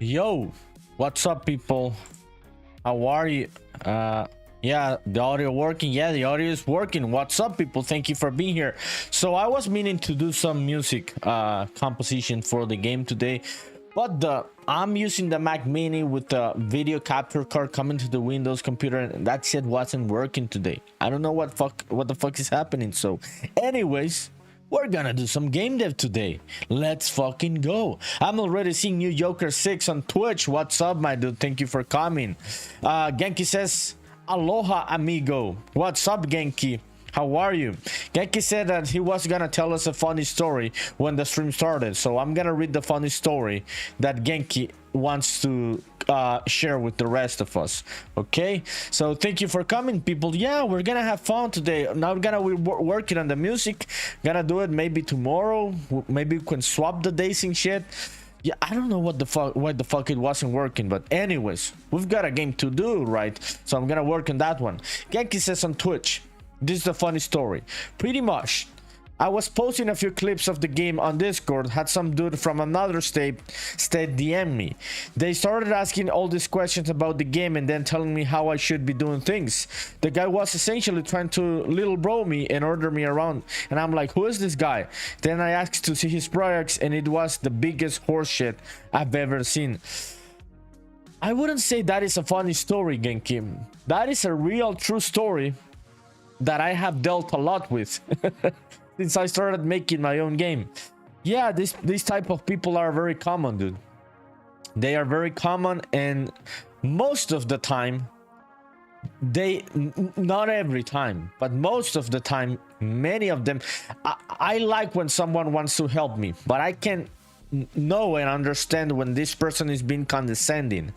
Yo, what's up, people? How are you? Yeah, the audio working. Yeah, the audio is working. What's up, people? Thank you for being here. So I was meaning to do some music composition for the game today, but I'm using the Mac Mini with the video capture card coming to the Windows computer, and that shit wasn't working today. I don't know what the fuck is happening. So, anyways, we're gonna do some game dev today. Let's fucking go. I'm already seeing New Joker 6 on Twitch. What's up, my dude? Thank you for coming. Genki says, aloha, amigo. What's up, Genki? How are you? Genki said that he was gonna tell us a funny story when the stream started. So I'm gonna read the funny story that Genki wants to share with the rest of us. Okay, so thank you for coming, people. Yeah, we're gonna have fun today. Now we're working on the music. Gonna do it maybe tomorrow. Maybe we can swap the days and shit. Yeah, I don't know what the fuck it wasn't working, but anyways, we've got a game to do, right? So I'm gonna work on that one. Genki says on Twitch, this is a funny story. Pretty much, I was posting a few clips of the game on Discord, had some dude from another state DM me. They started asking all these questions about the game and then telling me how I should be doing things. The guy was essentially trying to little bro me and order me around, and I'm like, who is this guy? Then I asked to see his products, and it was the biggest horseshit I've ever seen. I wouldn't say that is a funny story, Genki. That is a real true story that I have dealt a lot with. Since I started making my own game. Yeah, these type of people are very common, dude. They are very common, and most of the time, not every time, but most of the time, many of them, I like when someone wants to help me, but I can know and understand when this person is being condescending.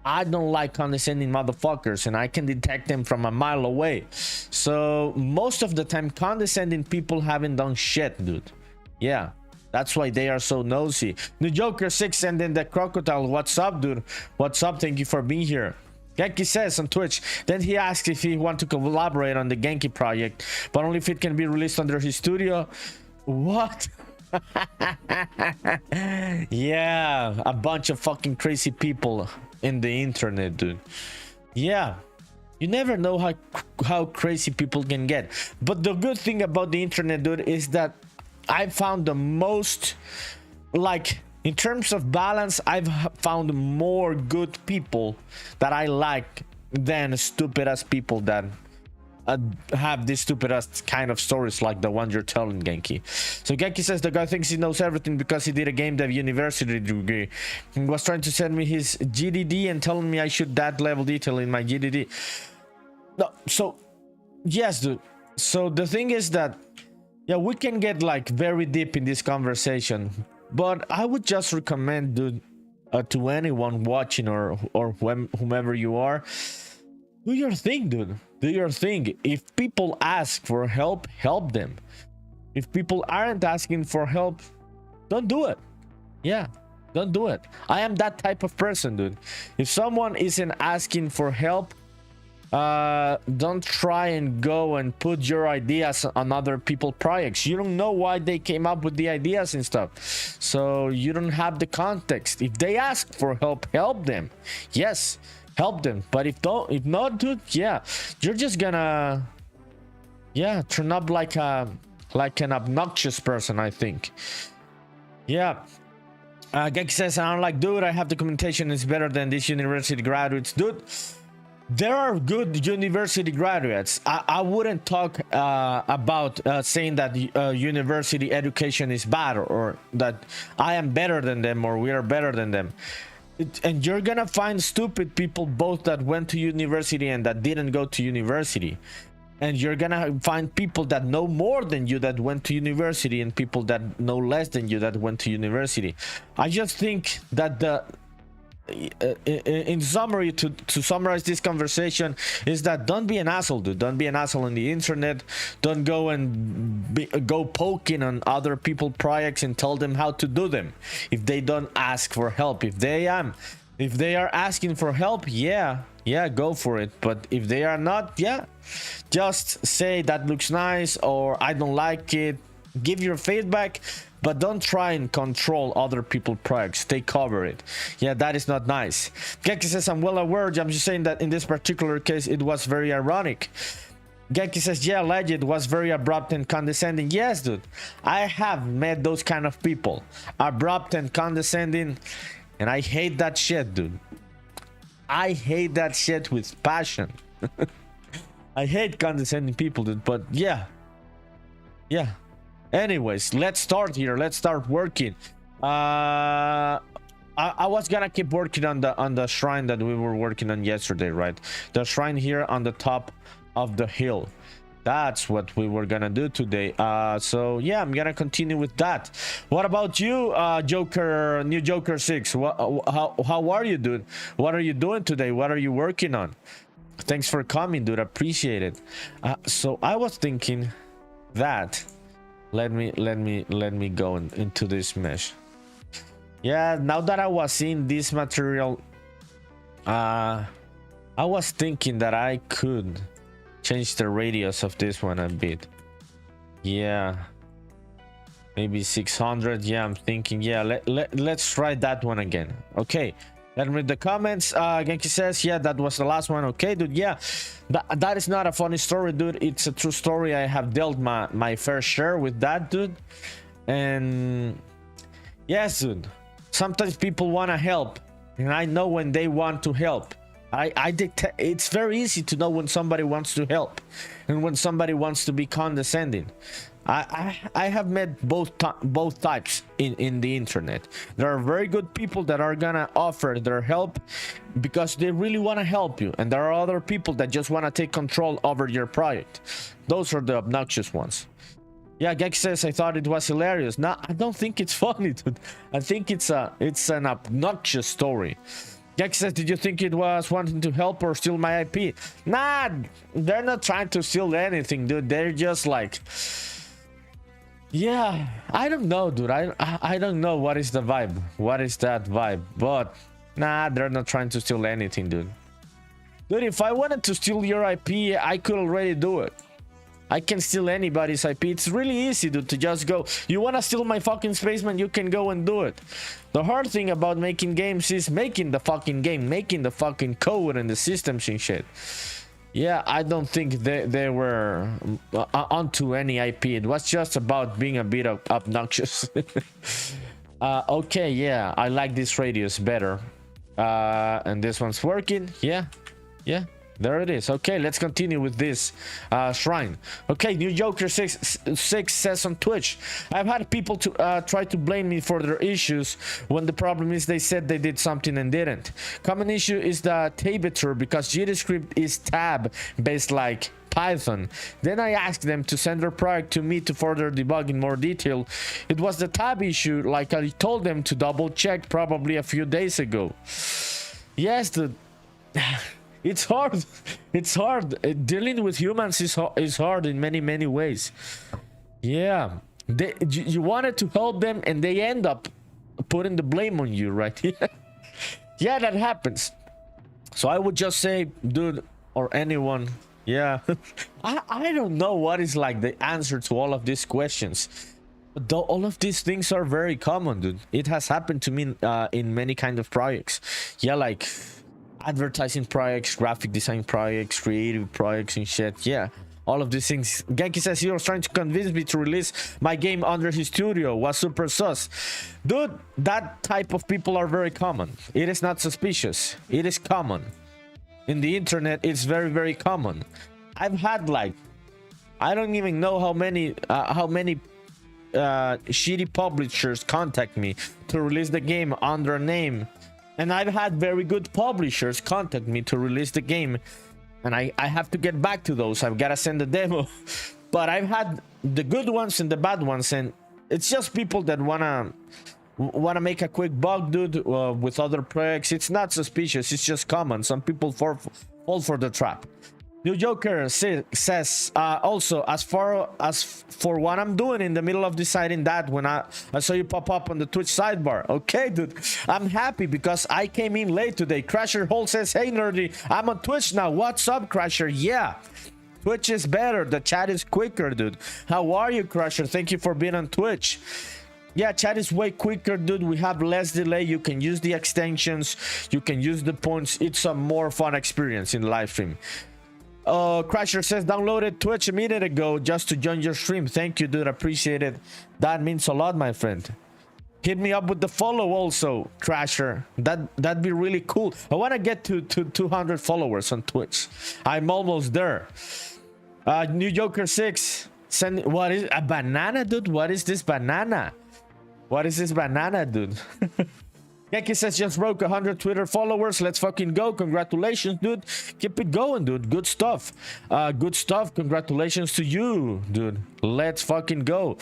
I don't like condescending motherfuckers, and I can detect them from a mile away. So most of the time, condescending people haven't done shit, dude. Yeah, that's why they are so nosy. New Joker 6 and then the Crocotile. What's up, dude? What's up? Thank you for being here. Genki says on Twitch, then he asks if he wants to collaborate on the Genki project, but only if it can be released under his studio. What? Yeah, a bunch of fucking crazy people in the internet, dude. Yeah, you never know how crazy people can get. But the good thing about the internet, dude, is that I found the most, like, in terms of balance, I've found more good people that I like than stupid ass people that have these stupid ass kind of stories like the one you're telling, Genki. So Genki says the guy thinks he knows everything because he did a game dev university degree. He was trying to send me his GDD and telling me I should add level detail in my GDD. No, so yes, dude. So the thing is that, yeah, we can get like very deep in this conversation, but I would just recommend, dude, to anyone watching or whomever you are, do your thing, dude. Do your thing. If people ask for help, help them. If people aren't asking for help, don't do it. Yeah, don't do it. I am that type of person, dude. If someone isn't asking for help, don't try and go and put your ideas on other people's projects. You don't know why they came up with the ideas and stuff, so you don't have the context. If they ask for help, help them. Yes, help them. But if not, dude, yeah, you're just gonna, yeah, turn up like an obnoxious person, I think. Yeah. Gek says, I'm like, dude, I have documentation is better than these university graduates. Dude, there are good university graduates. I wouldn't talk about saying that university education is bad, or that I am better than them or we are better than them. And you're gonna find stupid people both that went to university and that didn't go to university. And you're gonna find people that know more than you that went to university, and people that know less than you that went to university. I just think that in summary, to summarize this conversation, is that don't be an asshole, dude. Don't be an asshole on the internet. Don't go and go poking on other people's projects and tell them how to do them if they don't ask for help. If they are asking for help, yeah, go for it. But if they are not, yeah, just say that looks nice or I don't like it. Give your feedback, but don't try and control other people's projects. Take over it. Yeah, that is not nice. Genki says, I'm well aware. I'm just saying that in this particular case, it was very ironic. Genki says, yeah, legend was very abrupt and condescending. Yes, dude, I have met those kind of people, abrupt and condescending, and I hate that shit, dude. I hate that shit with passion. I hate condescending people, dude, but yeah. Anyways, let's start here. Let's start working. I was gonna keep working on the shrine that we were working on yesterday, right? The shrine here on the top of the hill. That's what we were gonna do today. So yeah, I'm gonna continue with that. What about you, Joker, new Joker 6? How are you, dude? What are you doing today? What are you working on? Thanks for coming, dude. Appreciate it. So I was thinking that let me go into this mesh. Yeah, now that I was seeing this material, I was thinking that I could change the radius of this one a bit. Yeah, maybe 600. Yeah, I'm thinking, yeah, let's try that one again. Okay, let me read the comments. Genki says, yeah, that was the last one. Okay, dude. Yeah, that is not a funny story, dude. It's a true story. I have dealt my fair share with that, dude. And yes, dude, sometimes people want to help, and I know when they want to help. It's very easy to know when somebody wants to help and when somebody wants to be condescending. I have met both types in the internet. There are very good people that are gonna offer their help because they really want to help you, and there are other people that just want to take control over your project. Those are the obnoxious ones. Yeah, Gex says, I thought it was hilarious. No, I don't think it's funny, dude. I think it's an obnoxious story. Gex says, did you think it was wanting to help or steal my IP? Nah, they're not trying to steal anything, dude. They're just like, yeah, I don't know, dude. I don't know what is the vibe. What is that vibe? But nah, they're not trying to steal anything, dude. Dude, if I wanted to steal your IP, I could already do it. I can steal anybody's IP. It's really easy, dude, to just go. You want to steal my fucking Spaceman? You can go and do it. The hard thing about making games is making the fucking game, making the fucking code and the systems and shit. Yeah, I don't think they were onto any IP. It was just about being a bit obnoxious. Okay, yeah, I like this radius better. And this one's working. Yeah. There it is. Okay, let's continue with this shrine. Okay, new Joker 6 says on Twitch, I've had people to try to blame me for their issues when the problem is they said they did something and didn't. Common issue is the tablature because JavaScript is tab based like Python. Then I asked them to send their project to me to further debug in more detail. It was the tab issue, like I told them to double check probably a few days ago. Yes, it's hard. It's hard. Dealing with humans is hard in many ways. Yeah, you wanted to help them and they end up putting the blame on you, right? Yeah, that happens. So I would just say, dude, or anyone, yeah. I don't know what is like the answer to all of these questions. Though all of these things are very common, dude. It has happened to me in many kind of projects. Yeah, like advertising projects, graphic design projects, creative projects and shit. Yeah, all of these things. Genki says he was trying to convince me to release my game under his studio. Was super sus. Dude, that type of people are very common. It is not suspicious. It is common. In the internet, it's very common. I've had like, I don't even know how many shitty publishers contact me to release the game under a name. And I've had very good publishers contact me to release the game, and I have to get back to those. I've got to send a demo. But I've had the good ones and the bad ones, and it's just people that wanna make a quick buck, dude, with other projects. It's not suspicious. It's just common. Some people fall for the trap. New Joker says also, as for what I'm doing in the middle of deciding that when I saw you pop up on the Twitch sidebar. Okay, dude, I'm happy because I came in late today. Crasher Hole says, hey nerdy, I'm on Twitch now. What's up, Crasher? Yeah, Twitch is better. The chat is quicker, dude. How are you, Crasher? Thank you for being on Twitch. Yeah, chat is way quicker, dude. We have less delay. You can use the extensions, you can use the points. It's a more fun experience in live stream. Crasher says downloaded Twitch a minute ago just to join your stream. Thank you, dude. Appreciate it. That means a lot, my friend. Hit me up with the follow also, Crasher. That'd be really cool. I want to get to 200 followers on Twitch. I'm almost there. New Joker 6. Send, what is a banana, dude? What is this banana? What is this banana, dude? Yankee says just broke 100 Twitter followers. Let's fucking go. Congratulations, dude. Keep it going, dude. Good stuff. Good stuff. Congratulations to you, dude. Let's fucking go.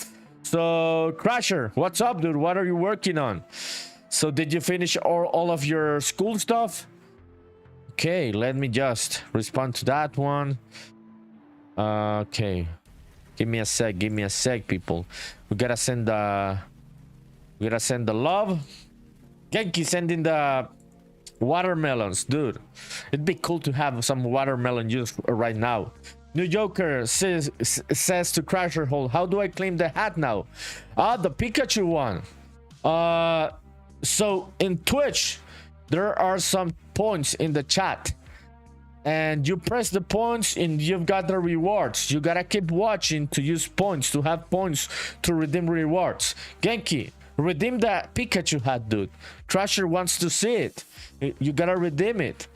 So, Crasher, what's up, dude? What are you working on? So, did you finish all of your school stuff? Okay, let me just respond to that one. Okay. Give me a sec, people. We gotta send the love. Genki sending the watermelons, dude. It'd be cool to have some watermelon juice right now. New Joker says to Crasher Hole, how do I claim the hat now? The Pikachu one. So in Twitch, there are some points in the chat. And you press the points and you've got the rewards. You gotta keep watching to use points, to have points to redeem rewards. Genki, redeem that Pikachu hat, dude. Crasher wants to see it. You gotta redeem it.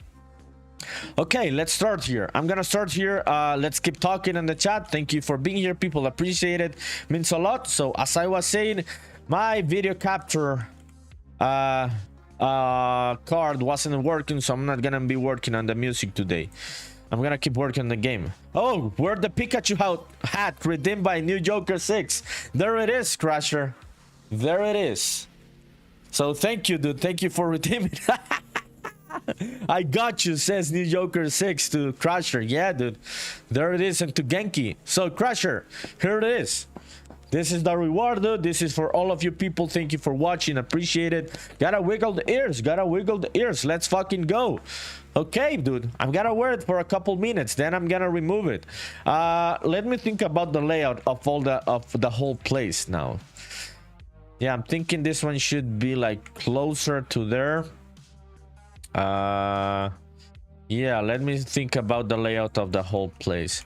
Okay, let's start here. I'm gonna start here. Let's keep talking in the chat. Thank you for being here, people. Appreciate it. Means a lot. So as I was saying, my video capture card wasn't working, so I'm not gonna be working on the music today. I'm gonna keep working on the game. Oh, where the Pikachu hat redeemed by New Joker 6. There it is, Crasher. There it is. So thank you, dude. Thank you for redeeming. I got you, says New Joker 6 to Crasher. Yeah, dude. There it is, and to Genki. So Crasher, here it is. This is the reward, dude. This is for all of you people. Thank you for watching. Appreciate it. Gotta wiggle the ears. Gotta wiggle the ears. Let's fucking go. Okay, dude. I'm gonna wear it for a couple minutes. Then I'm gonna remove it. Let me think about the layout of the whole place now. Yeah, I'm thinking this one should be like closer to there. Yeah, let me think about the layout of the whole place.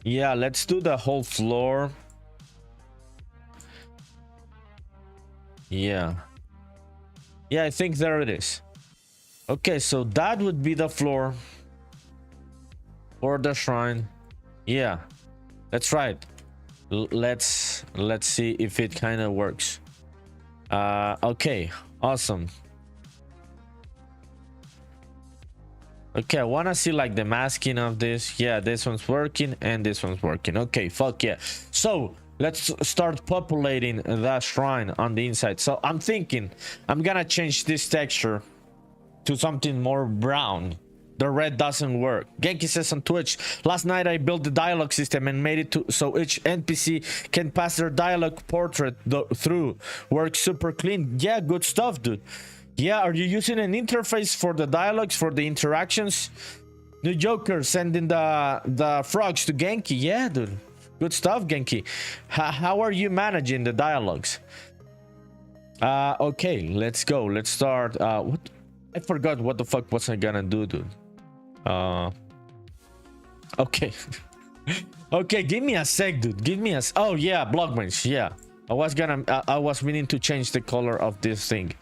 Yeah, let's do the whole floor. Yeah, I think there it is. Okay, so that would be the floor for the shrine. Yeah, that's right. Let's see if it kind of works. Okay, awesome. Okay, I want to see like the masking of this. Yeah, this one's working and this one's working. Okay, fuck yeah. So let's start populating that shrine on the inside. So I'm thinking I'm gonna change this texture to something more brown. The red doesn't work. Genki says on Twitch, last night I built the dialogue system and made it so each NPC can pass their dialogue portrait through. Works super clean. Yeah, good stuff, dude. Yeah, are you using an interface for the dialogues, for the interactions? New Joker sending the frogs to Genki. Yeah, dude. Good stuff, Genki. How are you managing the dialogues? Okay, let's go. Let's start. What? I forgot what the fuck was I gonna do, dude. Okay. Okay, give me a sec, dude. Give me a... Oh, yeah, BlockBench. Yeah. I was meaning to change the color of this thing.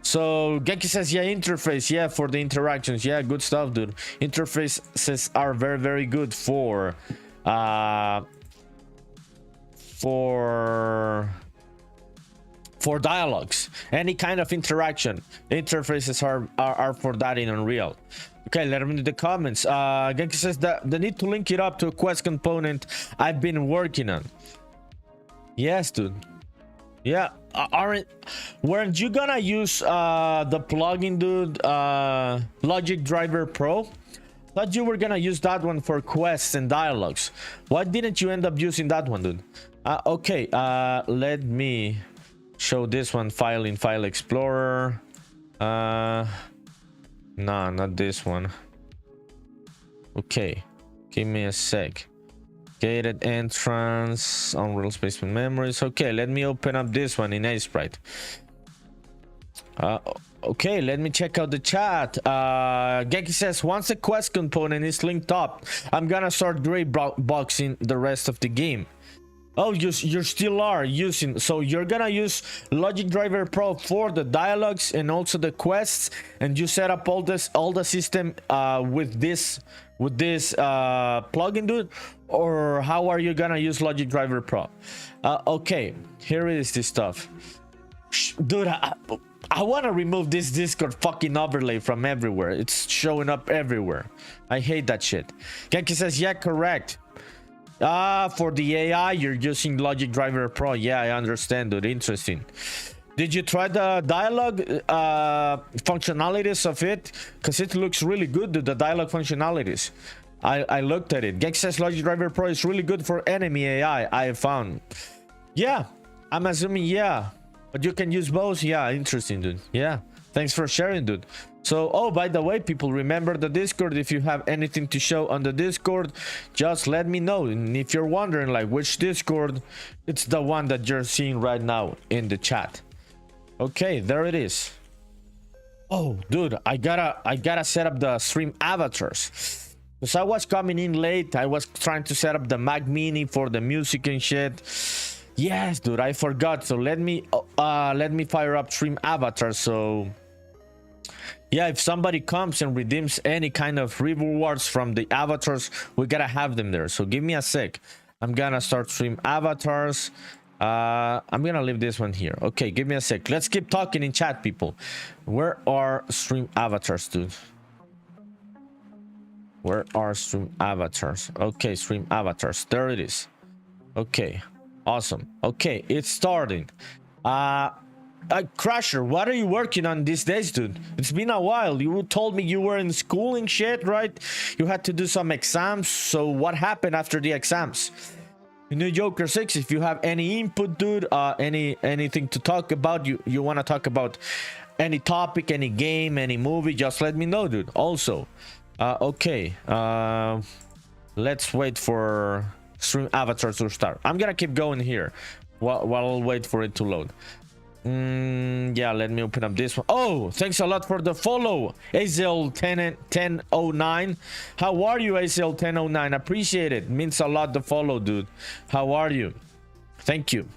So Genki says, yeah, interface, yeah, for the interactions. Yeah, good stuff, dude. Interfaces are very, very good for dialogues, any kind of interaction. Interfaces are for that in Unreal. Okay, let me know in the comments. Genki says that the need to link it up to a quest component I've been working on. Yes, dude. Yeah, weren't you gonna use the plugin, dude, Logic Driver Pro? Thought you were gonna use that one for quests and dialogues. Why didn't you end up using that one, dude? Okay, let me show this one. File in File Explorer. No, not this one. Okay, give me a sec. Gated entrance, Unreal Spaceman Memories. Okay, let me open up this one in Aseprite. Okay, let me check out the chat. Geki says, once the quest component is linked up, I'm gonna start gray boxing the rest of the game. Oh, you still are using, so you're gonna use Logic Driver Pro for the dialogues and also the quests, and you set up all the system with this plugin, dude? Or how are you gonna use Logic Driver Pro? Okay, here is this stuff. Dude, I want to remove this Discord fucking overlay from everywhere. It's showing up everywhere. I hate that shit. Genki says, yeah, correct. For the AI, you're using Logic Driver Pro. Yeah, I understand, dude. Interesting. Did you try the dialogue functionalities of it? Because it looks really good, dude, the dialogue functionalities. I looked at it. Genki says Logic Driver Pro is really good for enemy AI, I found. Yeah, I'm assuming, yeah. But you can use both. Yeah, interesting, dude. Yeah, thanks for sharing, dude. So, oh, by the way, people, remember the Discord. If you have anything to show on the Discord, just let me know. And if you're wondering, like, which Discord, it's the one that you're seeing right now in the chat. Okay, there it is. Oh, dude, I gotta set up the stream avatars. Because I was coming in late. I was trying to set up the Mac Mini for the music and shit. Yes, dude, I forgot. So let me fire up stream avatar. So yeah, if somebody comes and redeems any kind of rewards from the avatars, we gotta have them there. So give me a sec. I'm gonna start stream avatars. I'm gonna leave this one here. Okay, give me a sec. Let's keep talking in chat, people. Where are stream avatars, dude? Where are stream avatars? Okay, stream avatars. There it is. Okay, awesome. Okay, it's starting. Crusher, what are you working on these days, dude? It's been a while. You told me you were in school and shit, right? You had to do some exams. So what happened after the exams? New Joker 6, if you have any input, dude, anything to talk about, you want to talk about any topic, any game, any movie, just let me know, dude. Also, okay, let's wait for stream avatar to start. I'm gonna keep going here while I'll wait for it to load. Yeah, let me open up this one. Oh, thanks a lot for the follow, AZL1009. How are you, AZL1009? Appreciate it. Means a lot, the follow, dude. How are you? Thank you.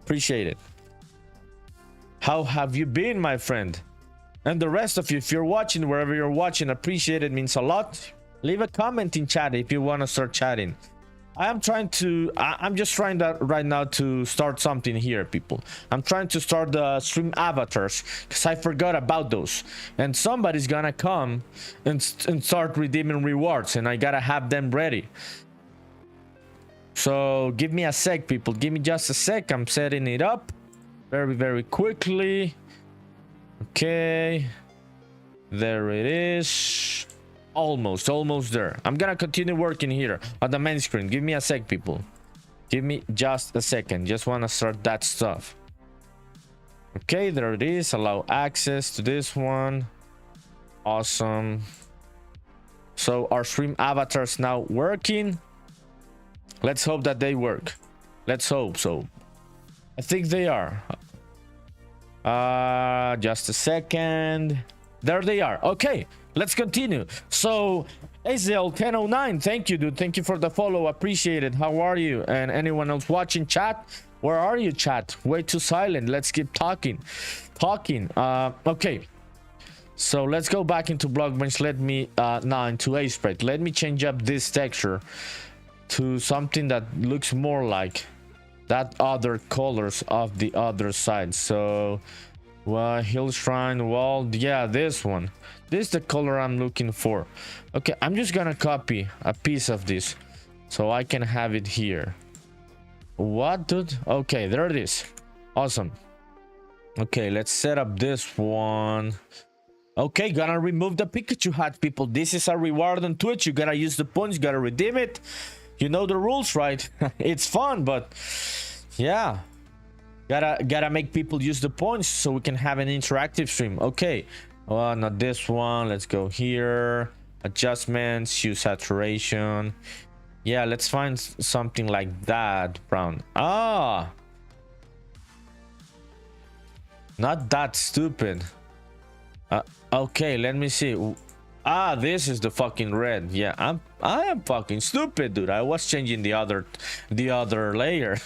Appreciate it. How have you been, my friend? And the rest of you, if you're watching, wherever you're watching, appreciate it. Means a lot. Leave a comment in chat if you want to start chatting. I'm just trying that right now to start something here, people. I'm trying to start the stream avatars because I forgot about those, and somebody's gonna come and start redeeming rewards, and I gotta have them ready. So give me a sec, people. Give me just a sec. I'm setting it up very quickly. Okay, there it is. Almost there. I'm gonna continue working here on the main screen. Give me a sec, people. Give me just a second. Just want to start that stuff. Okay, there it is. Allow access to this one. Awesome. So our stream avatars now working. Let's hope that they work. Let's hope so. I think they are. Just a second. There they are. Okay, let's continue. So AZL1009, thank you, dude. Thank you for the follow. Appreciate it. How are you? And anyone else watching chat? Where are you, chat? Way too silent. Let's keep talking. Okay. So let's go back into BlockBench. Let me now into Aseprite. Let me change up this texture to something that looks more like that other colors of the other side. So well, hill shrine wall, yeah, this one. This is the color I'm looking for. Okay, I'm just gonna copy a piece of this so I can have it here. What, dude? Okay, there it is. Awesome. Okay, let's set up this one. Okay, gonna remove the Pikachu hat, people. This is a reward on Twitch. You gotta use the points, gotta redeem it. You know the rules, right? It's fun, but yeah, gotta make people use the points so we can have an interactive stream. Okay, not this one. Let's go here. Adjustments, hue saturation. Yeah, let's find something like that. Brown. Ah, not that stupid. Okay, let me see. Ah, this is the fucking red. Yeah, I am fucking stupid, dude. I was changing the other layer.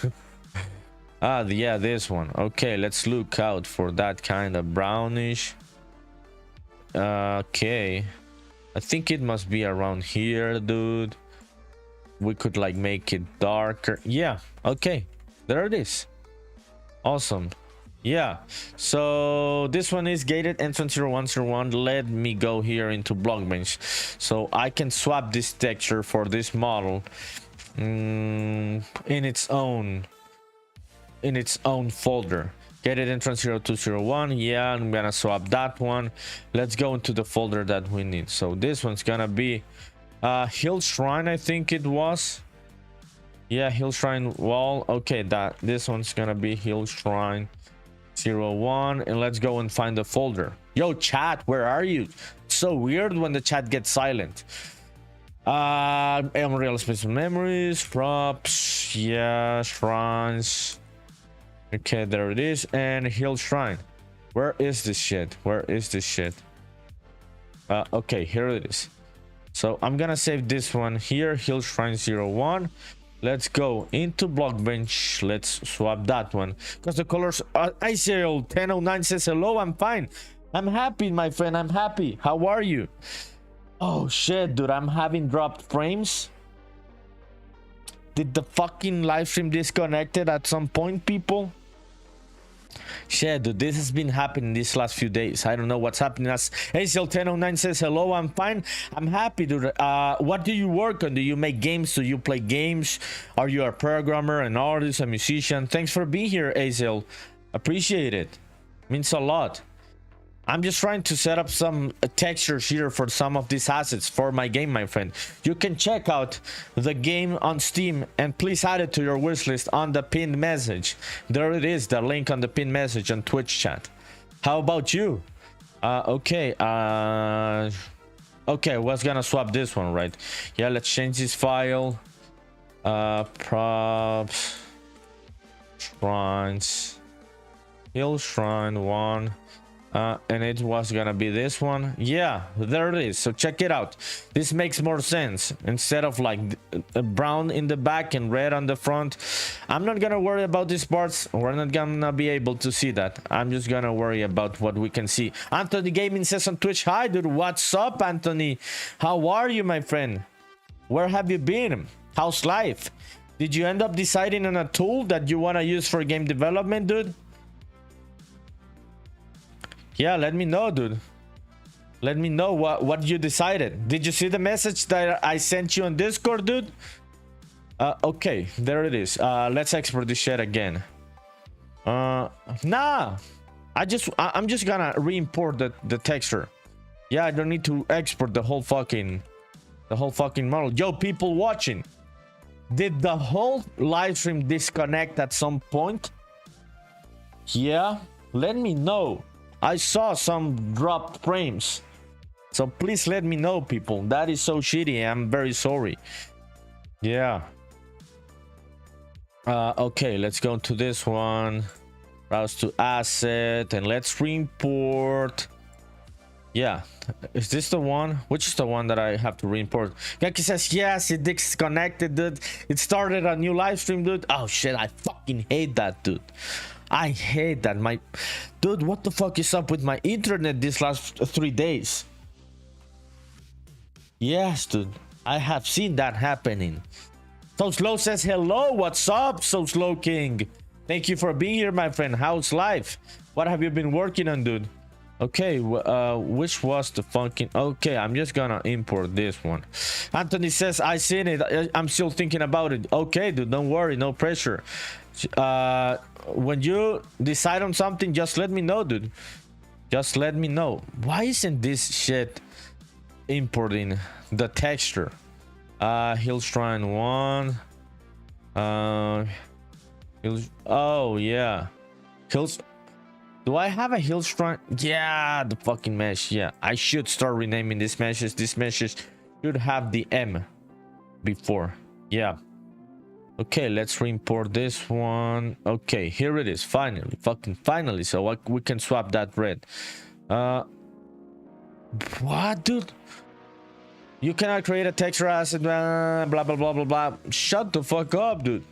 Ah, yeah, this one. Okay, let's look out for that kind of brownish. Okay, I think it must be around here, dude. We could like make it darker. Yeah, okay, there it is. Awesome. Yeah, so this one is gated entrance 0101. Let me go here into BlockBench so I can swap this texture for this model in its own folder. Gated entrance 0201. Yeah, I'm gonna swap that one. Let's go into the folder that we need. So this one's gonna be Hill Shrine, I think it was. Yeah, Hill Shrine wall. Okay, this one's gonna be Hill Shrine 01, and let's go and find the folder. Yo, chat, where are you? It's so weird when the chat gets silent. Unreal Spaceman Memories, props, yeah, shrines. Okay, there it is. And Hill Shrine. Where is this shit? Where is this shit? Okay, here it is. So I'm gonna save this one here, Hill Shrine 01. Let's go into BlockBench. Let's swap that one because the colors ICL 1009 says hello. I'm fine. I'm happy, my friend. I'm happy. How are you? Oh shit, dude, I'm having dropped frames. Did the fucking live stream disconnected at some point, people? Shit, dude, this has been happening these last few days. I don't know what's happening. As ACL 1009 says hello, I'm fine. I'm happy, dude. What do you work on? Do you make games? Do you play games? Are you a programmer, an artist, a musician? Thanks for being here, ACL. Appreciate it. Means a lot. I'm just trying to set up some textures here for some of these assets for my game, my friend. You can check out the game on Steam and please add it to your wishlist on the pinned message. There it is, the link on the pinned message on Twitch chat. How about you? Okay, I was gonna swap this one, right? Yeah, let's change this file. Props, shrines, Hill Shrine 1. And it was gonna be this one. Yeah, there it is. So check it out. This makes more sense. Instead of like brown in the back and red on the front, I'm not gonna worry about these parts. We're not gonna be able to see that. I'm just gonna worry about what we can see. Anthony Gaming says on Twitch, hi dude, what's up, Anthony? How are you, my friend? Where have you been? How's life? Did you end up deciding on a tool that you want to use for game development, dude? Yeah, let me know, dude. Let me know what you decided. Did you see the message that I sent you on Discord, dude? Okay, there it is. Let's export this shit again. Nah. I'm just gonna re-import the texture. Yeah, I don't need to export the whole fucking model. Yo, people watching. Did the whole live stream disconnect at some point? Yeah, let me know. I saw some dropped frames, so please let me know, people. That is so shitty. I'm very sorry. Yeah. Okay, let's go to this one. Browse to asset and let's re-import. Yeah, is this the one? Which is the one that I have to re-import? Gaki says yes, it disconnected, dude. It started a new live stream, dude. Oh shit, I fucking hate that, dude. I hate that. Dude, what the fuck is up with my internet these last 3 days? Yes, dude, I have seen that happening. So Slow says hello. What's up, So Slow King? Thank you for being here, my friend. How's life? What have you been working on, dude? Okay, which was the fucking... Okay, I'm just gonna import this one. Anthony says I seen it. I'm still thinking about it. Okay, dude, don't worry, no pressure. When you decide on something, just let me know, dude. Just let me know. Why isn't this shit importing the texture? Hill Shrine 1. Oh yeah, Hills. Do I have a Hill Shrine? Yeah, the fucking mesh. Yeah, I should start renaming these meshes. These meshes should have the M before. Yeah. Okay, let's re-import this one. Okay, here it is. Finally, fucking finally. So we can swap that red. What, dude? You cannot create a texture asset. Blah blah blah blah blah. Shut the fuck up, dude.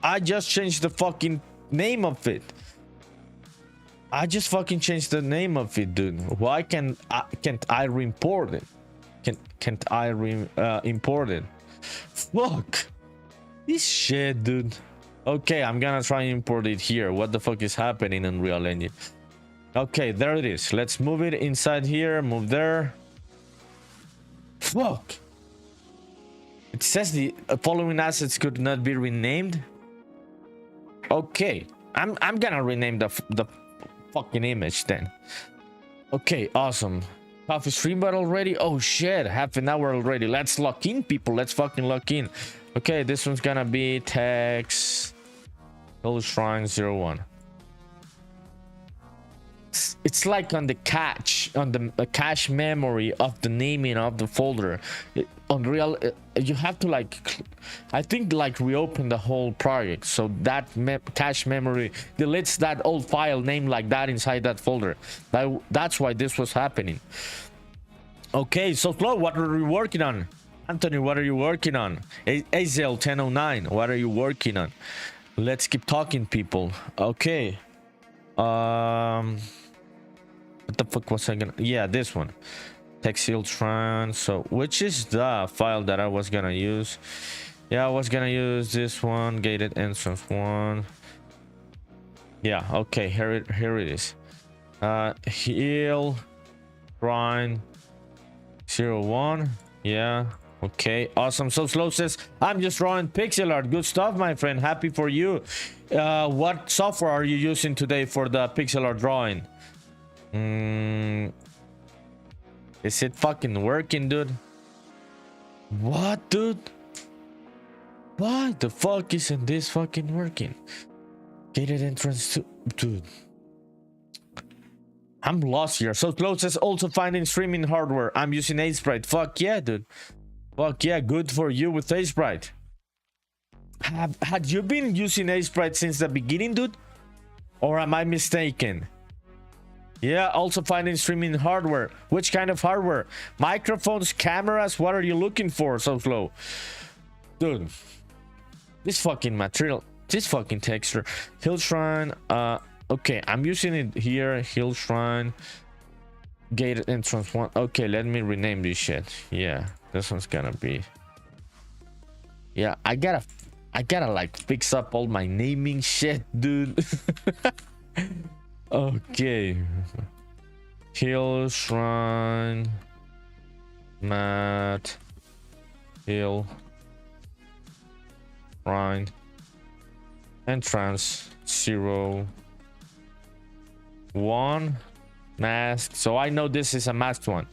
I just changed the fucking name of it. I just fucking changed the name of it, dude. Why can't I re-import it? Can't I import it? Fuck. This shit, dude. Okay, I'm gonna try and import it here. What the fuck is happening in Unreal Engine? Okay, there it is. Let's move it inside here. Move there. Fuck. It says the following assets could not be renamed. Okay, I'm gonna rename the fucking image then. Okay, awesome. Coffee stream bot already. Oh shit, half an hour already. Let's lock in, people. Let's fucking lock in. Okay, this one's gonna be text Hill Shrine 01. It's like on the cache, on the cache memory of the naming of the folder. Unreal, you have to like, I think like reopen the whole project, so that cache memory deletes that old file name like that inside that folder. That's why this was happening. Okay, so Flo, what are you working on? Anthony, what are you working on? Azel 1009, what are you working on? Let's keep talking, people. Okay. What the fuck was I gonna? Yeah, this one. Textile Tran. So, which is the file that I was gonna use? Yeah, I was gonna use this one. Gated entrance one. Yeah. Okay. Here it is. Heal. Shrine. 01. Yeah. Okay, awesome. So Slow says, I'm just drawing pixel art. Good stuff, my friend. Happy for you. What software are you using today for the pixel art drawing? Is it fucking working, dude? What, dude? Why the fuck isn't this fucking working? Gated entrance to... Dude. I'm lost here. So Slow says, also finding streaming hardware. I'm using Aseprite. Fuck yeah, dude. Fuck yeah, good for you with Aseprite. Had you been using Aseprite since the beginning, dude? Or am I mistaken? Yeah, also finding streaming hardware. Which kind of hardware? Microphones, cameras, what are you looking for, So Slow? Dude, this fucking material, this fucking texture. Hill Shrine, okay, I'm using it here. Hill Shrine. Gated entrance one. Okay, let me rename this shit. Yeah, this one's gonna be... Yeah, I gotta like fix up all my naming shit, dude. Okay. Hill Shrine. Matt. Hill. Shrine. Entrance 01. Mask. So I know this is a masked one.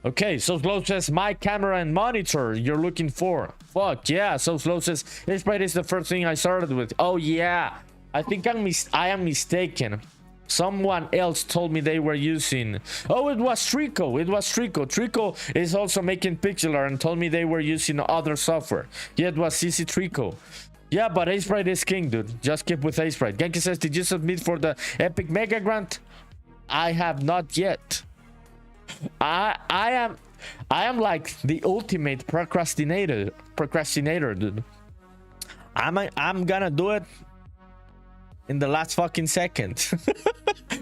Okay, So Slow says my camera and monitor you're looking for. Fuck yeah. So Slow says Aseprite is the first thing I started with. Oh yeah, I think I am mistaken. Someone else told me they were using... Oh, it was Trico. It was Trico. Trico is also making pixel art and told me they were using other software. Yeah, it was CC Trico. Yeah, but Aseprite is king, dude. Just keep with Aseprite. Genki says, did you submit for the Epic Mega Grant? I have not yet. I am like the ultimate procrastinator, dude. I'm gonna do it in the last fucking second.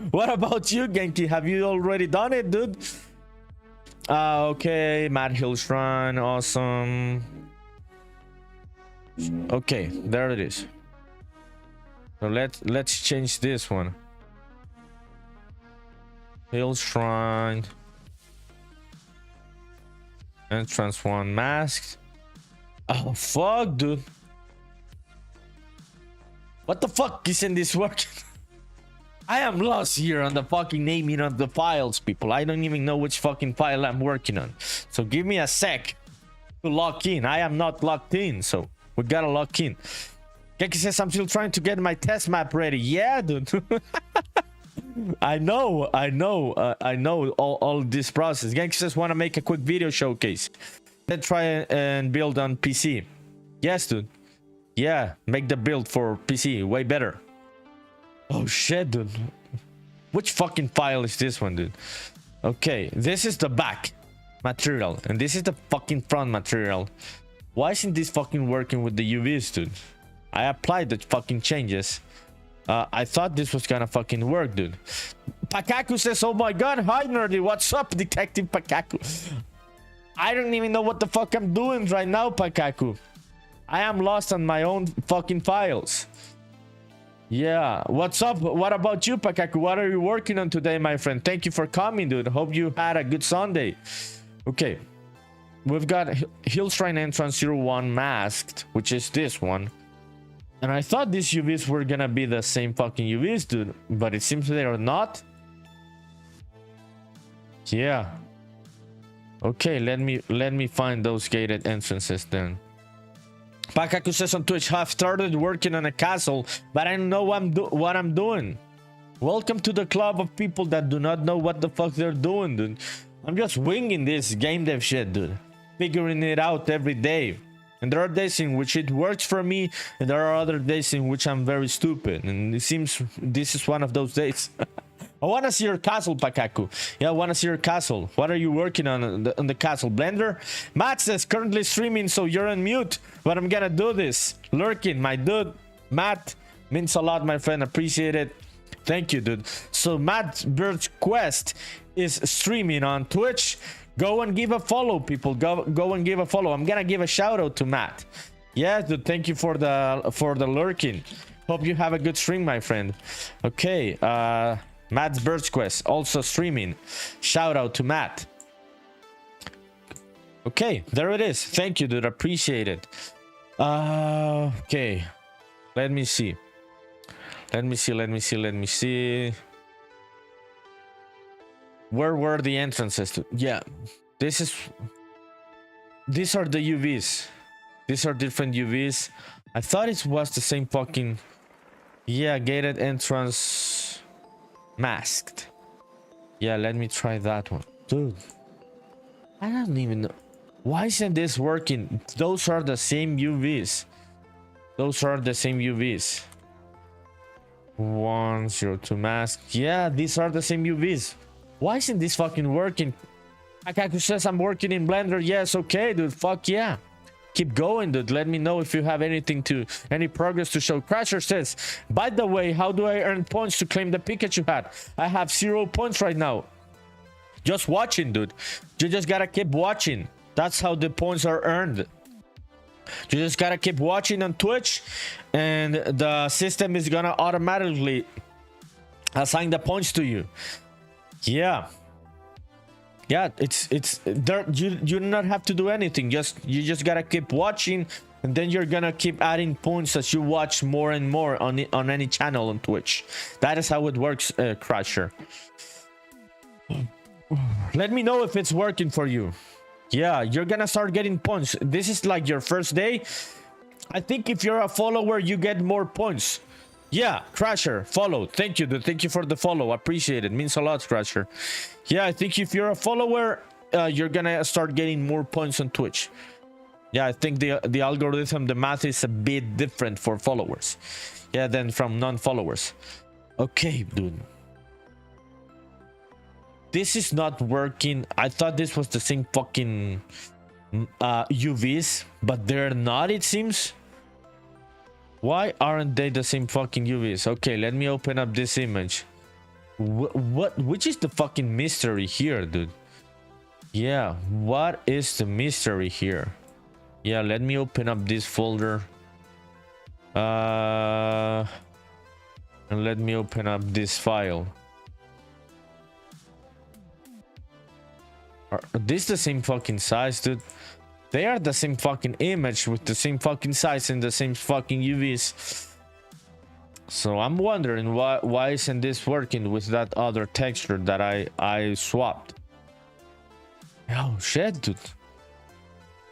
What about you, Genki? Have you already done it, dude? Okay, Mad Hill Shrine, awesome. Okay, there it is. So let's change this one. Hill Shrine. Entrance one masked. Oh fuck, dude. What the fuck isn't this working? I am lost here on the fucking naming of the files, people. I don't even know which fucking file I'm working on. So give me a sec to lock in. I am not locked in, so we gotta lock in. Genki says I'm still trying to get my test map ready. Yeah, dude. I know all this process. Genki says want to make a quick video showcase. Then try and build on PC. Yes, dude. Yeah, make the build for PC way better. Oh shit, dude. Which fucking file is this one, dude? Okay, this is the back material, and this is the fucking front material. Why isn't this fucking working with the UVs, dude? I applied the fucking changes. I thought this was gonna fucking work, dude. Pakaku says, oh my god, hi nerdy, what's up, Detective Pakaku? I don't even know what the fuck I'm doing right now, Pakaku. I am lost on my own fucking files. Yeah, what's up? What about you, Pakaku? What are you working on today, my friend? Thank you for coming, dude. Hope you had a good Sunday. Okay, we've got Hill Shrine Entrance 01 masked, which is this one. And I thought these UVs were gonna be the same fucking UVs, dude, but it seems they are not. Yeah. Okay, let me find those gated entrances then. Pakaku says on Twitch, I've started working on a castle, but I don't know what I'm doing. Welcome to the club of people that do not know what the fuck they're doing, dude. I'm just winging this game dev shit, dude. Figuring it out every day. And there are days in which it works for me, and there are other days in which I'm very stupid. And it seems this is one of those days. I want to see your castle, Pakaku. Yeah, I want to see your castle. What are you working on the castle? Blender? Matt says currently streaming, so you're on mute. But I'm gonna do this. Lurking, my dude. Matt, means a lot, my friend. Appreciate it. Thank you, dude. So Matt Bird's Quest is streaming on Twitch. Go and give a follow, people. Go and give a follow. I'm gonna give a shout out to Matt. Yeah, dude. Thank you for the lurking. Hope you have a good stream, my friend. Okay. Matt's Bird's Quest also streaming. Shout out to Matt. Okay, there it is. Thank you, dude. Appreciate it. Okay. Let me see. Let me see. Where were the entrances to? Yeah. These are the UVs. These are different UVs. I thought it was the same fucking... Yeah, gated entrance... Masked. Yeah, let me try that one. Dude, I don't even know. Why isn't this working? Those are the same UVs. Those are the same UVs. 102 mask. Yeah, these are the same UVs. Why isn't this fucking working? Akaku says I'm working in Blender. Yes, okay, dude. Fuck yeah. Keep going, dude. Let me know if you have any progress to show. Crasher says, by the way, how do I earn points to claim the Pikachu hat? I have 0 points right now. Just watching, dude. You just gotta keep watching. That's how the points are earned. You just gotta keep watching on Twitch, and the system is gonna automatically assign the points to you. Yeah. Yeah, it's there. You do not have to do anything. You just gotta keep watching, and then you're gonna keep adding points as you watch more and more on any channel on Twitch. That is how it works, Crasher. Let me know if it's working for you. Yeah, you're gonna start getting points. This is like your first day. I think if you're a follower, you get more points. Yeah, Crasher, follow. Thank you, dude. Thank you for the follow. Appreciate it. Means a lot, Crasher. Yeah, I think if you're a follower, you're gonna start getting more points on Twitch. Yeah, I think the algorithm, the math is a bit different for followers. Yeah, than from non-followers. Okay, dude. This is not working. I thought this was the same fucking UVs, but they're not, it seems. Why aren't they the same fucking UVs? Okay, let me open up this image. Which is the fucking mystery here, dude? Yeah, what is the mystery here? Yeah, let me open up this folder. And let me open up this file. Are these the same fucking size, dude? They are the same fucking image with the same fucking size and the same fucking UVs. So I'm wondering why isn't this working with that other texture that I swapped? Oh shit, dude.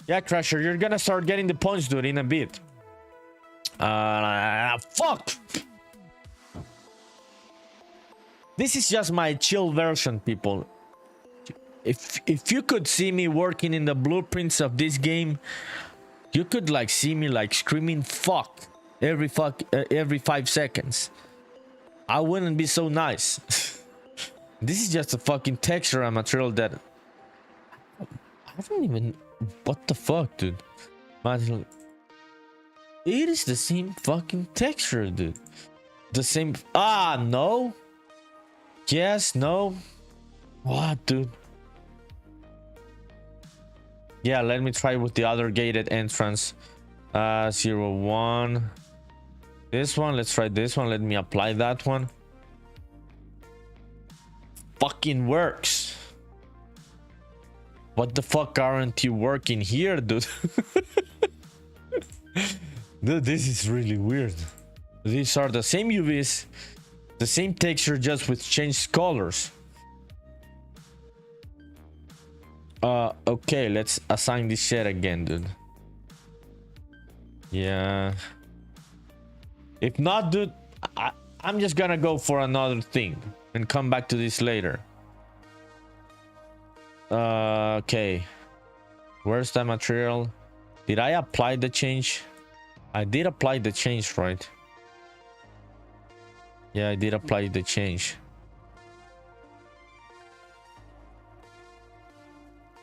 Yeah, Crasher, you're gonna start getting the points, dude, in a bit. Fuck! This is just my chill version, people. If you could see me working in the blueprints of this game, You could like see me like screaming fuck every 5 seconds. I wouldn't be so nice. This is just a fucking texture and material that I don't even, what the fuck, dude. It is the same fucking texture, dude. The same. No. Yes, no. What, dude? Yeah, let me try with the other gated entrance. 01. This one, let's try this one. Let me apply that one. Fucking works. What the fuck aren't you working here, dude? Dude, this is really weird. These are the same UVs, the same texture, just with changed colors. Okay, let's assign this shit again, dude. Yeah. If not, dude, I'm just gonna go for another thing and come back to this later. Okay. Where's the material? Did I apply the change? I did apply the change, right? Yeah, I did apply the change.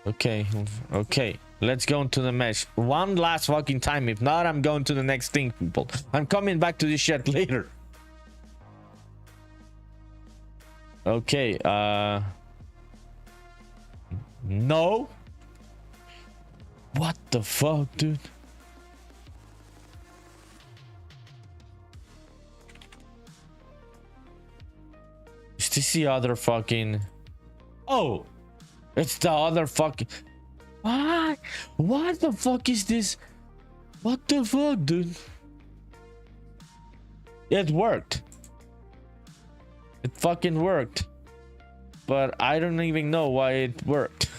Okay, okay. Let's go into the mesh one last fucking time. If not, I'm going to the next thing, people. I'm coming back to this shit later. Okay, no. What the fuck, dude? Is this the other fucking... Oh! It's the other fucking... What? What the fuck is this? What the fuck, dude? It worked. It fucking worked. But I don't even know why it worked.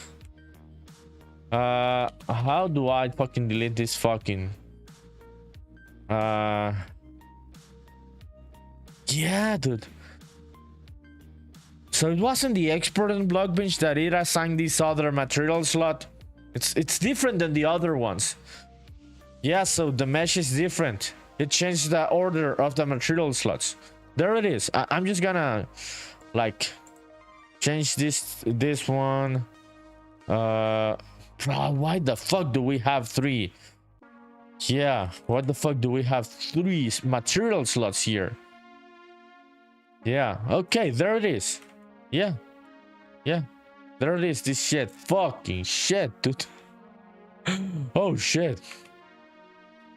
How do I fucking delete this fucking... Yeah, dude. So it wasn't the export on BlockBench that it assigned this other material slot. It's different than the other ones. Yeah, so the mesh is different. It changed the order of the material slots. There it is. I'm just gonna like change this one. Bro, why the fuck do we have 3? Yeah, what the fuck do we have 3 material slots here? Yeah, okay, there it is. Yeah, there it is. This shit, fucking shit, dude. Oh shit.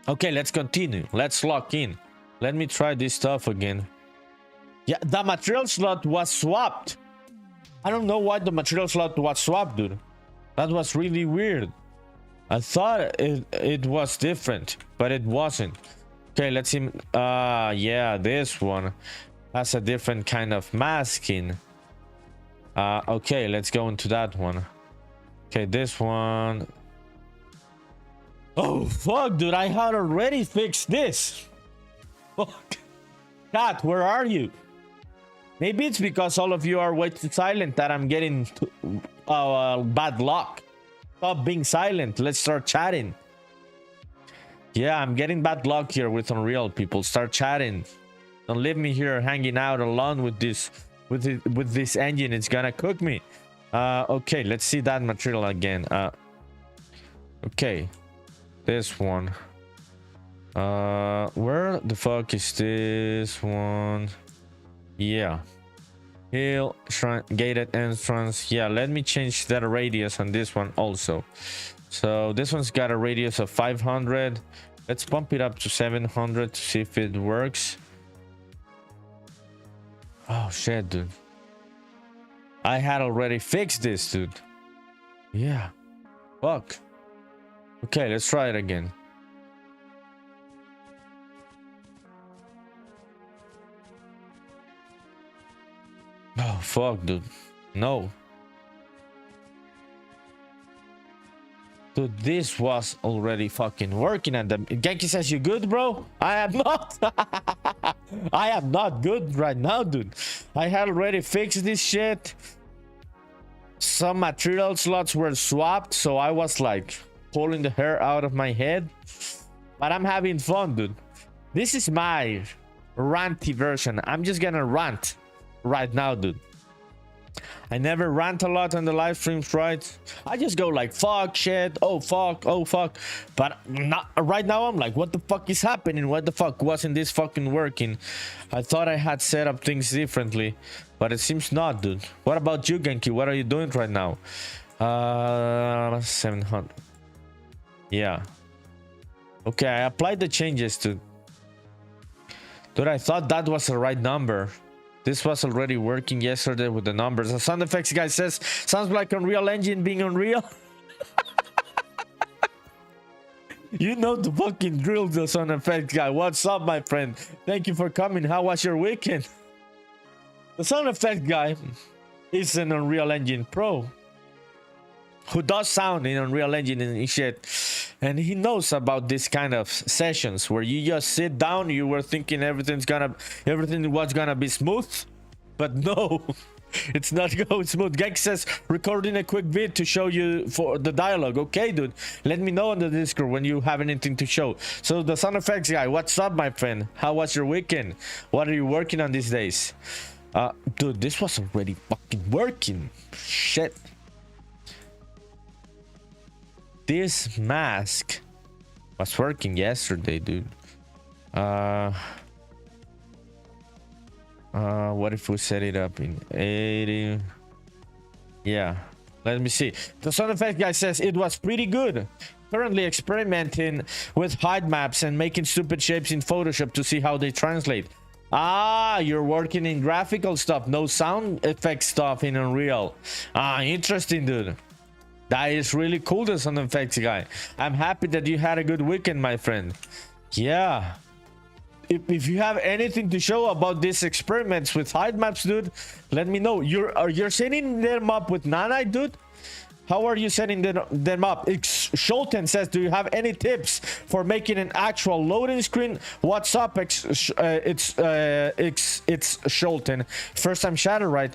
Okay, let's continue. Let's lock in. Let me try this stuff again. Yeah, the material slot was swapped. I don't know why the material slot was swapped, dude. That was really weird. I thought it was different, but it wasn't. Okay, let's see. Yeah, this one has a different kind of masking. Okay, let's go into that one. Okay, this one. Oh fuck, dude, I had already fixed this. Fuck. Cat, where are you? Maybe it's because all of you are way too silent that I'm getting bad luck. Stop being silent. Let's start chatting. Yeah, I'm getting bad luck here with Unreal, people. Start chatting. Don't leave me here hanging out alone with this with this engine. It's gonna cook me. Okay, let's see that material again. Okay, this one. Where the fuck is this one? Yeah, hill, shrine, gated entrance. Yeah, let me change that radius on this one also. So this one's got a radius of 500. Let's bump it up to 700 to see if it works. Oh shit, dude, I had already fixed this, dude. Yeah, fuck. Okay, let's try it again. Oh fuck, dude. No, dude, this was already fucking working at them. Genki says, you good, bro? I am not. I am not good right now, dude. I had already fixed this shit. Some material slots were swapped, so I was like, pulling the hair out of my head. But I'm having fun, dude. This is my ranty version. I'm just gonna rant right now, dude. I never rant a lot on the live streams, right? I just go like, fuck, shit, oh fuck, oh fuck. But not, right now I'm like, what the fuck is happening? What the fuck? Wasn't this fucking working? I thought I had set up things differently, but it seems not, dude. What about you, Genki? What are you doing right now? 700. Yeah. Okay, I applied the changes to... Dude, I thought that was the right number. This was already working yesterday with the numbers. The sound effects guy says, sounds like Unreal Engine being Unreal. You know the fucking drill, the sound effects guy. What's up, my friend? Thank you for coming. How was your weekend? The sound effects guy is an Unreal Engine pro who does sound in Unreal Engine and shit. And he knows about this kind of sessions where you just sit down, you were thinking everything was gonna be smooth, but no, it's not going smooth. Gek says recording a quick vid to show you for the dialogue. Okay, dude, let me know on the Discord when you have anything to show. So the sound effects guy, what's up, my friend? How was your weekend? What are you working on these days? Dude, this was already fucking working. Shit. This mask was working yesterday, dude. What if we set it up in 80? Yeah, let me see. The sound effect guy says it was pretty good. Currently experimenting with height maps and making stupid shapes in Photoshop to see how they translate. Ah, you're working in graphical stuff, no sound effect stuff in Unreal. Ah, interesting, dude. That is really cool, the sound effects guy. I'm happy that you had a good weekend, my friend. Yeah. If you have anything to show about these experiments with height maps, dude, let me know. You're setting them up with Nanite, dude? How are you setting them up? Scholten says, do you have any tips for making an actual loading screen? What's up? It's Scholten. First time shadow, right?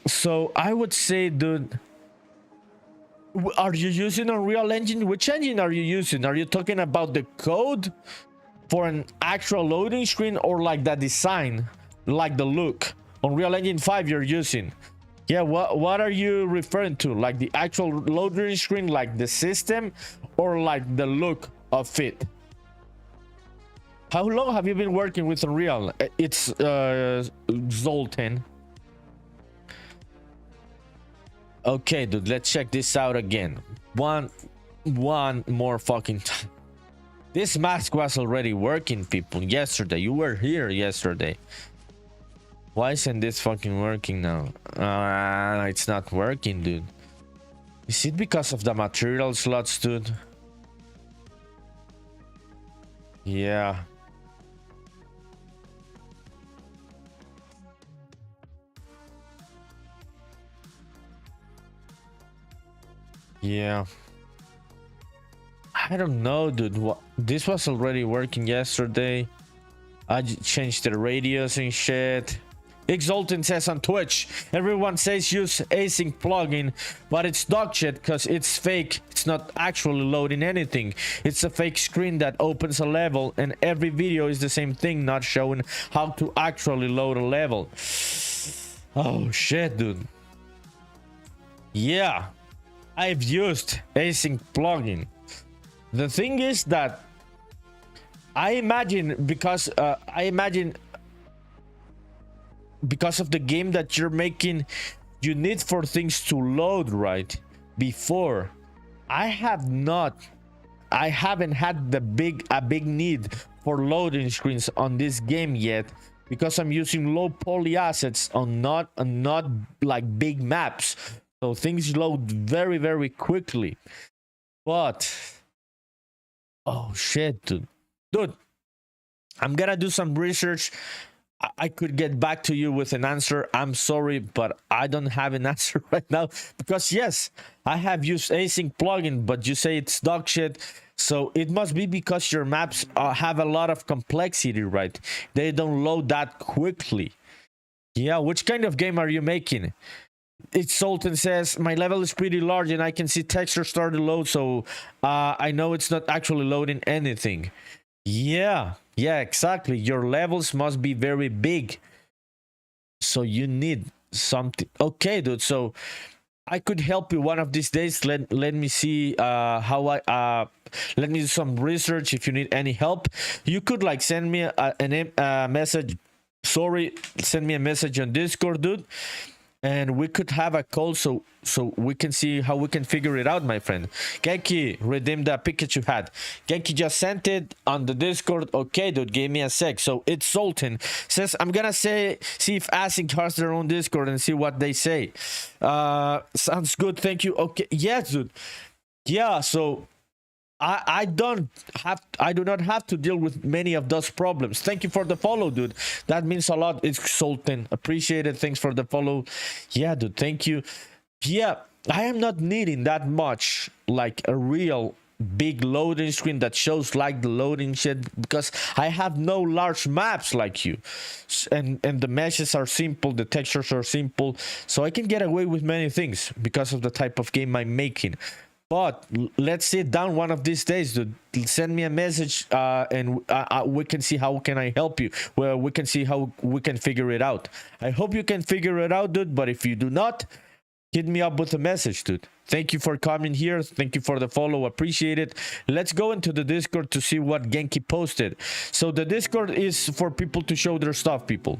So I would say, dude, are you using Unreal Engine? Which engine are you using? Are you talking about the code for an actual loading screen, or like the design, like the look? Unreal Engine 5 you're using. Yeah, what are you referring to? Like the actual loading screen, like the system, or like the look of it? How long have you been working with Unreal? It's Zoltan. Okay, dude, let's check this out again. One more fucking time. This mask was already working, people. Yesterday, you were here yesterday. Why isn't this fucking working now? It's not working, dude. Is it because of the material slots, dude? Yeah. Yeah. I don't know, dude. This was already working yesterday. I changed the radios and shit. Exultant says on Twitch, everyone says use async plugin, but it's dog shit because it's fake. It's not actually loading anything. It's a fake screen that opens a level, and every video is the same thing, not showing how to actually load a level. Oh shit, dude. Yeah, I've used async plugin. The thing is that I imagine because of the game that you're making, you need for things to load right before. I haven't had a big need for loading screens on this game yet, because I'm using low poly assets on not like big maps, so things load very quickly. But oh shit, dude, I'm gonna do some research. I could get back to you with an answer. I'm sorry, but I don't have an answer right now, because yes, I have used async plugin, but you say it's dog shit, so it must be because your maps have a lot of complexity, right? They don't load that quickly. Yeah, which kind of game are you making? It's Sultan says my level is pretty large and I can see texture start to load, so I know it's not actually loading anything. Yeah, exactly. Your levels must be very big, so you need something. Okay, dude, so I could help you one of these days. Let me see how I let me do some research. If you need any help, you could like send me a message. Sorry, send me a message on Discord, dude, and we could have a call so we can see how we can figure it out, my friend. Genki redeemed the Pikachu hat. Genki just sent it on the Discord. Okay, dude, give me a sec. So it's Sultan says I'm gonna see if Async has their own Discord and see what they say. Sounds good, thank you. Okay, yes, dude. Yeah, so I do not have to deal with many of those problems. Thank you for the follow, dude. That means a lot. It's Sultan. Appreciate it. Thanks for the follow. Yeah, dude. Thank you. Yeah, I am not needing that much, like a real big loading screen that shows like the loading shit, because I have no large maps like you, and the meshes are simple, the textures are simple, so I can get away with many things because of the type of game I'm making. But let's sit down one of these days, dude. Send me a message and we can see how can I help you. Well, we can see how we can figure it out. I hope you can figure it out, dude. But if you do not, hit me up with a message, dude. Thank you for coming here. Thank you for the follow. Appreciate it. Let's go into the Discord to see what Genki posted. So the Discord is for people to show their stuff, people.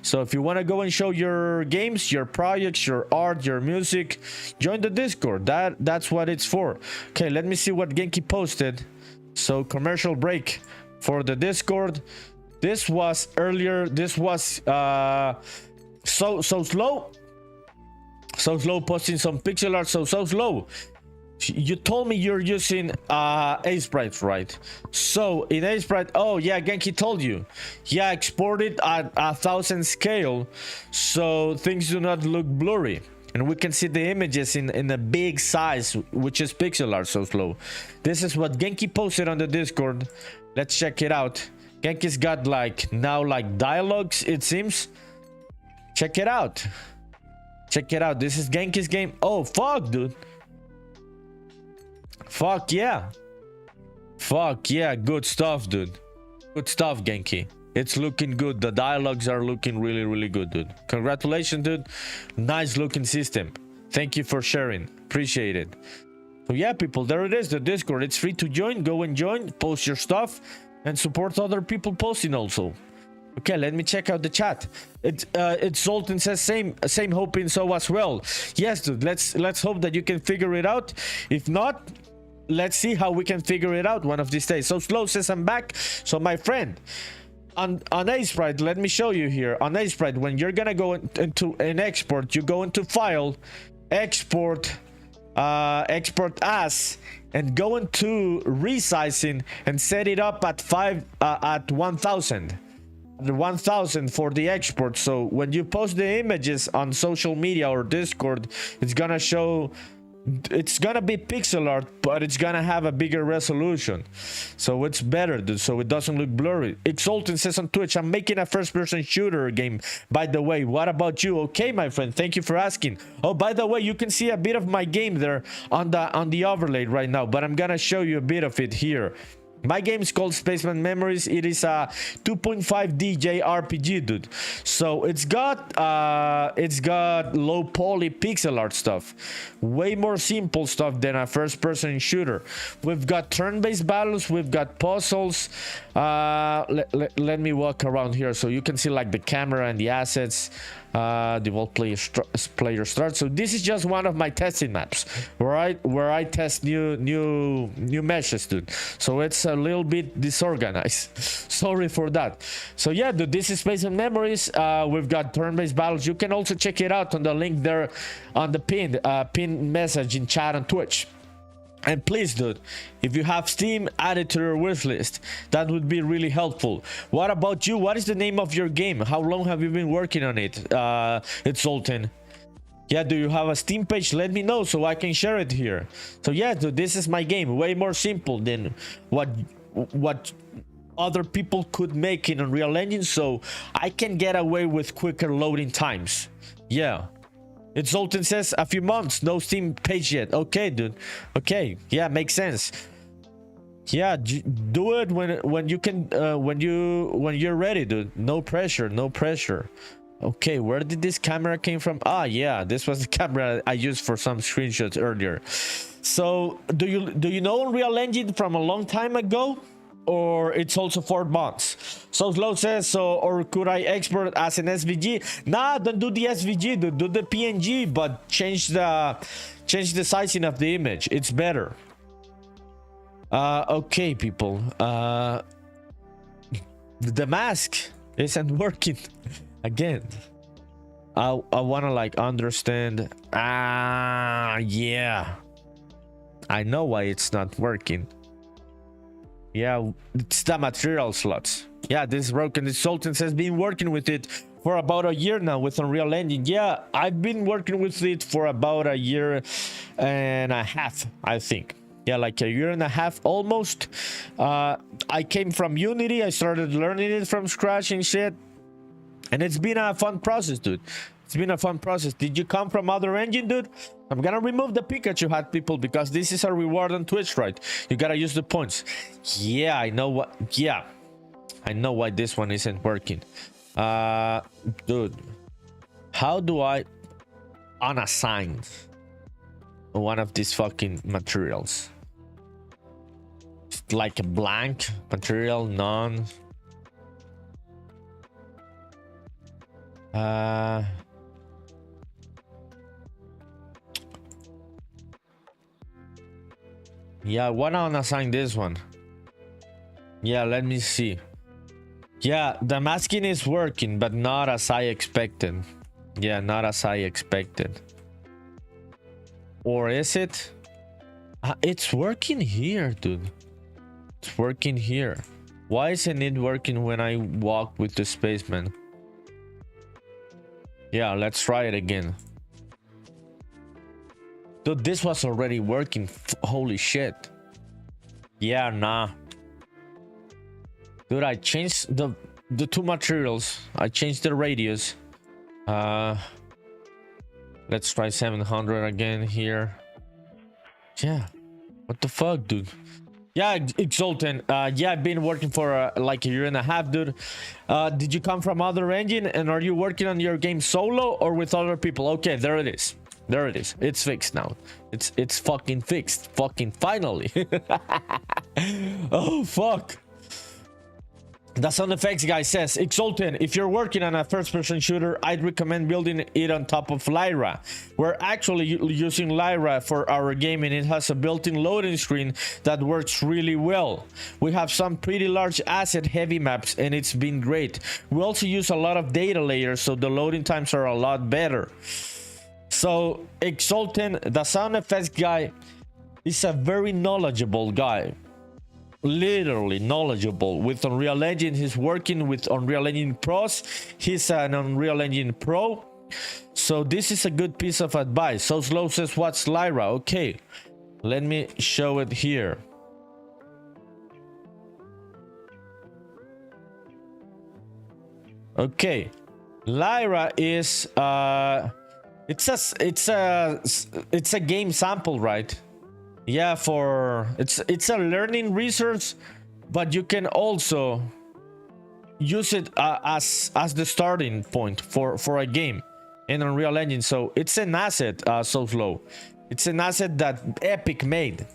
So if you want to go and show your games, your projects, your art, your music, join the Discord. That's what it's for. Okay, let me see what Genki posted. So commercial break for the Discord. This was earlier. This was so slow. So slow posting some pixel art, so slow. You told me you're using Aseprite, right? So in Aseprite, oh yeah, Genki told you. Yeah, export it at 1000 scale so things do not look blurry. And we can see the images in a big size, which is pixel art, so slow. This is what Genki posted on the Discord. Let's check it out. Genki's got like dialogues, it seems. Check it out. Check it out. This is Genki's game. Oh, fuck, dude. Fuck, yeah. Fuck, yeah. Good stuff, dude. Good stuff, Genki. It's looking good. The dialogues are looking really, really good, dude. Congratulations, dude. Nice looking system. Thank you for sharing. Appreciate it. So, yeah, people, there it is. The Discord. It's free to join. Go and join. Post your stuff. And support other people posting also. Okay, let me check out the chat. It's Sultan says same hoping so as well. Yes, dude. Let's hope that you can figure it out. If not, let's see how we can figure it out one of these days. So slow says I'm back. So my friend, on Aseprite, let me show you here. On Aseprite, when you're gonna go into an export, you go into File, Export, Export As, and go into Resizing and set it up at 1000. 1000 for the export. So when you post the images on social media or Discord, it's gonna show, it's gonna be pixel art, but it's gonna have a bigger resolution, so it's better, dude, so it doesn't look blurry. Exultant says on Twitch, I'm making a first-person shooter game, by the way. What about you? Okay, my friend, thank you for asking. Oh, by the way, you can see a bit of my game there on the overlay right now, but I'm gonna show you a bit of it here. My game is called Spaceman Memories. It is a 2.5D JRPG, dude. So it's got low poly pixel art stuff, way more simple stuff than a first-person shooter. We've got turn-based battles, we've got puzzles. Let me walk around here so you can see like the camera and the assets. Default player start. So this is just one of my testing maps where I test new meshes, dude. So it's a little bit disorganized. Sorry for that. So yeah, dude, this is Spaceman Memories. We've got turn-based battles. You can also check it out on the link there on the pinned message in chat on Twitch. And please, dude, if you have Steam, add it to your wish list. That would be really helpful. What about you? What is the name of your game? How long have you been working on it? It's Sultan. Yeah, do you have a Steam page? Let me know so I can share it here. So yeah, dude, this is my game. Way more simple than what other people could make in Unreal Engine. So I can get away with quicker loading times. Yeah. It's Zoltan says a few months, no Steam page yet. Okay, dude. Okay, yeah, makes sense. Yeah, do it when you can, when you're ready, dude. No pressure, no pressure. Okay, where did this camera came from? Ah, yeah, this was the camera I used for some screenshots earlier. So, do you know Unreal Engine from a long time ago, or it's also 4 months? So Slow says, so, or could I export as an SVG? Nah, don't do the SVG, dude. Do the PNG, but change the sizing of the image. It's better. Okay, people. The mask isn't working. Again, I want to like understand. Yeah, I know why it's not working. Yeah, it's the material slots. Yeah, this broken. The Sultans has been working with it for about a year now with Unreal Engine. Yeah, I've been working with it for about a year and a half, I think. Yeah, like a year and a half almost. I came from Unity. I started learning it from scratch and shit. And it's been a fun process, dude. It's been a fun process. Did you come from other engine, dude? I'm gonna remove the Pikachu hat, people, because this is a reward on Twitch, right? You gotta use the points. Yeah, I know what. Yeah, I know why this one isn't working. Dude, how do I unassign one of these fucking materials? It's like a blank material, none. Yeah, why not unassign this one? Yeah, let me see. Yeah, the masking is working, but not as I expected. Yeah, not as I expected. Or is it? It's working here, dude. It's working here. Why isn't it working when I walk with the Spaceman? Yeah, let's try it again. Dude, this was already working. Holy shit. Yeah, nah. Dude, I changed the two materials. I changed the radius. Let's try 700 again here. Yeah. What the fuck, dude? Yeah, Exultant. Yeah, I've been working for like a year and a half, dude. Did you come from other engine, and are you working on your game solo or with other people? Okay, there it is. There it is. It's fixed now. It's fucking fixed. Fucking finally. Oh fuck. The sound effects guy says, Exultant, if you're working on a first-person shooter, I'd recommend building it on top of Lyra. We're actually using Lyra for our game, and it has a built-in loading screen that works really well. We have some pretty large asset-heavy maps, and it's been great. We also use a lot of data layers, so the loading times are a lot better. So, Exultant, the sound effects guy, is a very knowledgeable guy. Literally knowledgeable with Unreal Engine. He's working with Unreal Engine Pros. He's an Unreal Engine Pro. So this is a good piece of advice. So Slow says, what's Lyra? Okay, let me show it here. Okay, Lyra is it's a game sample, right? Yeah, for it's a learning resource, but you can also use it as the starting point for a game in Unreal Engine. So it's an asset, so Slow. It's an asset that Epic made.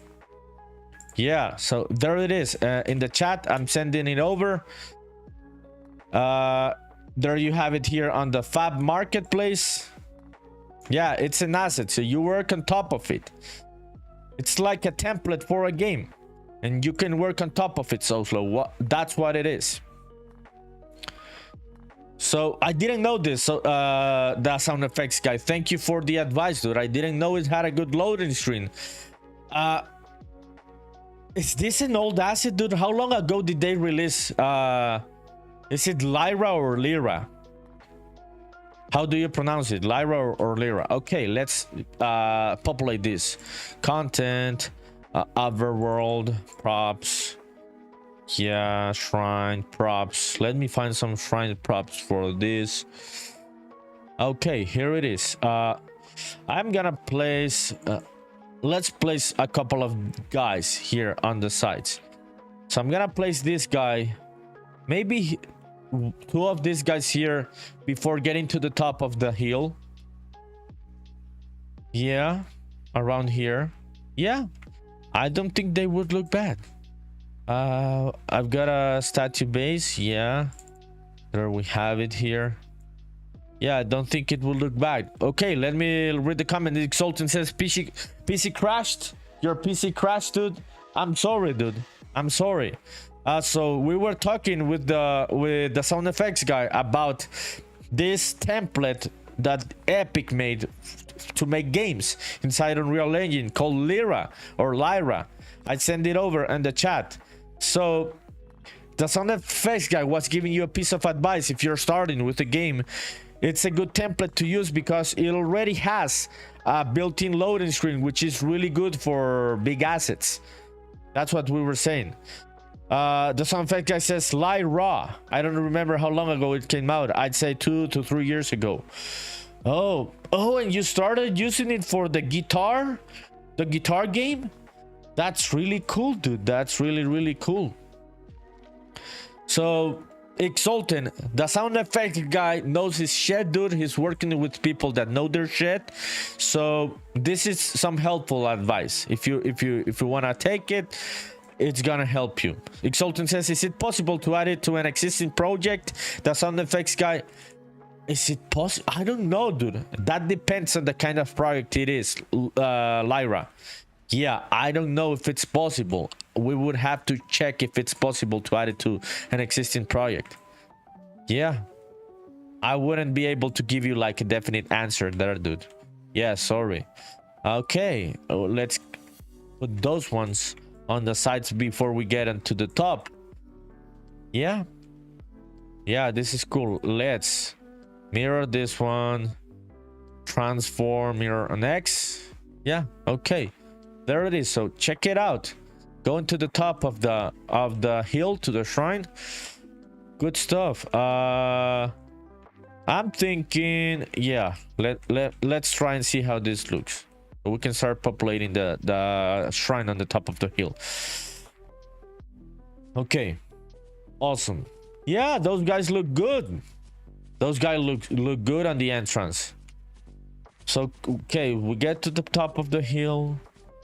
Yeah, so there it is in the chat. I'm sending it over. There you have it here on the Fab Marketplace. Yeah, it's an asset, so you work on top of it. It's like a template for a game, and you can work on top of it. So Slow, that's what it is. So I didn't know this. So the sound effects guy, thank you for the advice, dude. I didn't know it had a good loading screen. Is this an old asset, dude? How long ago did they release? Is it Lyra or Lyra? How do you pronounce it? Lyra or Lyra? Okay, let's populate this. Content, Otherworld, props. Yeah, shrine, props. Let me find some shrine props for this. Okay, here it is. I'm gonna place let's place a couple of guys here on the sides. So I'm gonna place this guy, maybe two of these guys here before getting to the top of the hill. Yeah, around here. Yeah, I don't think they would look bad. I've got a statue base. Yeah, there we have it here. Yeah, I don't think it will look bad. Okay, let me read the comment. Exultant says PC crashed. Your PC crashed, dude. I'm sorry, dude. I'm sorry. So we were talking with the sound effects guy about this template that Epic made to make games inside Unreal Engine called Lyra or Lyra. I sent it over in the chat. So the sound effects guy was giving you a piece of advice. If you're starting with a game, it's a good template to use because it already has a built-in loading screen, which is really good for big assets. That's what we were saying. The sound effect guy says Lyra. I don't remember how long ago it came out. I'd say 2 to 3 years ago. Oh, and you started using it for the guitar game? That's really cool, dude. That's really cool. So Exultant, the sound effect guy, knows his shit, dude. He's working with people that know their shit. So this is some helpful advice. If you want to take it, it's gonna help you. Exultant says, is it possible to add it to an existing project? The sound effects guy, is it possible? I don't know, dude. That depends on the kind of project it is. Lyra, yeah, I don't know if it's possible. We would have to check if it's possible to add it to an existing project. Yeah, I wouldn't be able to give you like a definite answer there, dude. Yeah, sorry. Okay, let's put those ones on the sides before we get into the top. Yeah, this is cool. Let's mirror this one, transform, mirror on X. Yeah, okay, there it is. So check it out. Going to the top of the hill to the shrine. Good stuff. I'm thinking, yeah, let's try and see how this looks. We can start populating the shrine on the top of the hill. Okay, awesome. Yeah, those guys look good. Those guys look good on the entrance. So okay, we get to the top of the hill.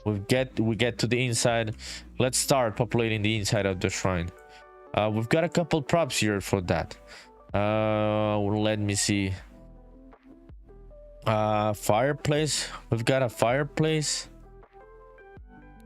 We get to the inside. Let's start populating the inside of the shrine. We've got a couple props here for that. Let me see. Fireplace. We've got a fireplace.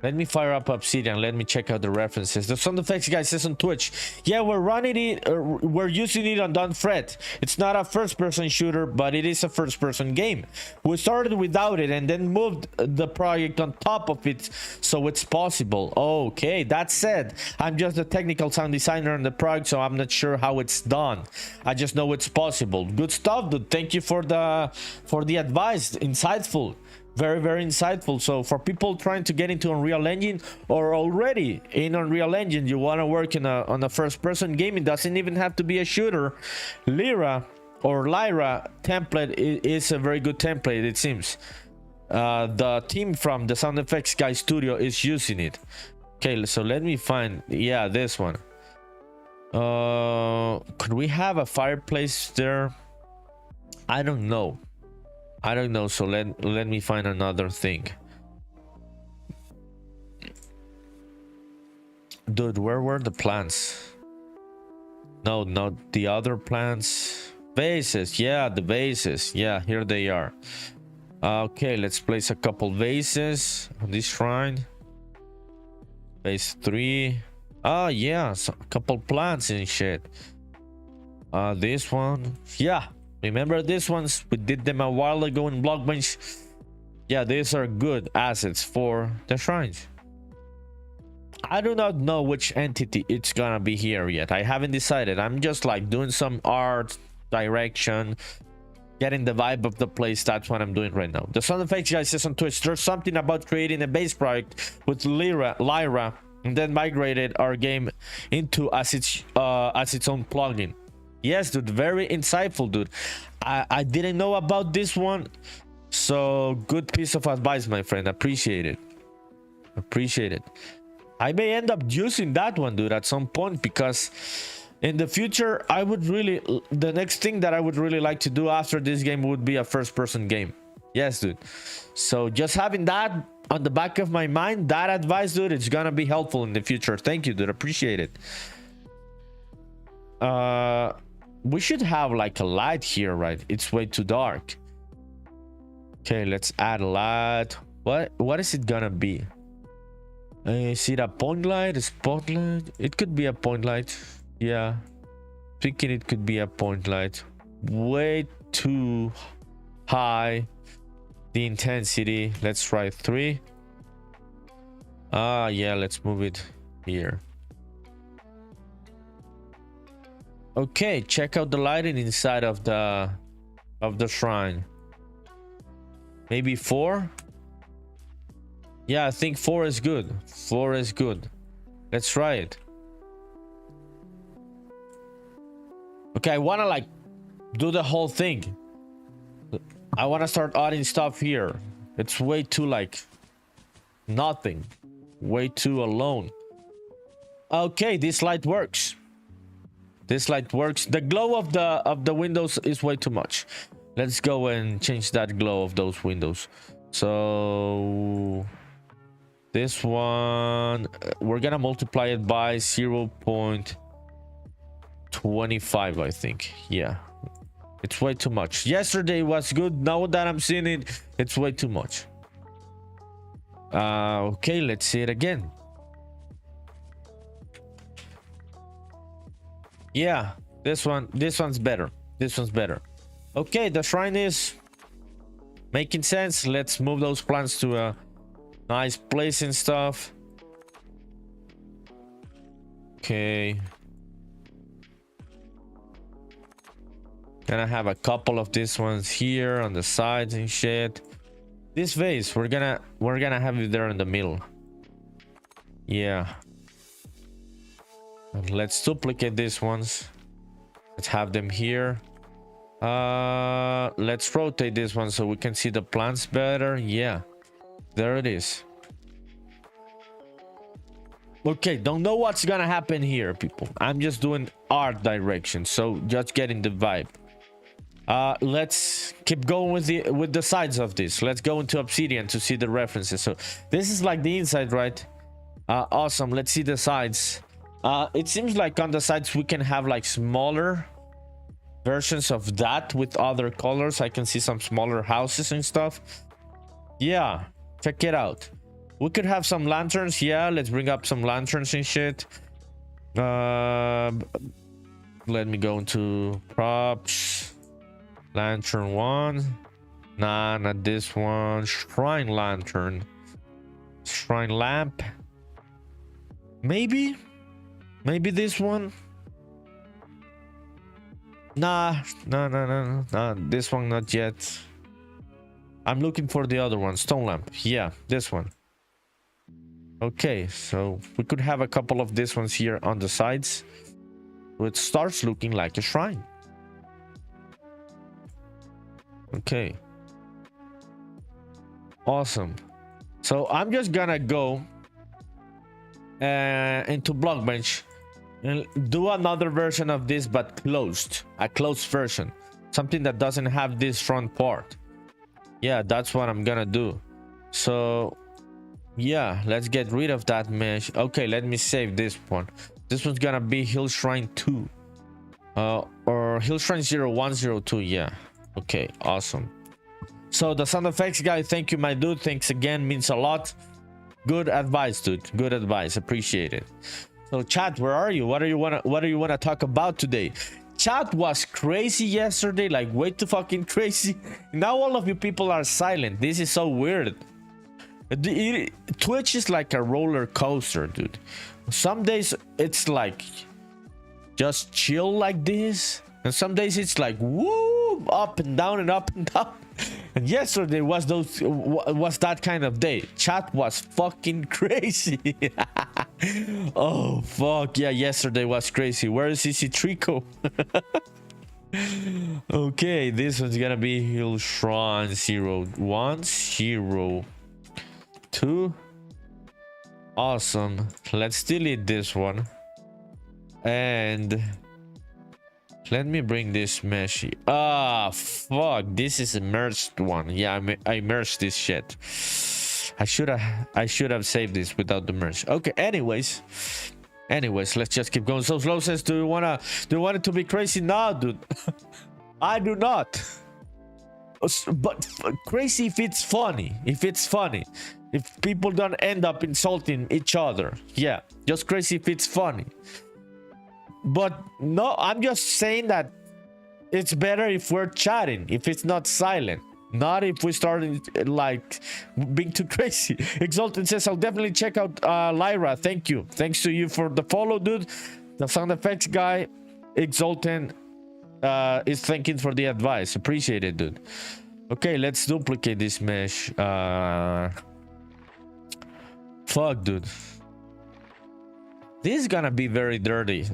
Let me fire up Obsidian. Let me check out the references. The sound effects guy says on Twitch, yeah, we're running it. We're using it on Don't Fret. It's not a first-person shooter, but it is a first-person game. We started without it and then moved the project on top of it, so it's possible. Okay, that said, I'm just a technical sound designer on the project, so I'm not sure how it's done. I just know it's possible. Good stuff, dude. Thank you for the advice. Insightful. Very insightful. So for people trying to get into Unreal Engine or already in Unreal Engine, you want to work on a first-person game, it doesn't even have to be a shooter. Lyra or Lyra template is a very good template, it seems. The team from the sound effects guy studio is using it. Okay, so let me find, yeah, this one. Could we have a fireplace there? I don't know. So let me find another thing. Dude, where were the plants? No, not the other plants. Vases, yeah, the vases. Yeah, here they are. Okay, let's place a couple vases on this shrine. Vase 3. Oh yeah, so a couple plants and shit. This one, yeah. Remember these ones? We did them a while ago in BlockBench. Yeah, these are good assets for the shrines. I do not know which entity it's gonna be here yet. I haven't decided. I'm just like doing some art, direction, getting the vibe of the place. That's what I'm doing right now. The sound effects guy says on Twitch, there's something about creating a base project with Lyra, and then migrated our game into as its own plugin. Yes, dude, very insightful, dude. I didn't know about this one, So good piece of advice, my friend. Appreciate it. Appreciate it. I may end up using that one, dude, at some point, because in the future, I would really, the next thing that I would really like to do after this game would be a first-person game. Yes, dude. So just having that on the back of my mind, that advice, dude, it's gonna be helpful in the future. Thank you, dude. Appreciate it. We should have like a light here, right? It's way too dark. Okay, let's add a light. What is it gonna be? Is it a point light, a spotlight? It could be a point light. Yeah, thinking it could be a point light. Way too high the intensity. Let's try 3. Yeah, let's move it here. Okay, check out the lighting inside of the shrine. Maybe 4. Yeah, I think 4 is good. 4 is good. Let's try it. Okay, I want to like do the whole thing. I want to start adding stuff here. It's way too like nothing. Way too alone. Okay, this light works. This light works. The glow of the windows is way too much. Let's go and change that glow of those windows. So this one, we're gonna multiply it by 0.25, I think. Yeah, it's way too much. Yesterday was good. Now that I'm seeing it, it's way too much. Okay, let's see it again. Yeah, this one's better. This one's better. Okay, the shrine is making sense. Let's move those plants to a nice place and stuff. Okay. Gonna have a couple of these ones here on the sides and shit. This vase, we're gonna have it there in the middle. Yeah. And let's duplicate these ones. Let's have them here. Let's rotate this one so we can see the plants better. Yeah, there it is. Okay, don't know what's gonna happen here, people. I'm just doing art direction, so just getting the vibe. Let's keep going with the sides of this. Let's go into Obsidian to see the references. So this is like the inside, right? Awesome. Let's see the sides. It seems like on the sides we can have like smaller versions of that with other colors. I can see some smaller houses and stuff. Yeah, check it out. We could have some lanterns. Yeah, let's bring up some lanterns and shit. Let me go into props. Lantern 1. Nah, not this one. Shrine lantern. Shrine lamp. Maybe this one. Nah, this one not yet. I'm looking for the other one. Stone lamp. Yeah, this one. Okay, so we could have a couple of these ones here on the sides. So it starts looking like a shrine. Okay. Awesome. So I'm just gonna go into BlockBench and do another version of this, but closed. A closed version. Something that doesn't have this front part. Yeah, that's what I'm gonna do. So yeah, let's get rid of that mesh. Okay, let me save this one. This one's gonna be Hill Shrine 2. Or Hill Shrine 0102. Yeah. Okay, awesome. So the sound effects guy, thank you, my dude. Thanks again, means a lot. Good advice, dude. Good advice. Appreciate it. So chat, where are you? What do you wanna talk about today? Chat was crazy yesterday, like way too fucking crazy. Now all of you people are silent. This is so weird. Twitch is like a roller coaster, dude. Some days it's like just chill like this, and some days it's like woo, up and down and up and down. And yesterday was that kind of day. Chat was fucking crazy. Oh fuck yeah, yesterday was crazy. Where is Easy Trico? Okay, this one's gonna be Hillshron 01, 02. Awesome. Let's delete this one. And let me bring this mesh. Ah, fuck. This is a merged one. Yeah, I merged this shit. I should have saved this without the merge. Okay, anyways, let's just keep going. So Slow says, do you want it to be crazy? No, dude. I do not. But crazy if it's funny. If people don't end up insulting each other. Yeah, just crazy if it's funny. But no, I'm just saying that it's better if we're chatting, if it's not silent. Not if we start like being too crazy. Exalted says, I'll definitely check out Lyra. Thank you. Thanks to you for the follow, dude. The sound effects guy, Exalted, is thanking for the advice. Appreciate it, dude. Okay, let's duplicate this mesh. Fuck, dude. This is gonna be very dirty.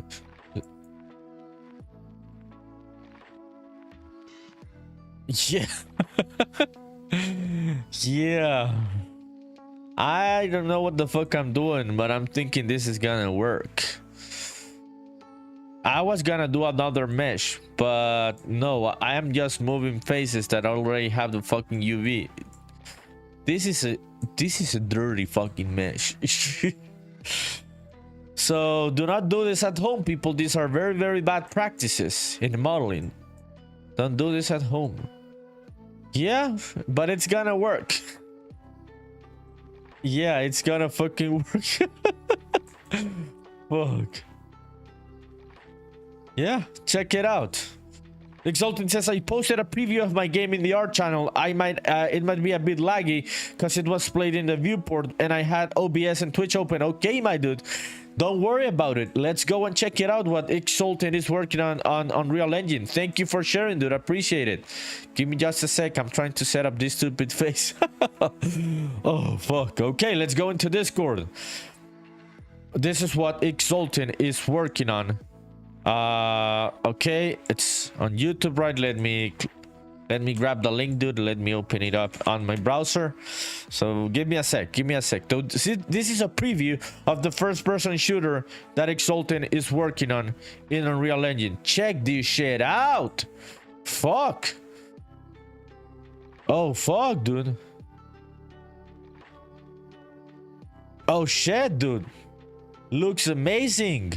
Yeah. Yeah. I don't know what the fuck I'm doing, but I'm thinking this is gonna work. I was gonna do another mesh, but no, I am just moving faces that already have the fucking UV. This is a dirty fucking mesh. So do not do this at home, people. These are very, very bad practices in modeling. Don't do this at home. Yeah, but it's gonna work. Yeah, it's gonna fucking work. Fuck. Yeah, check it out. Exultant says, I posted a preview of my game in the art channel. It might be a bit laggy because it was played in the viewport and I had OBS and Twitch open. Okay, my dude, don't worry about it. Let's go and check it out what Exultant is working on Unreal Engine. Thank you for sharing, dude. Appreciate it. Give me just a sec. I'm trying to set up this stupid face. Oh, fuck. Okay, let's go into Discord. This is what Exultant is working on. Okay, it's on YouTube, right? Let me grab the link, dude. Let me open it up on my browser. So give me a sec. So this is a preview of the first-person shooter that Exultant is working on in Unreal Engine. Check this shit out. Fuck. Oh, fuck, dude. Oh, shit, dude. Looks amazing.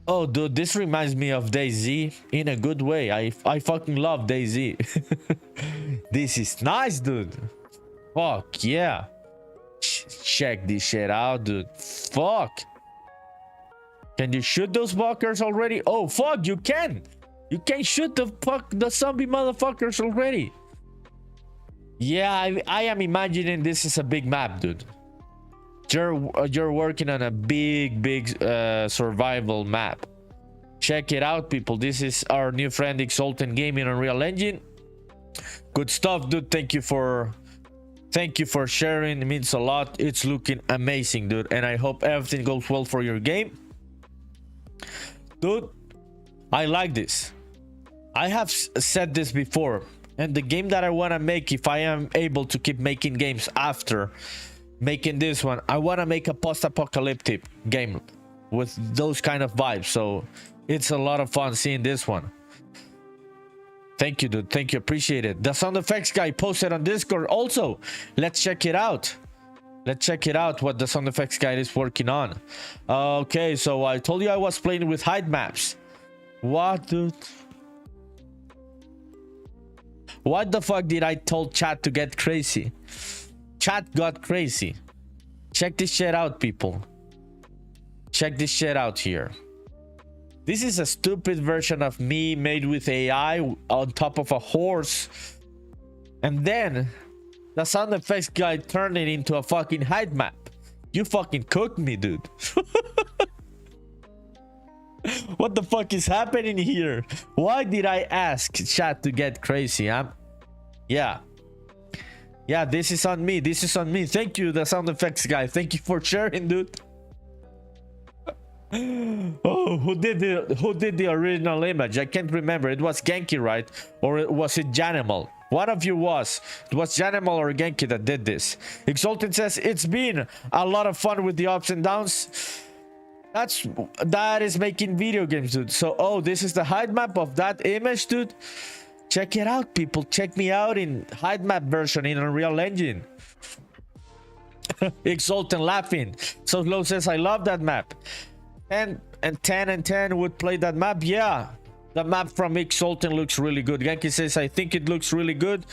Oh, dude, this reminds me of DayZ in a good way. I fucking love DayZ. This is nice, dude. Fuck, yeah. Check this shit out, dude. Fuck. Can you shoot those fuckers already? Oh, fuck, you can. You can shoot the zombie motherfuckers already. Yeah, I am imagining this is a big map, dude. You're working on a big survival map. Check it out, people. This is our new friend Exultant Gaming on Unreal Engine. Good stuff, dude. Thank you for sharing. It means a lot. It's looking amazing, dude, and I hope everything goes well for your game, dude. I like this. I have said this before, and the game that I want to make, if I am able to keep making games after making this one, I want to make a post-apocalyptic game with those kind of vibes. So it's a lot of fun seeing this one. Thank you, dude. Thank you. Appreciate it. The sound effects guy posted on Discord also. Let's check it out. Let's check it out what the sound effects guy is working on. Okay, so I told you I was playing with height maps. What, dude? What the fuck did I tell chat to get crazy? Chat got crazy. Check this shit out, people. Check this shit out here. This is a stupid version of me made with AI on top of a horse. And then the sound effects guy turned it into a fucking height map. You fucking cooked me, dude. What the fuck is happening here? Why did I ask chat to get crazy? Yeah, this is on me. This is on me. Thank you, the sound effects guy. Thank you for sharing, dude. Oh, who did the original image? I can't remember. It was Genki, right? Or was it Janimal? One of you was. It was Janimal or Genki that did this. Exultant says it's been a lot of fun with the ups and downs. That is making video games, dude. So, oh, this is the height map of that image, dude. Check it out, people. Check me out in height map version in Unreal Engine. Exultant laughing. So Low says, I love that map. 10 and 10 and 10 would play that map. Yeah, the map from Exultant looks really good. Genki says, I think it looks really good.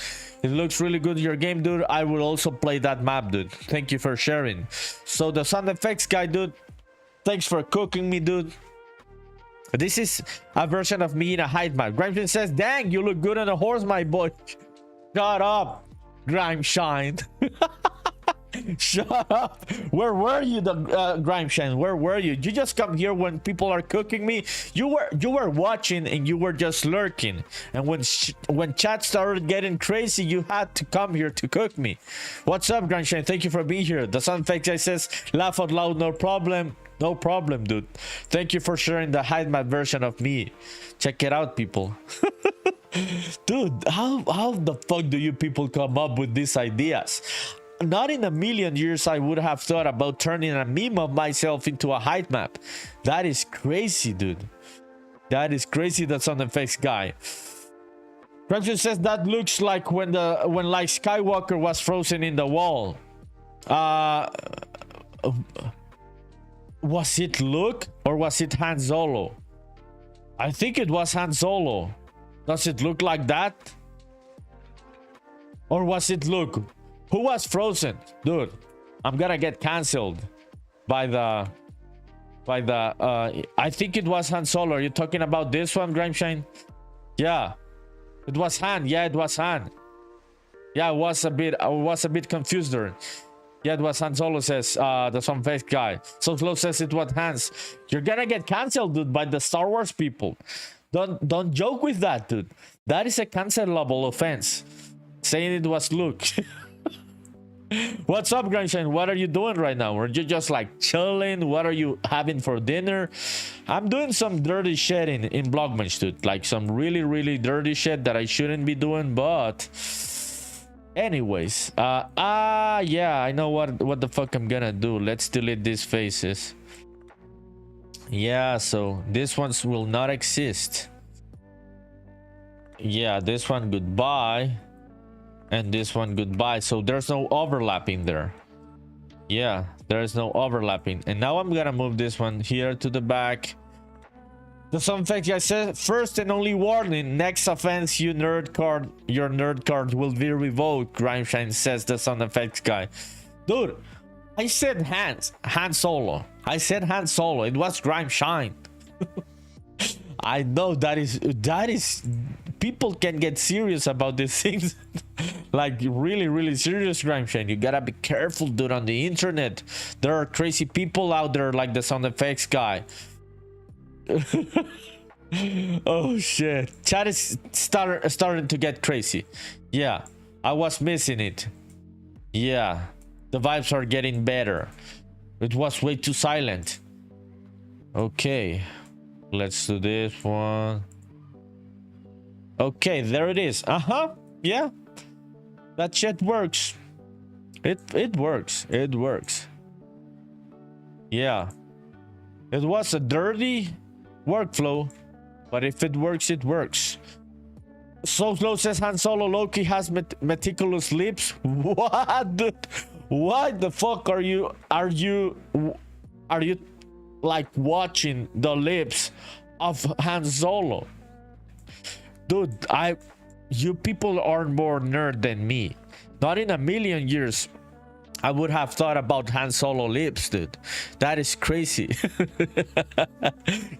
It looks really good, your game, dude. I will also play that map, dude. Thank you for sharing. So the sound effects guy, dude, thanks for cooking me, dude. This is a version of me in a height map. Grimeshine says, dang, you look good on a horse, my boy. Shut up, Grimeshine. Shut up. Where were you, the Grimeshine? Where were you? You just come here when people are cooking me. You were watching and you were just lurking. And when chat started getting crazy, you had to come here to cook me. What's up, Grimeshine? Thank you for being here. The sound effect guy says, laugh out loud, no problem. No problem, dude. Thank you for sharing the height map version of me. Check it out, people. Dude, how the fuck do you people come up with these ideas? Not in a million years I would have thought about turning a meme of myself into a height map. That is crazy, dude. That is crazy. That sound effects guy. Crimson says that looks like when like Skywalker was frozen in the wall. Was it Luke or was it Han Solo? I think it was Han Solo. Does it look like that? Or was it Luke? Who was frozen? Dude, I'm gonna get cancelled by the I think it was Han Solo. Are you talking about this one, Grimeshine? Yeah. It was Han. Yeah, it was Han. Yeah, I was a bit confused there. Yeah, it was Han Solo, says the some face guy. So Flo says it was Hans. You're gonna get cancelled, dude, by the Star Wars people. Don't joke with that, dude. That is a cancelable offense. Saying it was Luke. What's up, Grimeshine? What are you doing right now? Are you just like chilling? What are you having for dinner? I'm doing some dirty shit in BlockBench, dude. Like some really dirty shit that I shouldn't be doing, but anyways, yeah, I know what the fuck I'm gonna do. Let's delete these faces. Yeah, so these ones will not exist. Yeah, this one goodbye. And this one goodbye. So there's no overlapping there. Yeah, there is no overlapping. And now I'm gonna move this one here to the back. The sound effect guy said, first and only warning, next offense, your nerd card will be revoked. Grimeshine says the sound effects guy. Dude, I said Han Solo. I said Han Solo. It was Grimeshine. I know that is people can get serious about these things. Like really serious, Grimeshine. You gotta be careful, dude, on the internet. There are crazy people out there like the sound effects guy. Oh shit, chat is starting to get crazy. Yeah, I was missing it. Yeah, the vibes are getting better. It was way too silent. Okay, let's do this one. Okay, there it is. Yeah, that shit works. It works. It works. Yeah, it was a dirty workflow, but if it works, it works. So Slow says Han Solo Loki has meticulous lips. What? What the fuck are you like watching the lips of Han Solo? Dude, you people are more nerd than me. Not in a million years I would have thought about Han Solo lips, dude. That is crazy.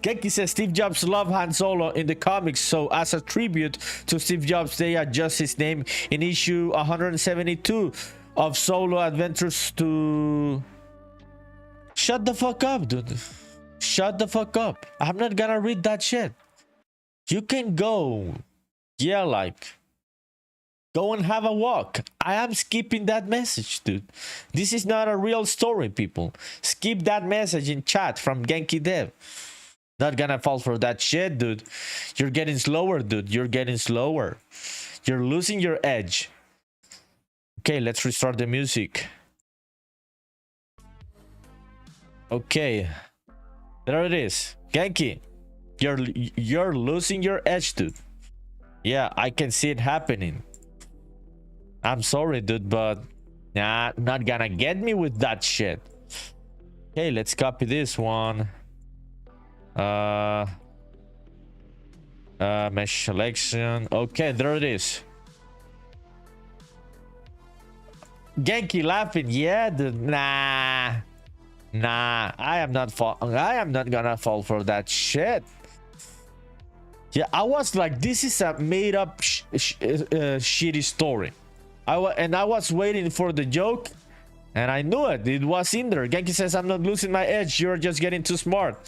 Genki says Steve Jobs loved Han Solo in the comics, so as a tribute to Steve Jobs, they adjust his name in issue 172 of Solo Adventures to... Shut the fuck up, dude. Shut the fuck up. I'm not gonna read that shit. You can go, yeah, like, Go and have a walk. I am skipping that message, dude. This is not a real story, people. Skip that message in chat from Genki Dev. Not gonna fall for that shit, dude. You're getting slower, dude. You're getting slower. You're losing your edge. Okay, let's restart the music. Okay. There it is. Genki. You're losing your edge, dude. Yeah, I can see it happening. I'm sorry, dude, but nah, not gonna get me with that shit. Okay, let's copy this one. Mesh selection. Okay, there it is. Genki laughing. Yeah, dude. Nah, I am not gonna fall for that shit. Yeah, I was like, this is a made up shitty story. I was waiting for the joke, and I knew it. It was in there. Genki says, I'm not losing my edge. You're just getting too smart.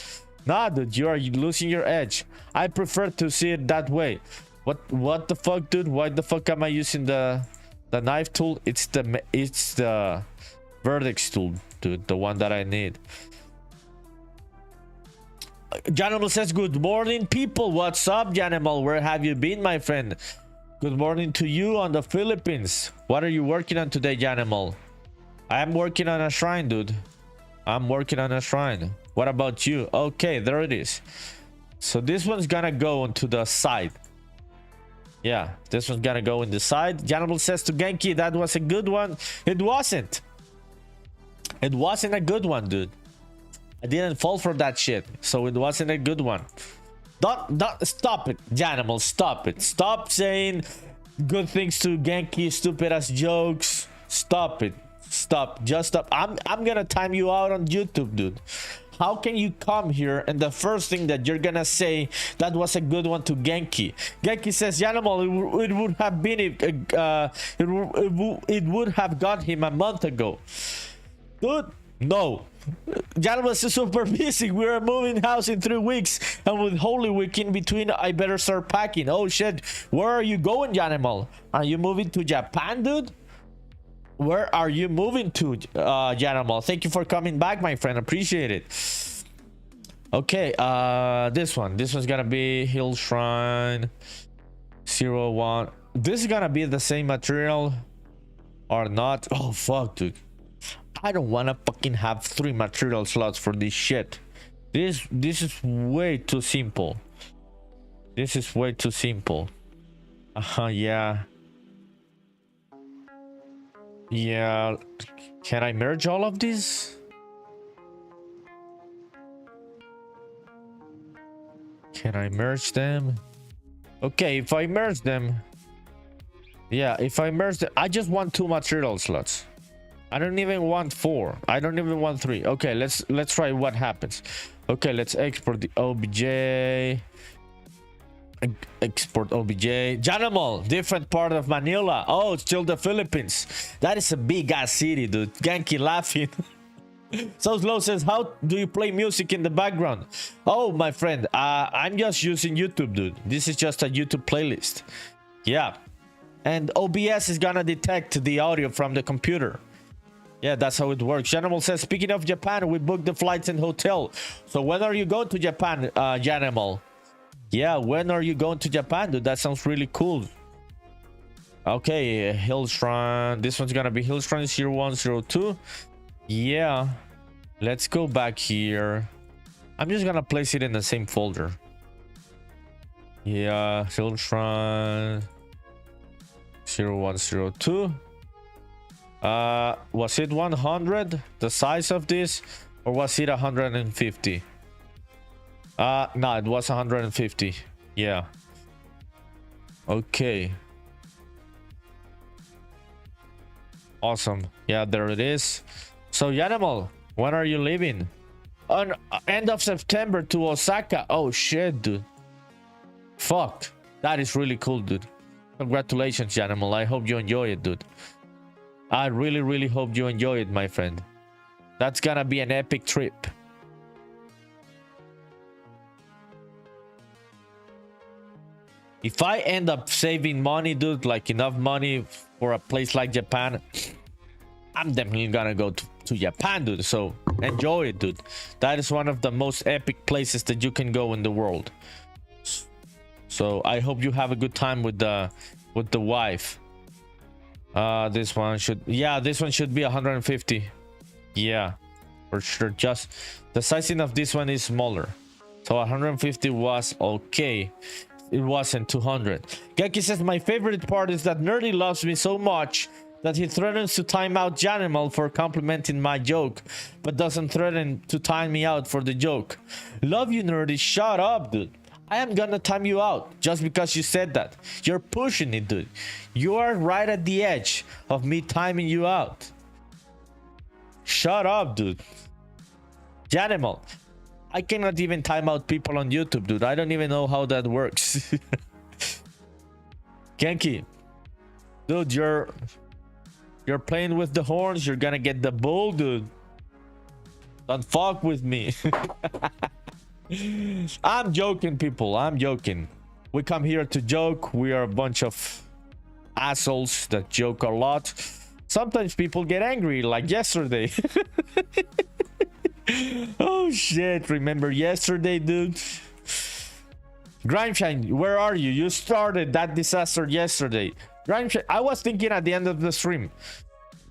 Nah, dude, you are losing your edge. I prefer to see it that way. What the fuck, dude? Why the fuck am I using the knife tool? It's the vertex tool, dude. The one that I need. Janimal says, good morning, people. What's up, Janimal? Where have you been, my friend? Good morning to you on the Philippines. What are you working on today, Janimal? I am working on a shrine, dude. I'm working on a shrine. What about you? Okay, there it is. So this one's gonna go into the side. Yeah, this one's gonna go in the side. Janimal says to Genki, that was a good one. It wasn't. It wasn't a good one, dude. I didn't fall for that shit, so it wasn't a good one. Don't stop it, Janimal. Stop it. Stop saying good things to Genki, stupid ass jokes. Stop it. Stop. Just stop. I'm gonna time you out on YouTube, dude. How can you come here and the first thing that you're gonna say that was a good one to Genki? Genki says, Janimal, it would have been it would have got him a month ago. Dude, no. Janimal is super busy. We are moving house in 3 weeks, and with Holy Week in between, I better start packing. Oh shit, where are you going, Janimal? Are you moving to Japan, dude? Where are you moving to, Janimal? Thank you for coming back, my friend. Appreciate it. Okay, this one's gonna be Hill Shrine 01. This is gonna be the same material or not? Oh fuck, dude. I don't wanna fucking have 3 material slots for this shit. This is way too simple. This is way too simple. Yeah. Yeah. Can I merge all of these? Can I merge them? Okay, if I merge them. Yeah, if I merge them, I just want 2 material slots. I don't even want 4. I don't even want 3. Okay, let's try what happens. Okay, let's export the OBJ. Export OBJ. Janimal, different part of Manila. Oh, it's still the Philippines. That is a big ass city, dude. Genki laughing. So Slow says, how do you play music in the background? Oh, my friend, I'm just using YouTube, dude. This is just a YouTube playlist. Yeah. And OBS is gonna detect the audio from the computer. Yeah, that's how it works. Janimal says, speaking of Japan, we booked the flights and hotel. So when are you going to Japan, Janimal? Yeah, when are you going to Japan, dude? That sounds really cool. Okay, Hill Shrine. This one's gonna be Hill Shrine 0102. Yeah. Let's go back here. I'm just gonna place it in the same folder. Yeah, Hill Shrine 0102. Was it 100, the size of this, or was it 150? No, it was 150. Yeah. Okay. Awesome. Yeah, there it is. So Janimal, when are you leaving? On end of September to Osaka. Oh shit, dude. Fuck. That is really cool, dude. Congratulations, Janimal. I hope you enjoy it, dude. I really, really hope you enjoy it, my friend. That's gonna be an epic trip. If I end up saving money, dude, like enough money for a place like Japan, I'm definitely gonna go to Japan, dude. So enjoy it, dude. That is one of the most epic places that you can go in the world. So I hope you have a good time with the wife. This one should, yeah, this one should be 150. Yeah, for sure. Just the sizing of this one is smaller, so 150 was okay. It wasn't 200. Geki says, my favorite part is that Nerdy loves me so much that he threatens to time out Janimal for complimenting my joke, but doesn't threaten to time me out for the joke. Love you, Nerdy. Shut up, dude. I am gonna time you out just because you said that. You're pushing it, dude. You are right at the edge of me timing you out. Shut up, dude. Janimal, I cannot even time out people on YouTube, dude. I don't even know how that works. Genki, dude, you're playing with the horns. You're gonna get the bull, dude. Don't fuck with me. I'm joking, people. I'm joking. We come here to joke. We are a bunch of assholes that joke a lot. Sometimes people get angry, like yesterday. Oh shit, remember yesterday, dude? Grimeshine, where are you? You started that disaster yesterday. Grimeshine, I was thinking at the end of the stream.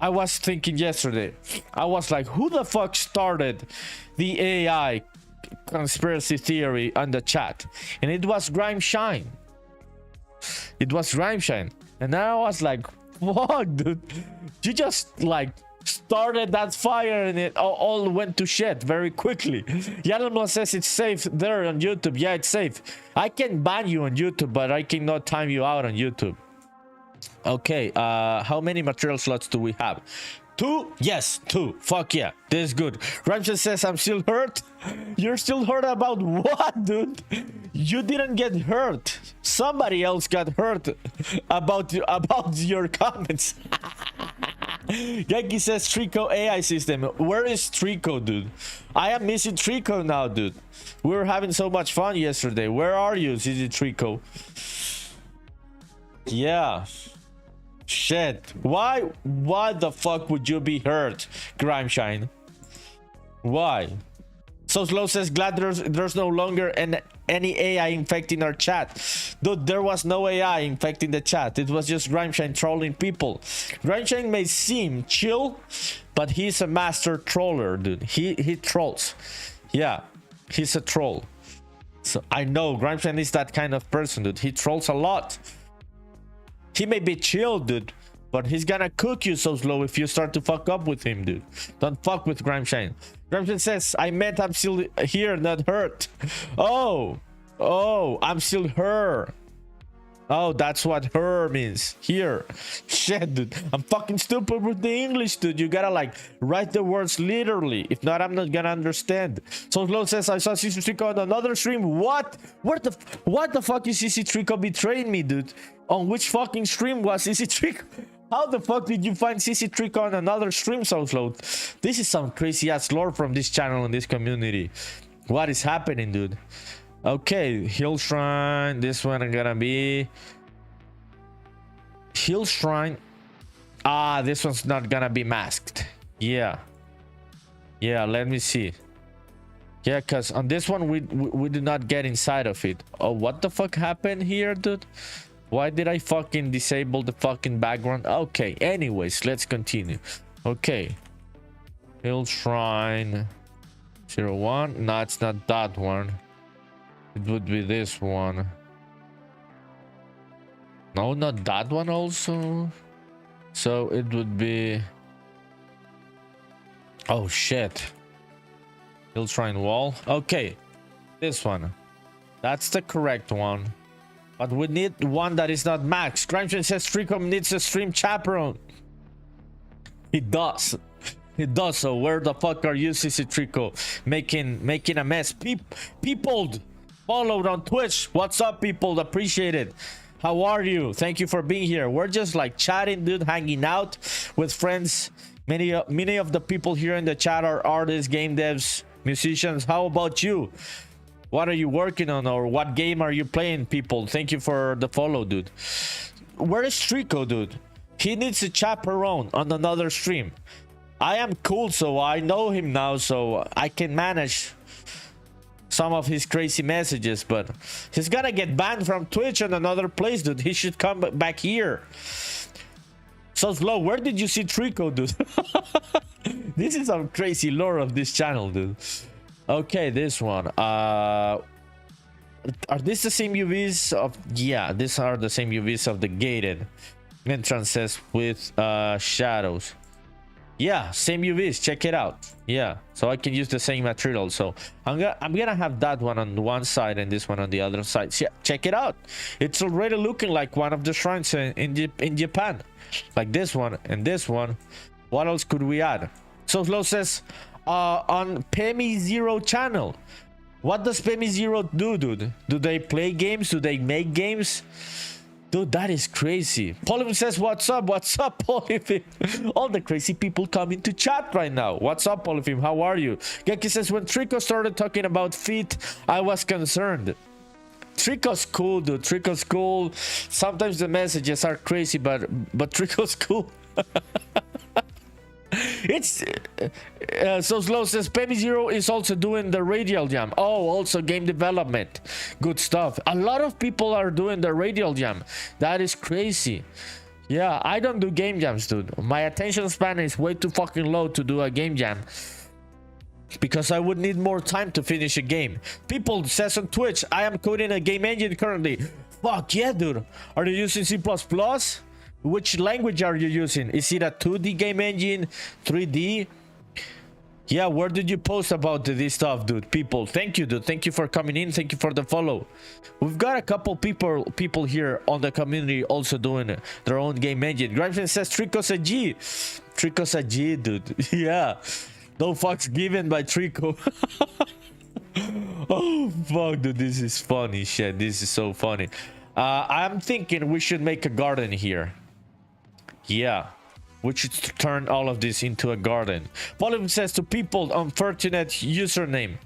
I was thinking yesterday. I was like, who the fuck started the AI conspiracy theory on the chat? And it was Grimeshine. It was Grimeshine. And then I was like, fuck, dude. You just like started that fire and it all went to shit very quickly. Yanelma says it's safe there on YouTube. Yeah, it's safe. I can ban you on YouTube, but I cannot time you out on YouTube. Okay, how many material slots do we have? 2? Yes, 2. Fuck yeah, this is good. Ramsey says I'm still hurt. You're still hurt about what, dude? You didn't get hurt. Somebody else got hurt about your comments. Yankee says Trico AI system. Where is Trico, dude? I am missing Trico now, dude. We were having so much fun yesterday. Where are you, CZ Trico? Yeah. Shit. Why the fuck would you be hurt, Grimeshine? Why? So Slow says, glad there's no longer any AI infecting our chat. Dude, there was no AI infecting the chat. It was just Grimeshine trolling people. Grimeshine may seem chill, but he's a master troller, dude. He trolls. Yeah, he's a troll. So I know Grimeshine is that kind of person, dude. He trolls a lot. He may be chill, dude, but he's gonna cook you so slow if you start to fuck up with him, dude. Don't fuck with Grimeshine. Grimeshine says, I meant I'm still here, not hurt. Oh, I'm still her. Oh, that's what her means. Here. Shit, dude. I'm fucking stupid with the English, dude. You gotta like write the words literally. If not, I'm not gonna understand. So Slow says, I saw CC Trico on another stream. What? What the fuck is CC Trico betraying me, dude? On which fucking stream was CC Trico? How the fuck did you find CC Trico on another stream, So Slow? This is some crazy ass lore from this channel and this community. What is happening, dude? Okay, Hill Shrine. This one I'm gonna be Hill Shrine. Ah, this one's not gonna be masked. Yeah, let me see. Yeah, because on this one we did not get inside of it. Oh, what the fuck happened here, dude? Why did I fucking disable the fucking background? Okay, anyways, let's continue. Okay, Hill Shrine 01. No, it's not that one. It would be this one. No, not that one also. So it would be... Oh shit. Hill Shrine Wall. Okay, this one. That's the correct one. But we need one that is not max. Grimeshine says Tricom needs a stream chaperone. He does. It does. So where the fuck are you, CC Trico? Making a mess. People followed on Twitch. What's up, people? Appreciate it. How are you? Thank you for being here. We're just like chatting, dude, hanging out with friends. Many of the people here in the chat are artists, game devs, musicians. How about you? What are you working on, or what game are you playing, people? Thank you for the follow, dude. Where is Trico, dude? He needs a chaperone on another stream. I am cool, so I know him now, so I can manage some of his crazy messages, but he's gonna get banned from Twitch and another place, dude. He should come back here. So slow, where did you see Trico, dude? This is some crazy lore of this channel, dude. Okay, this one. Are these the same UVs of... Yeah, these are the same UVs of the gated entrances with shadows. Yeah, same UVs. Check it out. Yeah, so I can use the same material. So I'm gonna have that one on one side and this one on the other side. Yeah, check it out. It's already looking like one of the shrines in Japan, like this one and this one. What else could we add? So Slow says on Pemi Zero channel. What does Pemi Zero do, dude? Do they play games? Do they make games? Dude, that is crazy. Polyphim says, what's up? What's up, Polyphim? All the crazy people come into chat right now. What's up, Polyphim? How are you? Geki says, when Trico started talking about feet, I was concerned. Trico's cool, dude. Trico's cool. Sometimes the messages are crazy, but Trico's cool. It's so slow says Pemi Zero is also doing the radial jam. Oh, also game development. Good stuff. A lot of people are doing the radial jam. That is crazy. Yeah, I don't do game jams, dude. My attention span is way too fucking low to do a game jam, because I would need more time to finish a game. People says on Twitch, I am coding a game engine currently. Fuck yeah, dude. Are you using C++? Which language are you using? Is it a 2D game engine? 3D? Yeah, where did you post about this stuff, dude? People, thank you, dude. Thank you for coming in. Thank you for the follow. We've got a couple people here on the community also doing their own game engine. Grimson says Trico's a G. Trico's a G, dude. Yeah. No fucks given by Trico. Oh, fuck, dude. This is funny shit. This is so funny. I'm thinking we should make a garden here. Yeah, we should turn all of this into a garden. Polyphim says to people, unfortunate username.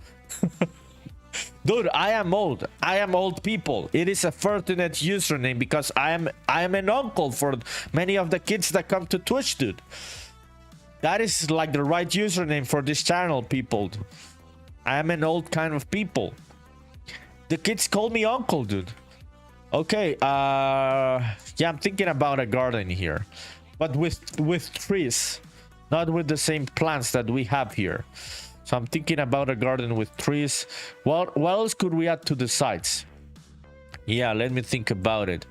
Dude, I am old. I am old, people. It is a fortunate username because I am an uncle for many of the kids that come to Twitch, dude. That is like the right username for this channel, people. I am an old kind of people. The kids call me uncle, dude. Okay, yeah, I'm thinking about a garden here, but with trees, not with the same plants that we have here. So I'm thinking about a garden with trees. What else could we add to the sides? Yeah, let me think about it.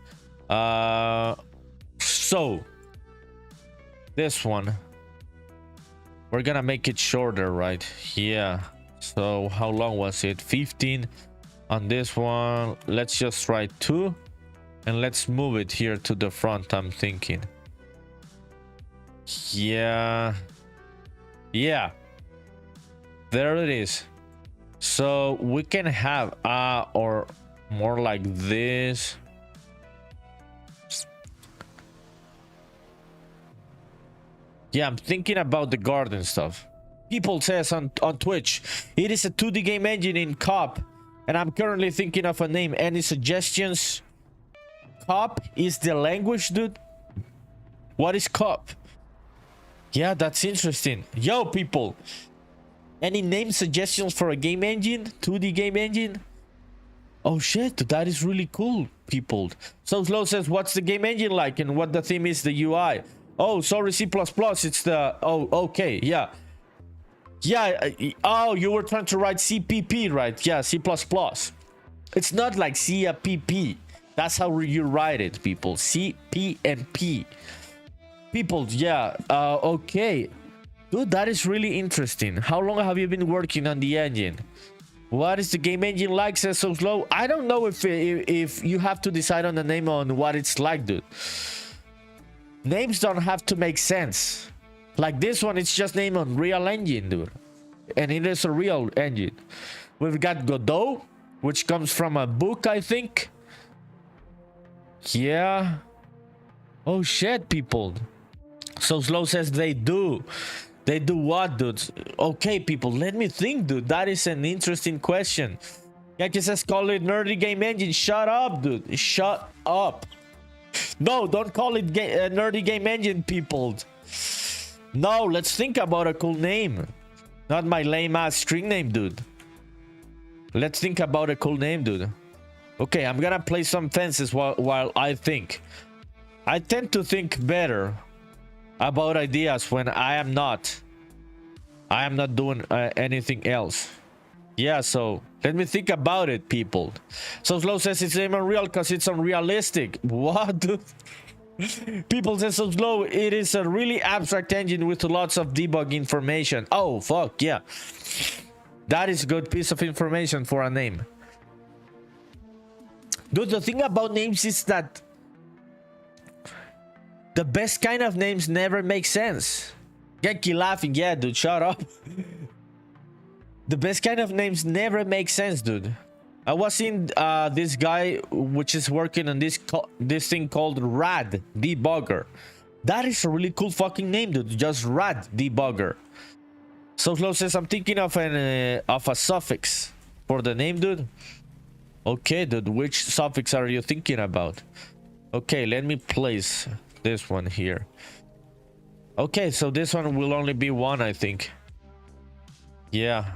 So this one, we're gonna make it shorter, right? Yeah. So how long was it? 15. On this one, let's just try 2 and let's move it here to the front. I'm thinking, yeah, there it is. So we can have or more like this. Yeah, I'm thinking about the garden stuff. People says on Twitch, it is a 2D game engine in COP. And I'm currently thinking of a name. Any suggestions? COP is the language, dude. What is COP? Yeah, that's interesting. Yo, people. Any name suggestions for a game engine? 2D game engine? Oh shit, that is really cool, people. So Slow says, what's the game engine like and what the theme is, the UI? Oh, sorry, C++. It's the... Oh, okay, yeah. Yeah, oh, you were trying to write CPP, right? Yeah, C++. It's not like CPP. That's how you write it, people. C, P, and P. People, yeah, okay. Dude, that is really interesting. How long have you been working on the engine? What is the game engine like, says So Slow? I don't know if you have to decide on the name on what it's like, dude. Names don't have to make sense. Like this one, it's just named Unreal Engine, dude. And it is a real engine. We've got Godot, which comes from a book, I think. Yeah. Oh shit, people. So Slow says they do. They do what, dude? Okay, people, let me think, dude. That is an interesting question. Yankee says call it Nerdy Game Engine. Shut up, dude. Shut up. No, don't call it Nerdy Game Engine, people. No, let's think about a cool name. Not my lame ass string name, dude. Let's think about a cool name, dude. Okay, I'm gonna play some fences while I think. I tend to think better about ideas when I am not doing anything else. Yeah, so let me think about it, people. So Slow says it's unreal because it's unrealistic. What, dude? People say So Slow, it is a really abstract engine with lots of debug information. Oh, fuck, yeah. That is a good piece of information for a name. Dude, the thing about names is that the best kind of names never make sense. Genki laughing. Yeah, dude, shut up. The best kind of names never make sense, dude. I was seeing this guy which is working on this thing called Rad Debugger. That is a really cool fucking name, dude. Just Rad Debugger. So Slow says I'm thinking of a suffix for the name, dude. Okay, dude, which suffix are you thinking about? Okay, let me place this one here. Okay, so this one will only be one, I think. Yeah.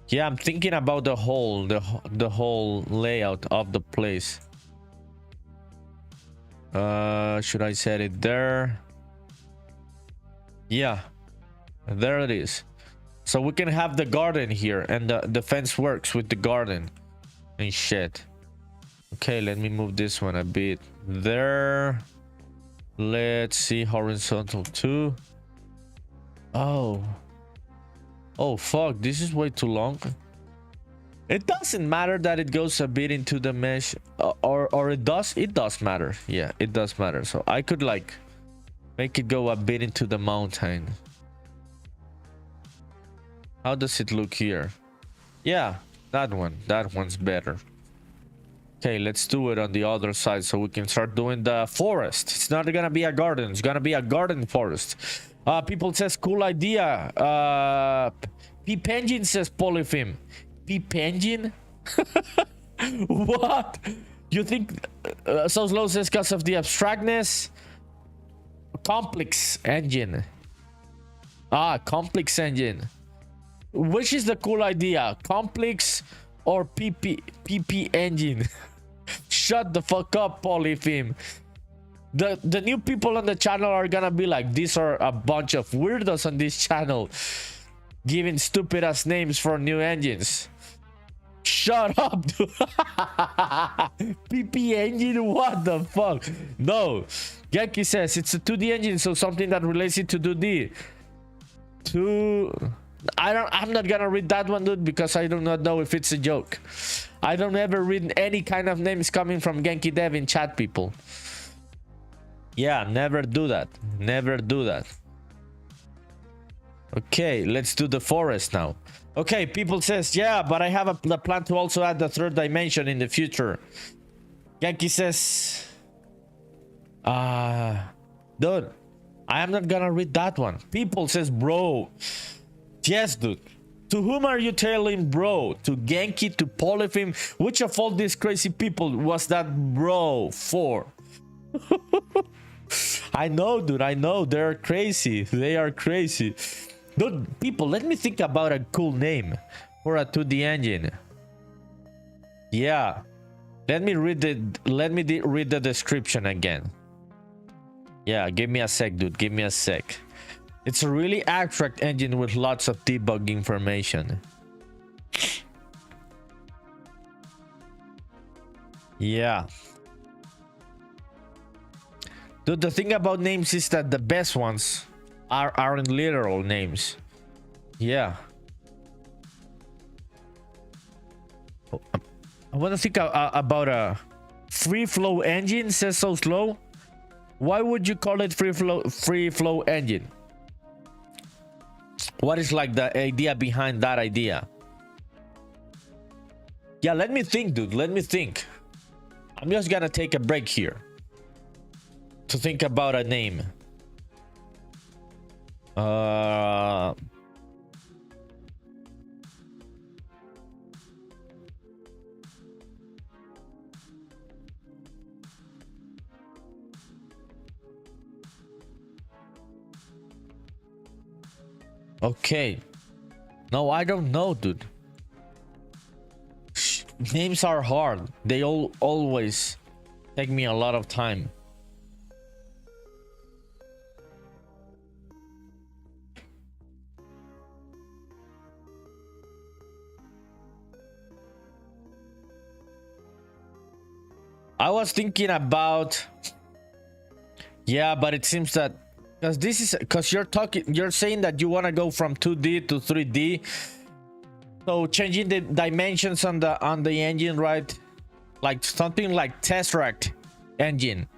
Yeah, I'm thinking about the whole layout of the place. Should I set it there? Yeah, there it is. So we can have the garden here, and the fence works with the garden and shit. Okay, let me move this one a bit there. Let's see, horizontal 2. Oh fuck, this is way too long. It doesn't matter that it goes a bit into the mesh, or it does matter. Yeah, it does matter. So I could like make it go a bit into the mountain. How does it look here? Yeah, that one's better. Okay, let's do it on the other side so we can start doing the forest. It's not gonna be a garden, it's gonna be a garden forest. People says cool idea. Peep Engine says Polyfim. Peep Engine? What? You think So Slow says because of the abstractness? Complex engine. Complex engine. Which is the cool idea? Complex or PP engine? Shut the fuck up, Polyfim. The new people on the channel are gonna be like, these are a bunch of weirdos on this channel giving stupid ass names for new engines. Shut up, dude. PP engine, what the fuck? No, Genki says it's a 2D engine, so something that relates it to 2D. I'm not gonna read that one, dude, because I do not know if it's a joke. I don't ever read any kind of names coming from Genki Dev in chat, people. Yeah, never do that. Never do that. Okay, let's do the forest now. Okay, people says, yeah, but I have a plan to also add the third dimension in the future. Genki says, dude, I am not gonna read that one. People says, bro. Yes, dude. To whom are you telling bro? To Genki, to Polyfim? Which of all these crazy people was that bro for? I know, dude. I know. They're crazy. They are crazy. Dude, people, let me think about a cool name for a 2D engine. Yeah. Let me read the description again. Yeah, give me a sec, dude. Give me a sec. It's a really abstract engine with lots of debug information. Yeah. Dude, the thing about names is that the best ones aren't literal names. Yeah. I want to think about a free flow engine, says So Slow. Why would you call it free flow engine? What is like the idea behind that idea? Yeah, let me think, dude. Let me think. I'm just gonna take a break here to think about a name. Okay. No, I don't know, dude. Names are hard. They always take me a lot of time. I was thinking about, yeah, but it seems that because you're saying that you want to go from 2D to 3D, so changing the dimensions on the engine, right? Like something like Tesseract engine,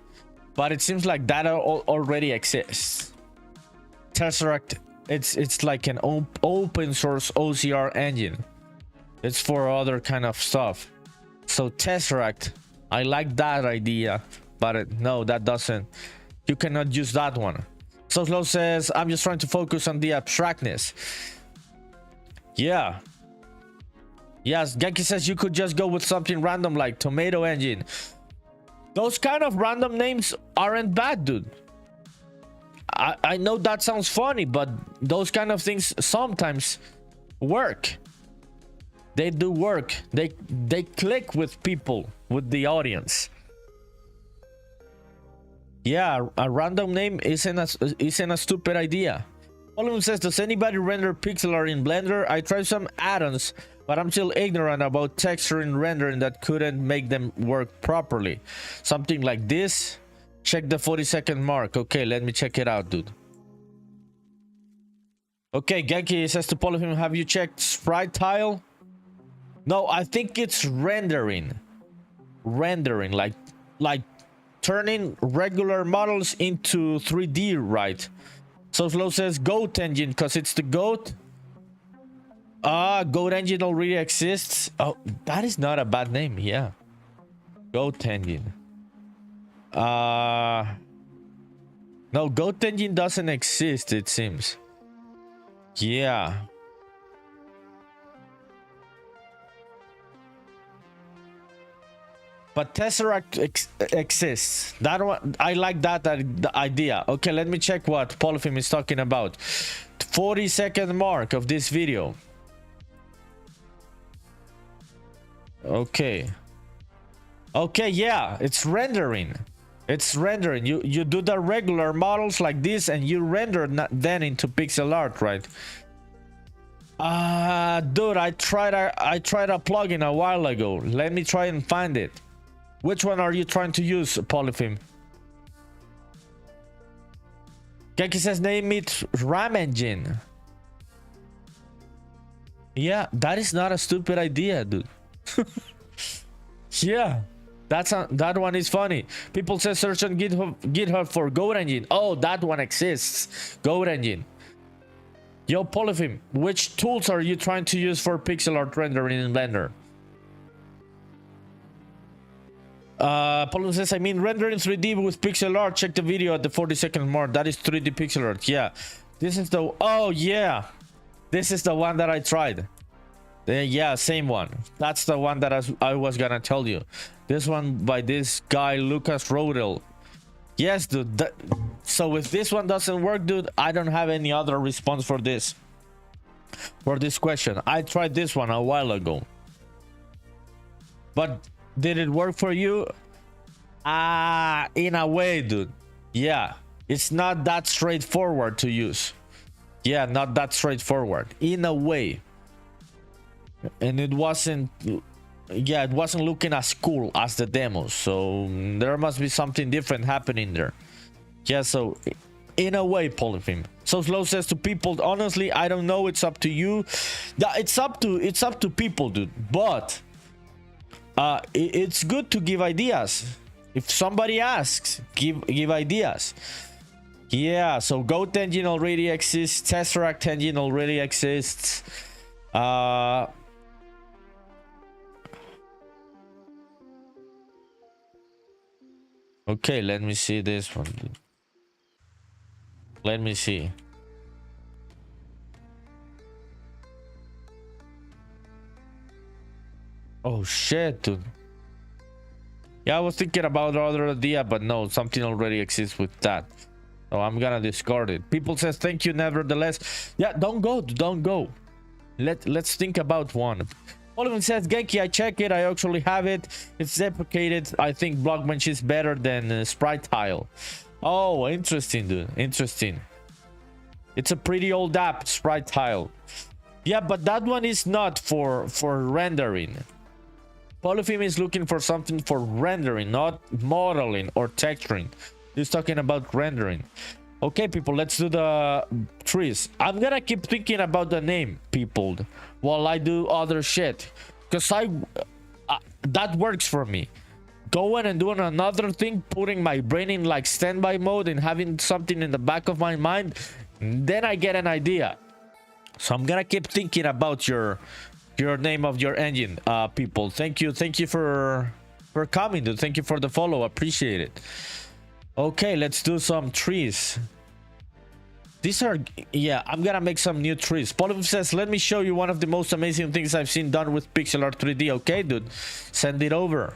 but it seems like that already exists. Tesseract, it's like an open source OCR engine. It's for other kind of stuff. So Tesseract, I like that idea, but no, that doesn't. You cannot use that one. So Slow says, I'm just trying to focus on the abstractness. Yeah. Yes, Genki says you could just go with something random like Tomato Engine. Those kind of random names aren't bad, dude. I know that sounds funny, but those kind of things sometimes work. They do work. They click with people, with the audience. Yeah, a random name isn't a stupid idea. Oliver says, does anybody render pixel art in Blender? I tried some add-ons, but I'm still ignorant about texture and rendering that couldn't make them work properly. Something like this. Check the 40-second mark. Okay, let me check it out, dude. Okay, Genki says to Polyphim, have you checked sprite tile? No, I think it's rendering. Rendering, like turning regular models into 3D, right? So Slow says Goat Engine, because it's the goat. Goat Engine already exists. Oh, that is not a bad name, yeah. Goat Engine. No, Goat Engine doesn't exist, it seems. Yeah. But Tesseract exists. That one, I like that the idea. Okay, let me check what Polyphim is talking about. 40-second mark of this video. Okay. Okay, yeah, it's rendering. It's rendering. You do the regular models like this, and you render then into pixel art, right? Dude, I tried a plugin a while ago. Let me try and find it. Which one are you trying to use, Polyphim? Genki says name it RAM Engine. Yeah, that is not a stupid idea, dude. Yeah, that one is funny. People say search on GitHub for Goat Engine. Oh, that one exists. Goat Engine. Yo, Polyphim, which tools are you trying to use for pixel art rendering in Blender? Polyphim says, I mean rendering 3D with pixel art. Check the video at the 40-second mark. That is 3D pixel art. Yeah, this is the, oh yeah, this is the one that I tried. Yeah, same one. That's the one that I was gonna tell you. This one by this guy Lucas Rodel. Yes, dude. So if this one doesn't work, dude, I don't have any other response for this question. I tried this one a while ago, but did it work for you? In a way, dude. Yeah, it's not that straightforward to use. Yeah, not that straightforward in a way. And it wasn't, yeah, it wasn't looking as cool as the demos, so there must be something different happening there. Yeah, so in a way, Polyphim. So Slow says to people, honestly, I don't know, it's up to you. It's up to people, dude. But it's good to give ideas. If somebody asks, give ideas. Yeah, so Goat Engine already exists. Tesseract Engine already exists. Okay, let me see this one. Let me see. Oh shit, dude. Yeah, I was thinking about the other idea, but no, something already exists with that. So I'm gonna discard it. People says thank you nevertheless. Yeah, don't go. Let's think about one. Oliver says, Genki, I check it. I actually have it. It's deprecated. I think BlockBench is better than Spritile. Oh, interesting, dude. Interesting. It's a pretty old app, Spritile. Yeah, but that one is not for rendering. Polyfilm is looking for something for rendering, not modeling or texturing. He's talking about rendering. Okay, people, let's do the trees. I'm gonna keep thinking about the name, people, while I do other shit, because that works for me. Going and doing another thing, putting my brain in like standby mode and having something in the back of my mind, then I get an idea. So I'm gonna keep thinking about your name of your engine, people. Thank you for coming, dude. Thank you for the follow. Appreciate it. Okay, let's do some trees. These are, yeah, I'm gonna make some new trees. Polyfilm says, let me show you one of the most amazing things I've seen done with Crocotile3D. Okay, dude, send it over.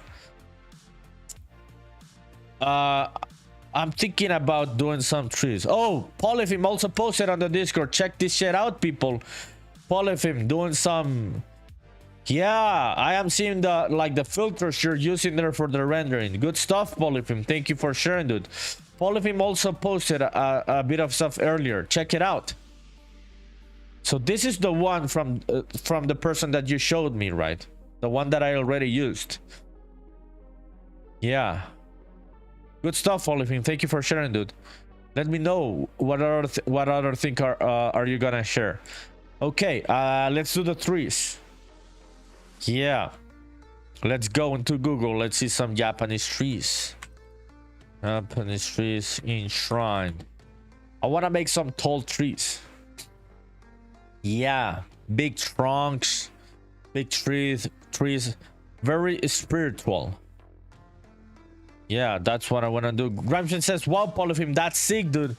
I'm thinking about doing some trees. Oh, Polyfilm also posted on the Discord. Check this shit out, people. Polyfilm doing some, yeah, I am seeing the filters you're using there for the rendering. Good stuff, Polyfilm. Thank you for sharing, dude. Polyfilm also posted a bit of stuff earlier. Check it out. So this is the one from the person that you showed me, right? The one that I already used. Yeah. Good stuff, Polyfilm. Thank you for sharing, dude. Let me know what other thing are you gonna share. Okay, let's do the trees. Yeah, let's go into Google. Let's see some Japanese trees. Japanese trees enshrined. I want to make some tall trees. Yeah, big trunks, big trees, very spiritual. Yeah, that's what I want to do. Gramscian says, wow, Polyfilm, that's sick, dude.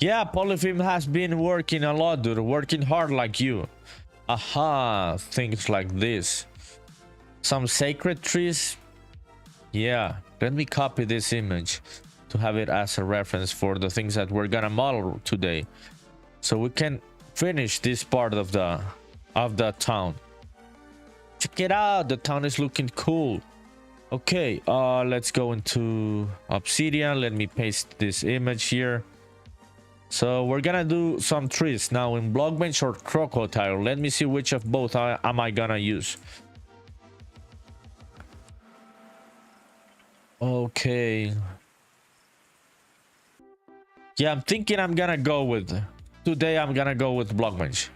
Yeah, Polyfilm has been working a lot, dude. Working hard like you. Aha, things like this. Some sacred trees. Yeah, let me copy this image to have it as a reference for the things that we're gonna model today, so we can finish this part of the town. Check it out, the town is looking cool. Okay, let's go into Obsidian. Let me paste this image here. So we're gonna do some trees now in BlockBench or Crocotile. Let me see which of both am I gonna use. Okay. Yeah, I'm thinking I'm gonna go with BlockBench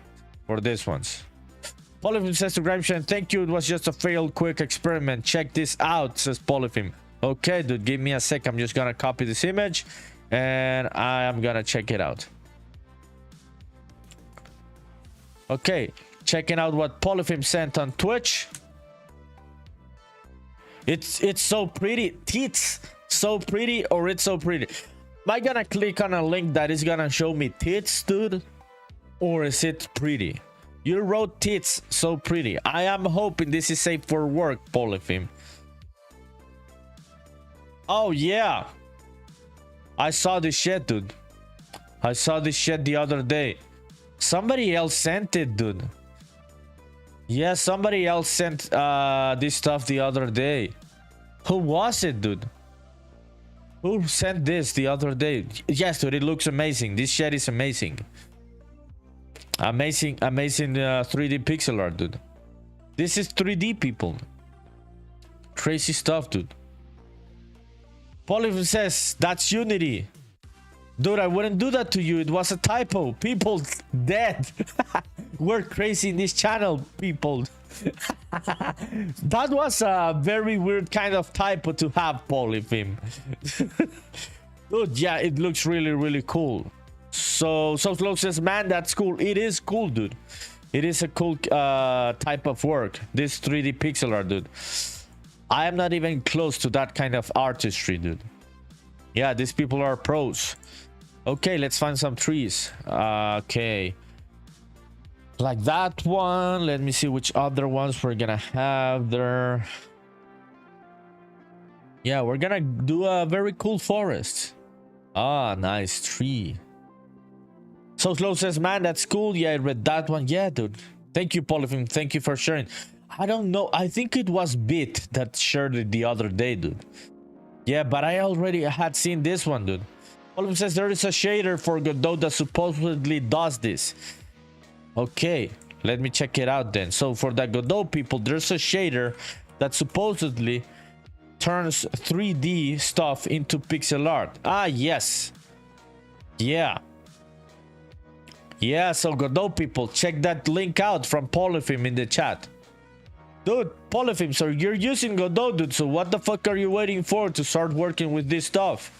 for this ones. Polyfilm says to Grimshan, thank you, it was just a failed quick experiment. Check this out, says Polyfilm. Okay, dude, give me a sec. I'm just gonna copy this image and I am gonna check it out. Okay, checking out what Polyfilm sent on Twitch. It's so pretty. Tits so pretty, or it's so pretty. Am I gonna click on a link that is gonna show me tits, dude, or is it pretty? You wrote tits so pretty. I am hoping this is safe for work, Polyfilm. Oh yeah, I saw this shit, dude. I saw this shit the other day. Somebody else sent it, dude. Yeah, somebody else sent this stuff the other day. Who was it, dude? Who sent this the other day? Yes, dude, it looks amazing. This shit is amazing. Amazing 3D pixel art, dude. This is 3D, people. Crazy stuff, dude. Polyfilm says, that's Unity. Dude, I wouldn't do that to you. It was a typo. People dead. We're crazy in this channel, people. That was a very weird kind of typo to have, Polyfilm. Dude, yeah, it looks really, really cool. So Slow says, man, that's cool. It is cool, dude. It is a cool type of work. This 3D pixel art, dude. I am not even close to that kind of artistry, dude. Yeah, these people are pros. Okay, let's find some trees. Okay, like that one. Let me see which other ones we're gonna have there. Yeah, we're gonna do a very cool forest. Ah, nice tree. So Slow says, man, that's cool. Yeah, I read that one. Yeah, dude. Thank you, Polyphim. Thank you for sharing. I don't know. I think it was Bit that shared it the other day, dude. Yeah, but I already had seen this one, dude. Polyphim says there is a shader for Godot that supposedly does this. Okay, let me check it out then. So for the Godot people, there's a shader that supposedly turns 3D stuff into pixel art. Ah, yes. Yeah. Yeah, so Godot people, check that link out from Polyphim in the chat. Dude, Polyphim, so you're using Godot, dude, so what the fuck are you waiting for to start working with this stuff?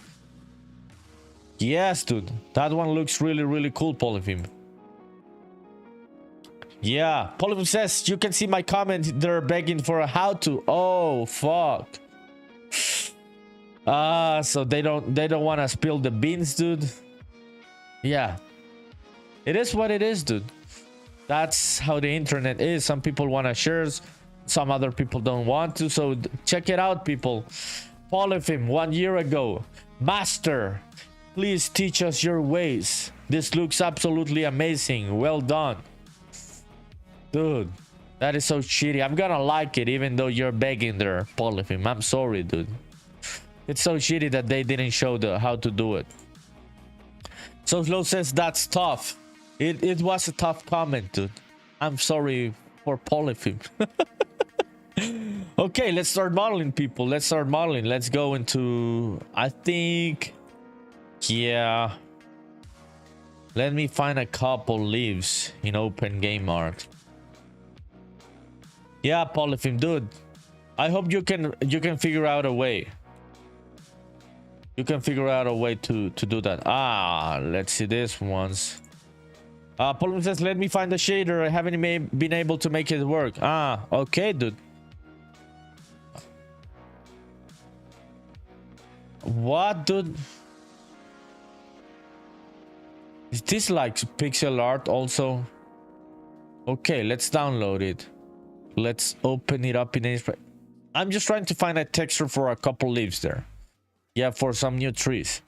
Yes, dude, that one looks really, really cool, Polyphim. Yeah, Polyphim says, you can see my comment, they're begging for a how-to. Oh, fuck. So they don't want to spill the beans, dude. Yeah. It is what it is, dude. That's how the internet is. Some people want to share, some other people don't want to. So check it out, people. Polyphim 1 year ago. Master, please teach us your ways. This looks absolutely amazing. Well done. Dude, that is so shitty. I'm gonna like it even though you're begging there, Polyphim. I'm sorry, dude. It's so shitty that they didn't show how to do it. So Slow says that's tough. It was a tough comment, dude. I'm sorry for Polyphim. Okay, let's start modeling, people. Let's start modeling. Let's go into, I think, yeah. Let me find a couple leaves in open game art. Yeah, Polyphim, dude. I hope you can figure out a way. You can figure out a way to do that. Ah, let's see this once. Polyphim says, let me find the shader. I haven't been able to make it work. Ah, okay, dude. What, dude? Is this like pixel art also? Okay, let's download it. Let's open it up in Aseprite. I'm just trying to find a texture for a couple leaves there. Yeah, for some new trees.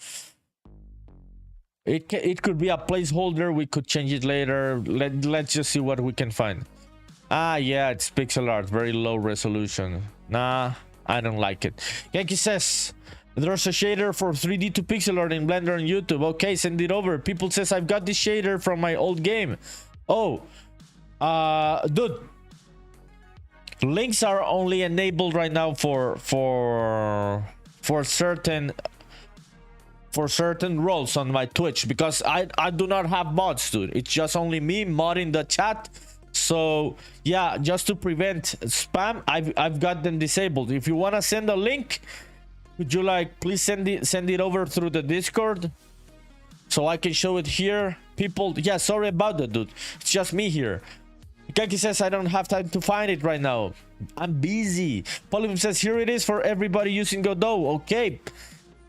It could be a placeholder. We could change it later. Let's just see what we can find. Ah, yeah, it's pixel art. Very low resolution. Nah, I don't like it. Yankee says, there's a shader for 3D to pixel art in Blender on YouTube. Okay, send it over. People says, I've got this shader from my old game. Oh, dude. Links are only enabled right now for certain roles on my Twitch, because I do not have mods, dude. It's just only me modding the chat. So yeah, just to prevent spam, I've got them disabled. If you want to send a link, would you like please send it over through the Discord so I can show it here, people? Yeah, sorry about that, dude. It's just me here. Kaki says, I don't have time to find it right now. I'm busy. Polyphim says, here it is for everybody using Godot. Okay.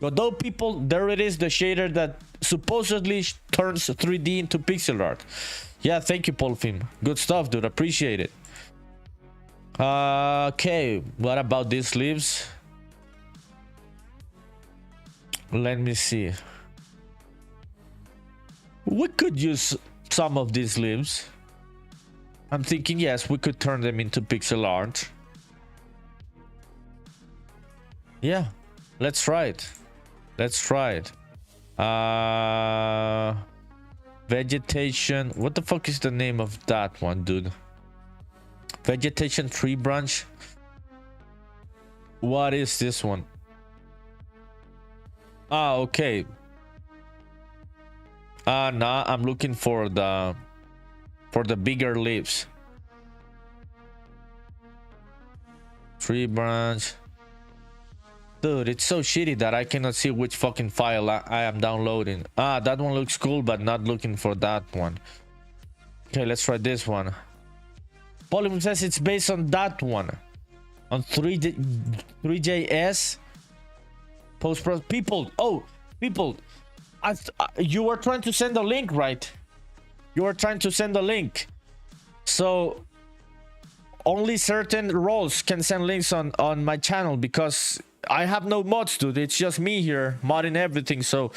Godot people, there it is, the shader that supposedly turns 3D into pixel art. Yeah, thank you, Polyphim. Good stuff, dude. Appreciate it. Okay, what about these leaves? Let me see. We could use some of these leaves. I'm thinking, yes, we could turn them into pixel art. Yeah, let's try it. Let's try it. Vegetation. What the fuck is the name of that one, dude? Vegetation tree branch. What is this one? Ah, okay. Nah, I'm looking for the bigger leaves. Tree branch. Dude, it's so shitty that I cannot see which fucking file I am downloading. Ah, that one looks cool, but not looking for that one. Okay, let's try this one. Polyphim says it's based on that one. On 3JS. Post-pro people. Oh, people. You were trying to send a link, right? You were trying to send a link. So only certain roles can send links on my channel, because I have no mods, dude. It's just me here modding everything. So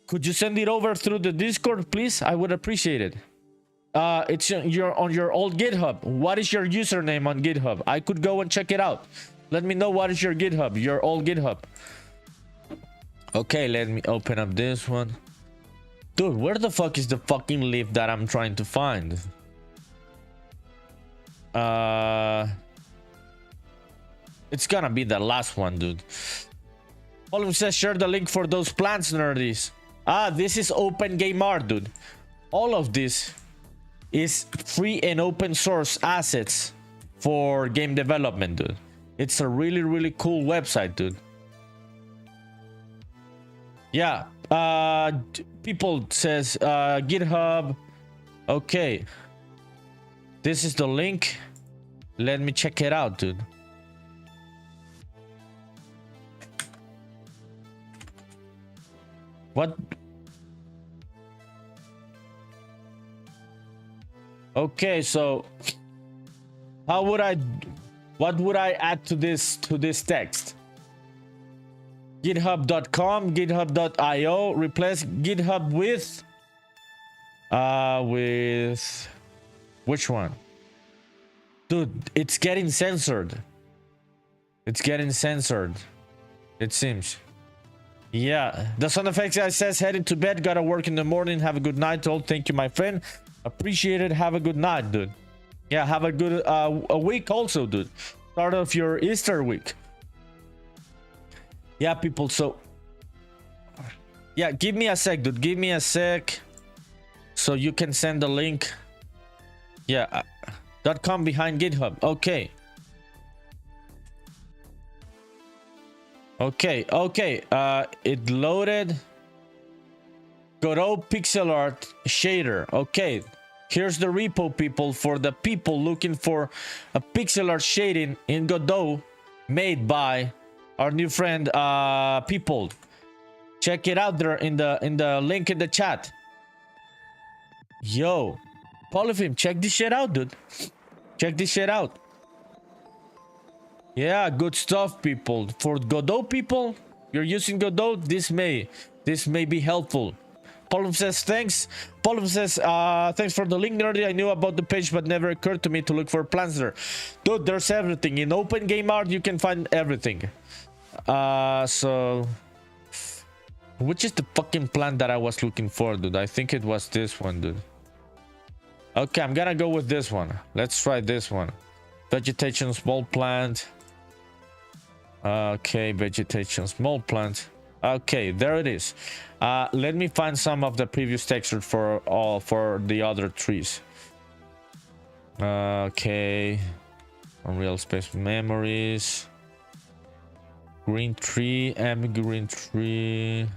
could you send it over through the Discord, please? I would appreciate it. It's on your old GitHub. What is your username on GitHub? I could go and check it out. Let me know what is your GitHub, your old GitHub. Okay, let me open up this one. Dude, where the fuck is the fucking leaf that I'm trying to find? It's gonna be the last one, dude. Olive says share the link for those plants, nerdies. This is open game art, dude. All of this is free and open source assets for game development, dude. It's a really, really cool website, dude. Yeah. People says GitHub. Okay. This is the link. Let me check it out, dude. What? Okay, so what would I add to this text? github.com, github.io, replace GitHub with which one? Dude, it's getting censored. It's getting censored, it seems. Yeah, the Son of X guy says heading to bed, gotta work in the morning. Have a good night. All, thank you, my friend. Appreciate it. Have a good night, dude. Yeah, have a good a week also, dude. Start of your Easter week. Yeah, people. So yeah, give me a sec, dude. Give me a sec, so you can send the link. Yeah, .com behind GitHub. Okay. Okay. It loaded. Godot pixel art shader. Okay, here's the repo, people, for the people looking for a pixel art shading in Godot made by our new friend people. Check it out there in the link in the chat. Yo, Polyphim, check this shit out, dude. Check this shit out. Yeah, good stuff, people. For Godot people, you're using Godot, this may be helpful. Polyphim says thanks. Polyphim says thanks for the link, nerdy. I knew about the page, but never occurred to me to look for plants there. Dude, there's everything. In open game art, you can find everything. So which is the fucking plant that I was looking for, dude? I think it was this one, dude. Okay, I'm gonna go with this one. Let's try this one. Vegetation, small plant. Okay, vegetation, small plant. Okay, there it is. Let me find some of the previous texture for the other trees. Okay, Unreal Spaceman Memories. Green tree, green tree.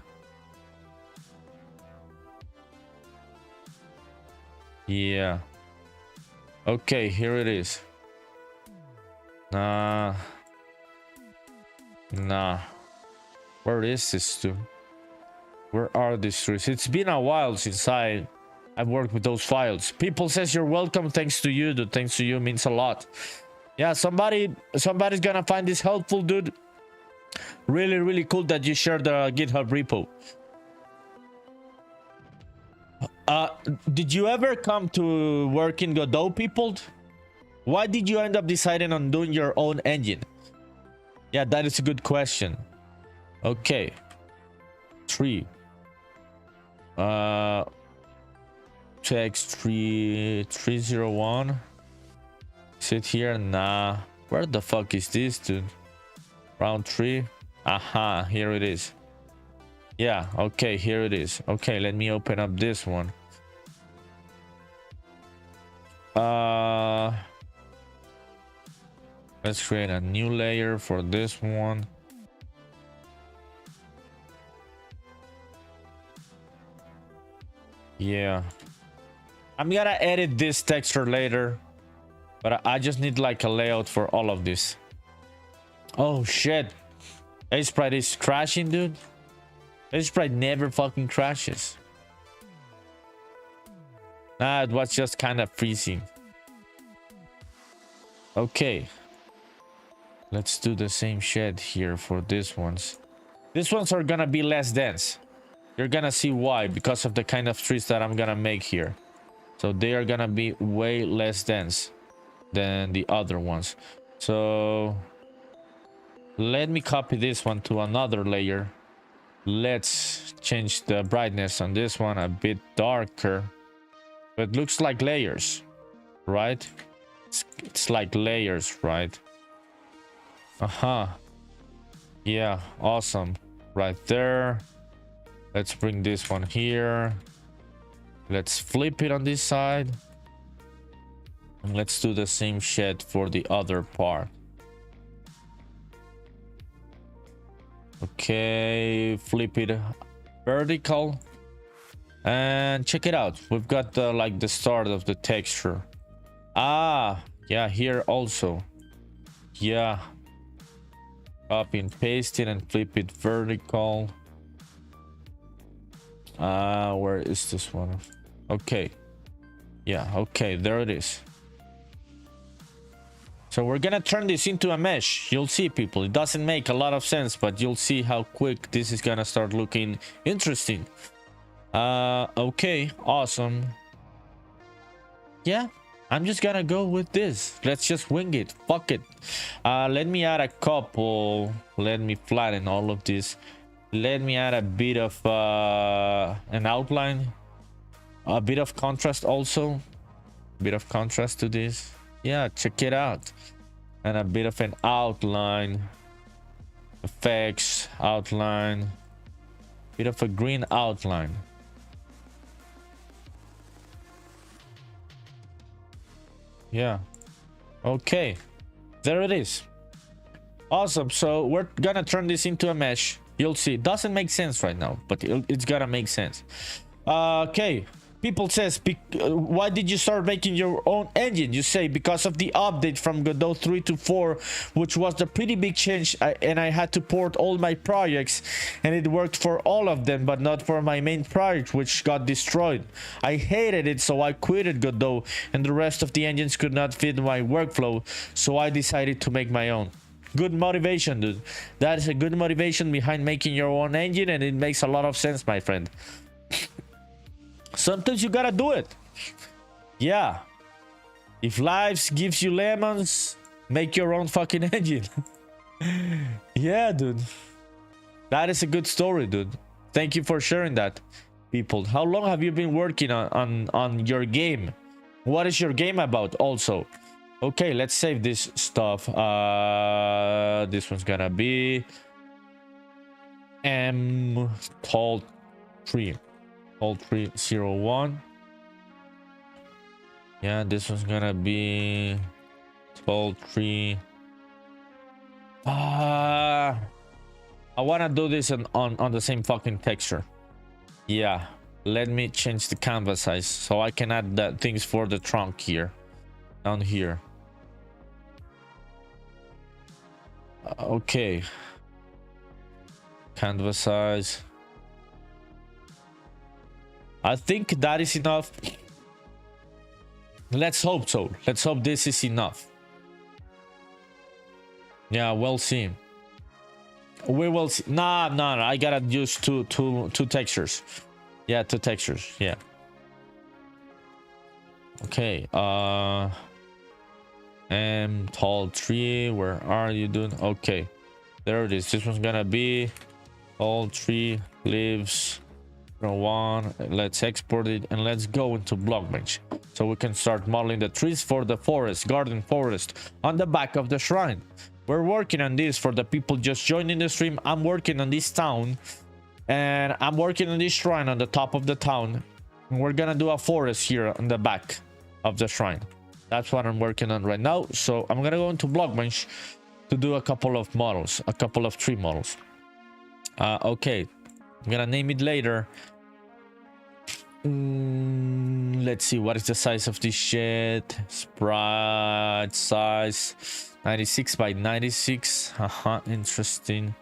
Yeah. Okay, here it is. Nah. Where is this, dude? Where are these trees? It's been a while since I've worked with those files. People says you're welcome. Thanks to you, dude. Thanks to you means a lot. Yeah, somebody's gonna find this helpful, dude. Really, really cool that you shared the GitHub repo. Did you ever come to work in Godot, people? Why did you end up deciding on doing your own engine? Yeah, that is a good question. Okay. Tree. Text tree 301. Sit here. Nah. Where the fuck is this, dude? Round tree. Aha, here it is. Yeah, okay, here it is. Okay, let me open up this one. Let's create a new layer for this one. Yeah, I'm gonna edit this texture later, but I just need like a layout for all of this. Oh shit, Aseprite is crashing, dude. Aseprite never fucking crashes. Nah, it was just kind of freezing. Okay, let's do the same shed here for these ones. These ones are gonna be less dense. You're gonna see why, because of the kind of trees that I'm gonna make here. So they are gonna be way less dense than the other ones. So let me copy this one to another layer. Let's change the brightness on this one a bit darker. But it looks like layers, right? It's like layers, right? Yeah, awesome. Right there. Let's bring this one here. Let's flip it on this side. And let's do the same shit for the other part. Okay, flip it vertical. And check it out. We've got the, like, the start of the texture. Ah, yeah, here also. Yeah. Copy and paste it and flip it vertical. Where is this one? Okay. Yeah, okay, there it is. So we're gonna turn this into a mesh. You'll see, people. It doesn't make a lot of sense, but you'll see how quick this is gonna start looking interesting. Okay, awesome. Yeah, I'm just gonna go with this. Let's just wing it. Fuck it. Let me add a couple. Let me flatten all of this. Let me add a bit of an outline, a bit of contrast also, a bit of contrast to this. Yeah, check it out. And a bit of an outline, effects, outline, bit of a green outline. Yeah, okay, there it is. Awesome. So we're gonna turn this into a mesh. You'll see, it doesn't make sense right now, but it's gonna make sense. Okay, people says, why did you start making your own engine? You say because of the update from Godot 3 to 4, which was the pretty big change, and I had to port all my projects, and it worked for all of them, but not for my main project, which got destroyed. I hated it, so I quitted Godot, and the rest of the engines could not fit my workflow, so I decided to make my own. Good motivation, dude. That is a good motivation behind making your own engine, and it makes a lot of sense, my friend. Sometimes you gotta do it. Yeah. If life gives you lemons, make your own fucking engine. Yeah, dude. That is a good story, dude. Thank you for sharing that, people. How long have you been working on your game? What is your game about also? Okay, let's save this stuff. This one's gonna be Tall301. Yeah, this one's gonna be Tall3. I wanna do this on the same fucking texture. Yeah, let me change the canvas size so I can add the things for the trunk here, down here. Okay, canvas size. I think that is enough. Let's hope so. Let's hope this is enough. Yeah, we'll see. We will see. Nah, I gotta use two textures. Yeah, two textures. Yeah. Okay. Tall3, where are you doing? Okay, there it is. This one's gonna be Tall3 lives one. Let's export it and let's go into BlockBench so we can start modeling the trees for the garden forest on the back of the shrine. We're working on this for the people just joining the stream. I'm working on this town, and I'm working on this shrine on the top of the town, and we're gonna do a forest here on the back of the shrine. That's what I'm working on right now. So I'm gonna go into BlockBench to do a couple of models, a couple of tree models. Okay, I'm gonna name it later. Let's see, what is the size of this shit? Sprite size 96 by 96. Interesting.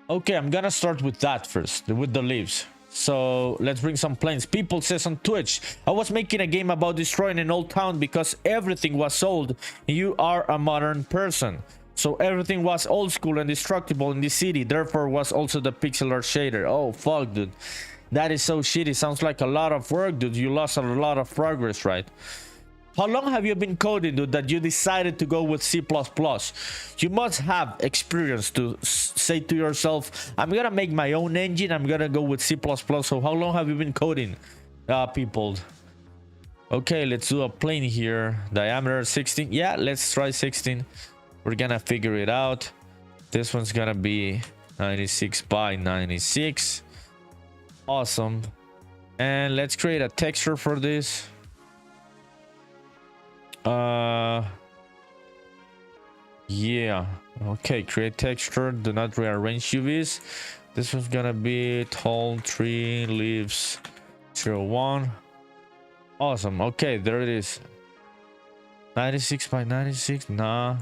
Okay, I'm gonna start with that first, with the leaves. So let's bring some planes. People says on Twitch, I was making a game about destroying an old town because everything was old. You are a modern person. So everything was old school and destructible in the city. Therefore was also the pixel art shader. Oh, fuck, dude. That is so shitty. Sounds like a lot of work, dude. You lost a lot of progress, right? How long have you been coding, dude, that you decided to go with C++? You must have experience to say to yourself, I'm gonna make my own engine, I'm gonna go with C++. So how long have you been coding, people? Okay, let's do a plane here. Diameter 16. Yeah, let's try 16. We're gonna figure it out. This one's gonna be 96 by 96. Awesome. And let's create a texture for this. Yeah, okay, create texture, do not rearrange UVs. This one's gonna be tall tree leaves 01. Awesome. Okay, there it is. 96 by 96. Nah,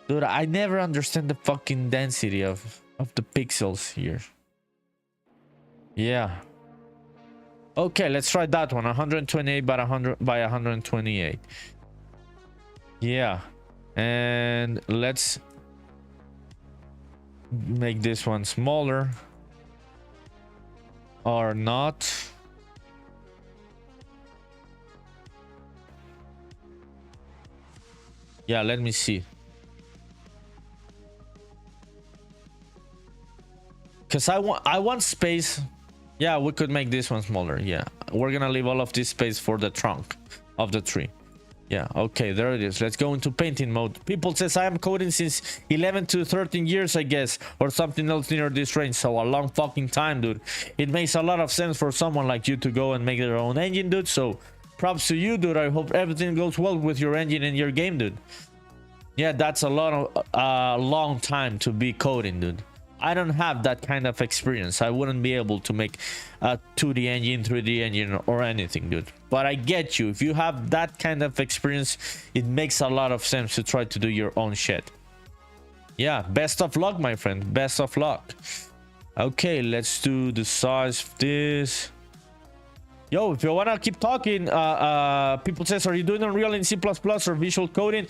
dude, I never understand the fucking density of the pixels here. Yeah. Okay, let's try that one. 128 by 100 by 128. Yeah, and let's make this one smaller or not. Yeah, let me see. Because I want space. Yeah, we could make this one smaller. Yeah, we're gonna leave all of this space for the trunk of the tree. Yeah, okay, there it is. Let's go into painting mode. People says I am coding since 11 to 13 years, I guess, or something else near this range. So a long fucking time, dude. It makes a lot of sense for someone like you to go and make their own engine, dude. So props to you, dude. I hope everything goes well with your engine and your game, dude. Yeah, that's a lot of long time to be coding, dude. I don't have that kind of experience. I wouldn't be able to make a 2D engine, 3D engine, or anything, dude. But I get you. If you have that kind of experience, it makes a lot of sense to try to do your own shit. Yeah, best of luck, my friend. Best of luck. Okay, let's do the size of this. Yo, if you wanna keep talking, people says, are you doing Unreal in C++ or visual coding?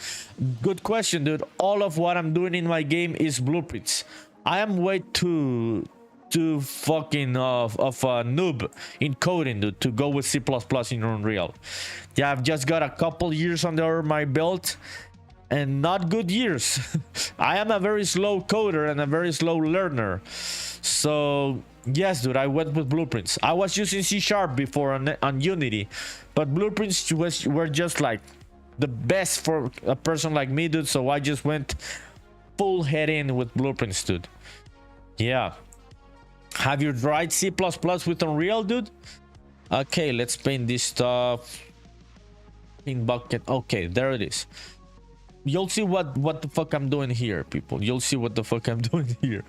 Good question, dude. All of what I'm doing in my game is blueprints. I am way too fucking of a noob in coding, dude, to go with C++ in Unreal. Yeah, I've just got a couple years under my belt and not good years. I am a very slow coder and a very slow learner. So yes, dude, I went with blueprints. I was using C# before on Unity, but blueprints were just like the best for a person like me, dude. So I just went full head in with blueprints, dude. Yeah. Have you tried C++ with Unreal, dude? Okay, let's paint this stuff. Paint bucket. Okay, there it is. You'll see what the fuck I'm doing here, people. You'll see what the fuck I'm doing here.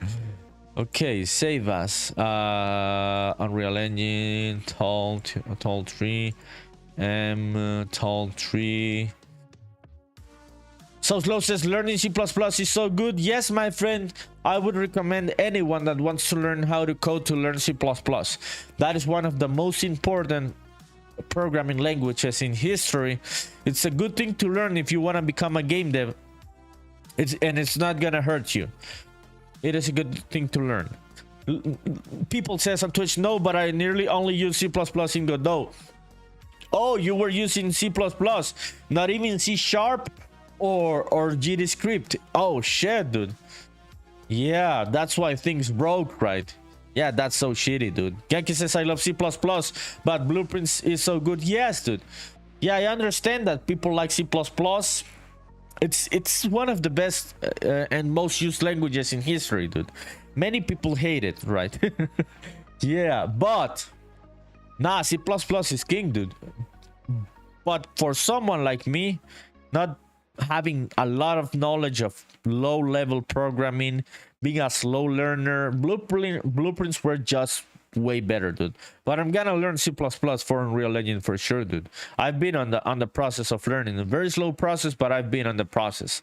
Okay, save as Unreal Engine, tall tree, tall tree. So Slow says learning C++ is so good. Yes, my friend, I would recommend anyone that wants to learn how to code to learn C++. That is one of the most important programming languages in history. It's a good thing to learn if you want to become a game dev. It's not gonna hurt you. It is a good thing to learn. People says on Twitch, no, but I nearly only use C++ in Godot. Oh, you were using C++, not even C# or GDScript. Oh shit, dude. Yeah, that's why things broke, right? Yeah, that's so shitty, dude. Genki says I love C++, but Blueprints is so good. Yes, dude. Yeah, I understand that people like C++. It's one of the best and most used languages in history, dude. Many people hate it, right? Yeah, but nah, C++ is king, dude. But for someone like me, not having a lot of knowledge of low-level programming, being a slow learner, blueprints were just way better, dude. But I'm gonna learn C++ for Unreal Engine for sure, dude. I've been on the process of learning. A very slow process, but I've been on the process.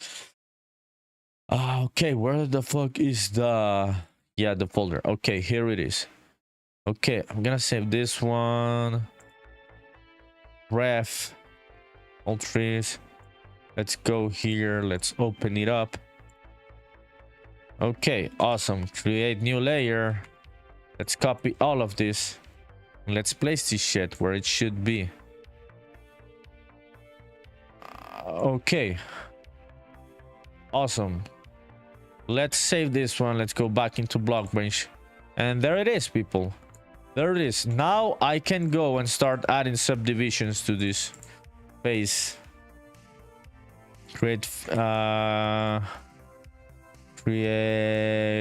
Okay, where the fuck is the... Yeah, the folder. Okay, here it is. Okay, I'm gonna save this one. Ref. All trees. Let's go here. Let's open it up. Okay, awesome. Create new layer. Let's copy all of this. Let's place this shit where it should be. Okay. Awesome. Let's save this one. Let's go back into BlockBench. And there it is, people. There it is. Now I can go and start adding subdivisions to this space. Create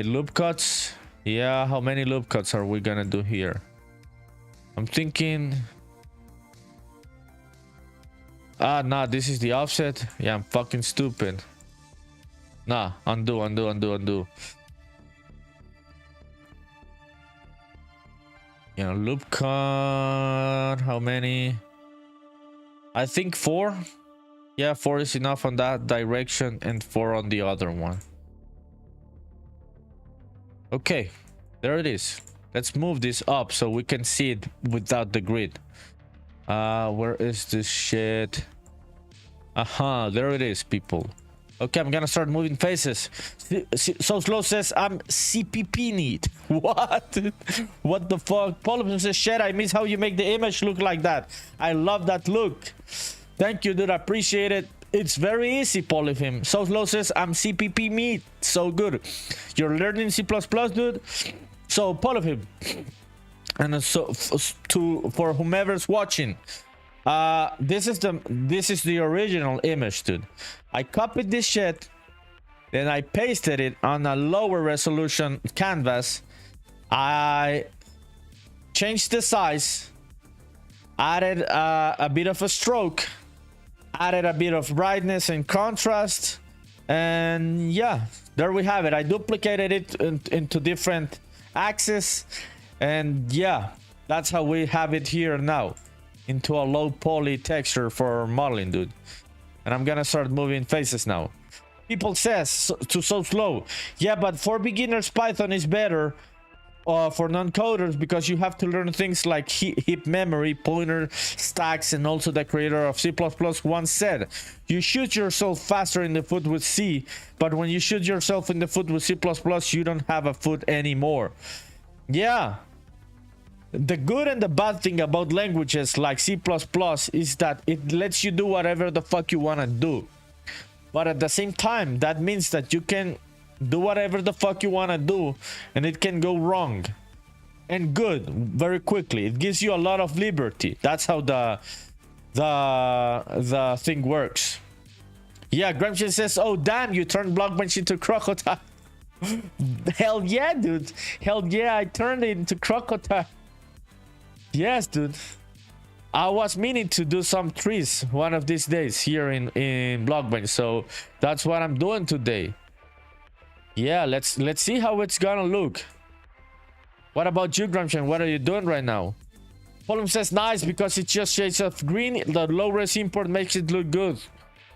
loop cuts. Yeah, how many loop cuts are we gonna do here? I'm thinking... nah, this is the offset. Yeah, I'm fucking stupid. Nah, undo. You know, loop cut. How many? I think 4. Yeah, 4 is enough on that direction and 4 on the other one. Okay, there it is. Let's move this up so we can see it without the grid. Where is this shit? There it is, people. Okay, I'm gonna start moving faces. So Slow says I'm CPP need. What? What the fuck? Polyphim says, shit, I miss how you make the image look like that. I love that look. Thank you, dude. I appreciate it. It's very easy, Polyphim. So Slow says I'm CPP meat. So good. You're learning C++, dude. So Polyphim. And so for whomever's watching, this is the original image, dude. I copied this shit, then I pasted it on a lower resolution canvas. I changed the size, added a bit of a stroke, added a bit of brightness and contrast, and yeah, there we have it. I duplicated it into different axes, and yeah, that's how we have it here now, into a low poly texture for modeling, dude. And I'm gonna start moving faces now. People says to So Slow, yeah, but for beginners Python is better for non-coders because you have to learn things like heap memory, pointer stacks, and also the creator of C++ once said, you shoot yourself faster in the foot with C, but when you shoot yourself in the foot with C++, you don't have a foot anymore. Yeah. The good and the bad thing about languages like C++ is that it lets you do whatever the fuck you want to do. But at the same time, that means that you can do whatever the fuck you want to do and it can go wrong and good very quickly. It gives you a lot of liberty. That's how the thing works. Yeah, Gramsci says, oh damn, you turned BlockBench into Crocotile. Hell yeah, dude. Hell yeah, I turned it into Crocotile. Yes, dude. I was meaning to do some trees one of these days here in BlockBench, so that's what I'm doing today. Yeah, let's see how it's gonna look. What about you, Gramscian? What are you doing right now? Polyphim says nice because it just shades of green. The low-res import makes it look good.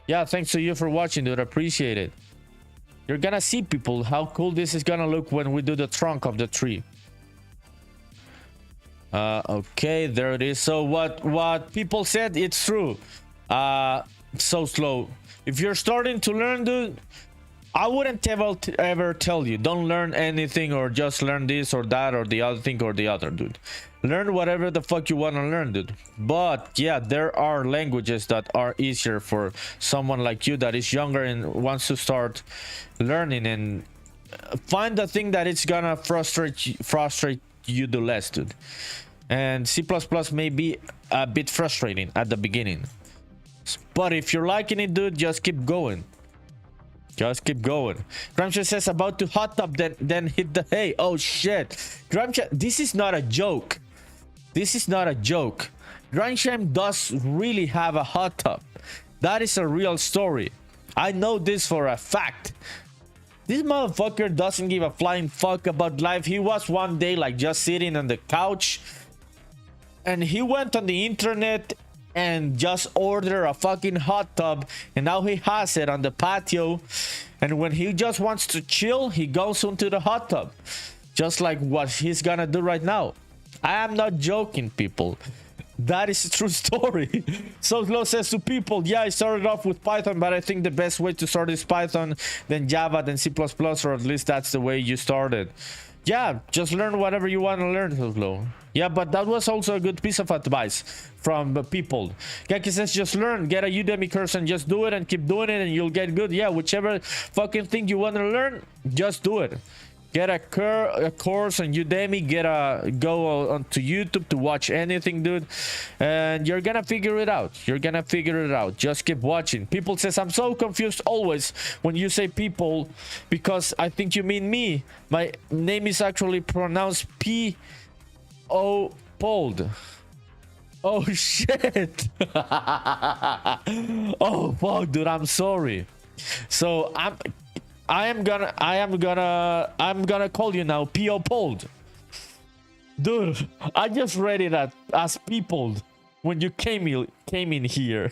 Yeah, thanks to you for watching, dude. Appreciate it. You're gonna see, people, how cool this is gonna look when we do the trunk of the tree. Okay, there it is. So what people said, it's true. So Slow, if you're starting to learn, dude, I wouldn't ever tell you don't learn anything or just learn this or that or the other thing or the other, dude. Learn whatever the fuck you want to learn, dude. But yeah, there are languages that are easier for someone like you that is younger and wants to start learning, and find the thing that it's gonna frustrate you the less, dude. And C++ may be a bit frustrating at the beginning, but if you're liking it, dude, just keep going. Just keep going. Gramsci says about to hot tub, then hit the hay. Oh shit, Gramsci, this is not a joke. This is not a joke. Gramsci does really have a hot tub. That is a real story. I know this for a fact. This motherfucker doesn't give a flying fuck about life. He was one day like just sitting on the couch, and he went on the internet and just ordered a fucking hot tub, and now he has it on the patio, and when he just wants to chill, he goes into the hot tub. just like what he's gonna do right now. I am not joking, people. That is a true story. So Glow says to people, yeah, I started off with Python, but I think the best way to start is Python, then Java, then C++, or at least that's the way you started. Yeah, just learn whatever you want to learn, Glow. Yeah, but that was also a good piece of advice from the people. Gaki says, just learn, get a Udemy course and just do it and keep doing it and you'll get good. Yeah, whichever fucking thing you want to learn, just do it. Get a course on Udemy, go onto YouTube to watch anything, dude, and you're gonna figure it out. You're gonna figure it out. Just keep watching. People says, I'm so confused always when you say people, because I think you mean me. My name is actually pronounced P-O Pold. Oh shit. Oh fuck, dude, I'm sorry. So I'm gonna call you now P.O. Pold. Dude, I just read it as people when you came in here.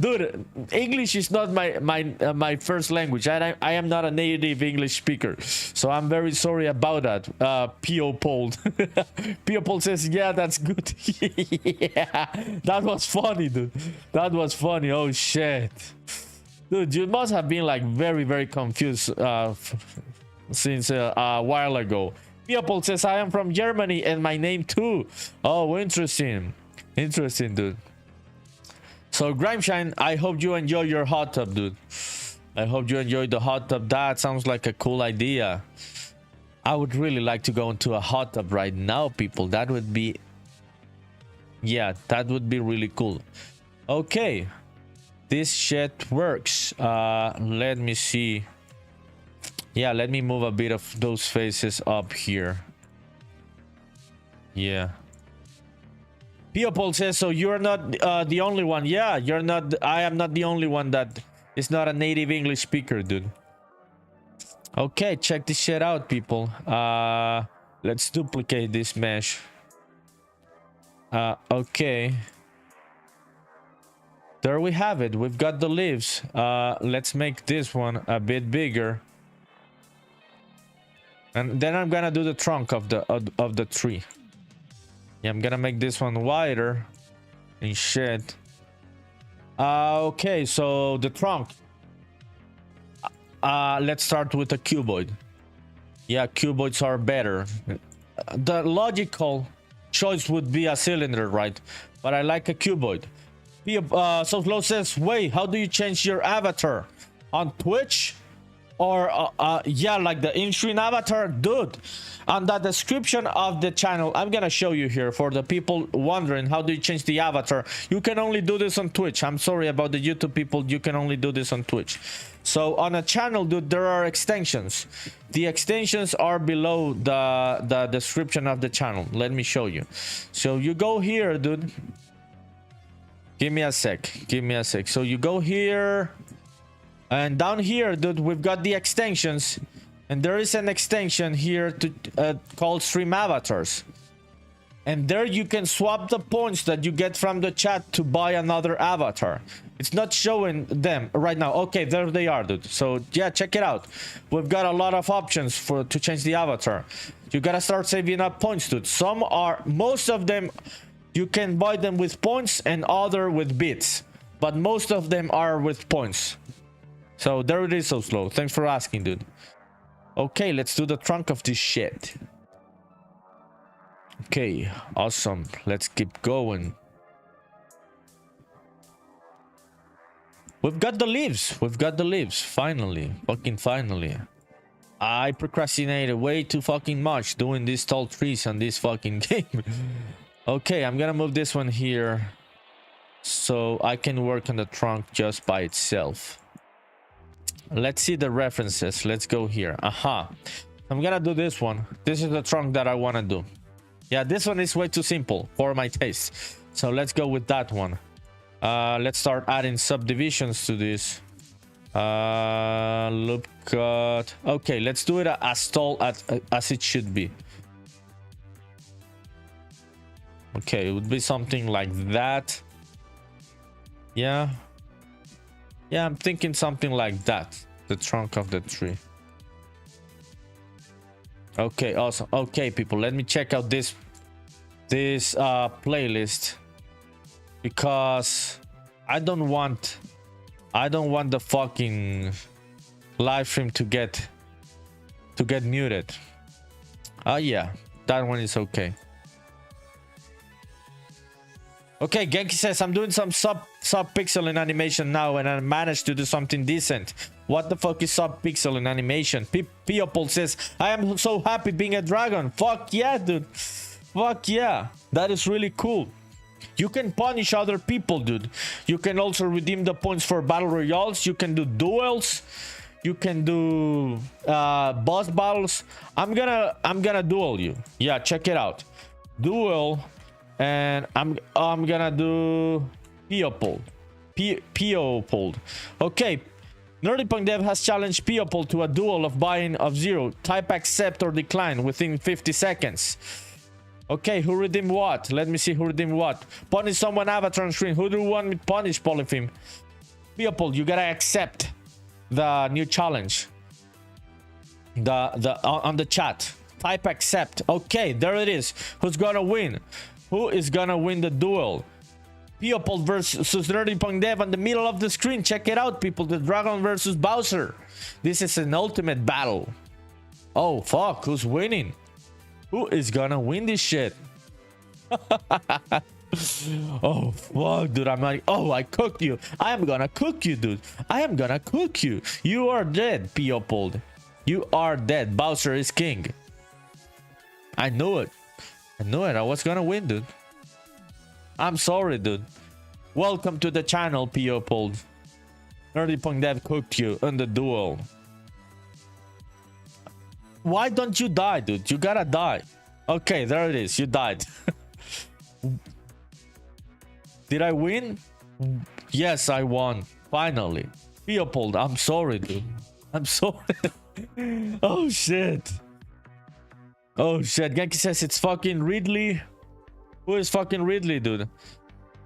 Dude, English is not my first language. I am not a native English speaker, so I'm very sorry about that. P.O. Pold. P.O. Pold says, yeah, that's good. Yeah, that was funny, dude. That was funny. Oh shit. Dude, you must have been like very confused since a while ago. People says, I am from Germany and my name too. Oh, interesting. Interesting, dude. So Grimeshine, I hope you enjoy your hot tub, dude. I hope you enjoyed the hot tub. That sounds like a cool idea. I would really like to go into a hot tub right now, people. That would be... yeah, that would be really cool. Okay. This shit works. Let me see. Yeah, let me move a bit of those faces up here. Yeah. People says, so you're not the only one. Yeah, you're not. I am not the only one that is not a native English speaker, dude. Okay, check this shit out, people. Let's duplicate this mesh. Okay. There we have it. We've got the leaves. Let's make this one a bit bigger, and then I'm gonna do the trunk of the tree. Yeah, I'm gonna make this one wider and shit. Okay, so the trunk. Let's start with a cuboid. Yeah, cuboids are better. The logical choice would be a cylinder, right? But I like a cuboid. So Flo says, wait, how do you change your avatar? On Twitch? Or yeah, like the in-screen avatar? Dude, on the description of the channel, I'm gonna show you here for the people wondering how do you change the avatar. You can only do this on Twitch. I'm sorry about the YouTube people, you can only do this on Twitch. So on a channel, dude, there are extensions. The extensions are below the description of the channel. Let me show you. So you go here, dude. Give me a sec. So you go here, and down here, dude, we've got the extensions, and there is an extension here to called Stream Avatars, and there you can swap the points that you get from the chat to buy another avatar. It's not showing them right now. Okay, there they are, dude. So yeah, check it out. We've got a lot of options to change the avatar. You gotta start saving up points, dude. Most of them you can buy them with points and other with bits, but most of them are with points. So there it is, so slow. Thanks for asking, dude. Okay, let's do the trunk of this shit. Okay, awesome. Let's keep going. We've got the leaves. Finally. Fucking finally. I procrastinated way too fucking much doing these tall trees on this fucking game. Okay, I'm gonna move this one here so I can work on the trunk just by itself. Let's see the references. Let's go here. Aha. I'm gonna do this one. This is the trunk that I want to do. Yeah, this one is way too simple for my taste. So let's go with that one. Let's start adding subdivisions to this. Loop cut. Okay, let's do it as tall as it should be. Okay, it would be something like that. Yeah, I'm thinking something like that. The trunk of the tree. Okay, awesome. Okay, people, let me check out this playlist, because I don't want the fucking live stream to get muted. Oh yeah, that one is okay. Okay, Genki says, I'm doing some sub pixel in animation now, and I managed to do something decent. What the fuck is sub pixel in animation? Piopol says, I am so happy being a dragon. Fuck yeah, dude. Fuck yeah. That is really cool. You can punish other people, dude. You can also redeem the points for battle royales. You can do duels. You can do boss battles. I'm gonna duel you. Yeah, check it out. Duel. And I'm gonna do Peopled. Okay, NerdyPunkDev has challenged Peopled to a duel of buying of 0. Type accept or decline within 50 seconds. Okay, who redeemed what? Let me see who redeemed what. Punish someone avatar on screen. Who do you want me to punish, Polypheme? Peopled, you gotta accept the new challenge. On the chat. Type accept. Okay, there it is. Who's gonna win? Who is gonna win the duel? Peopled versus NerdyPunkDev on the middle of the screen. Check it out, people. The Dragon versus Bowser. This is an ultimate battle. Oh, fuck. Who's winning? Who is gonna win this shit? Oh, fuck, dude. I'm like, oh, I cooked you. I am gonna cook you, dude. I am gonna cook you. You are dead, Peopled. You are dead. Bowser is king. I knew it. I knew it. I was gonna win, dude. I'm sorry, dude. Welcome to the channel, Peopled. NerdyPunkDev cooked you in the duel. Why don't you die, dude? You gotta die. Okay, there it is. You died. Did I win? Yes, I won. Finally. Peopled, I'm sorry, dude. I'm sorry. Oh, shit. Oh shit, Genki says it's fucking Ridley. Who is fucking Ridley, dude?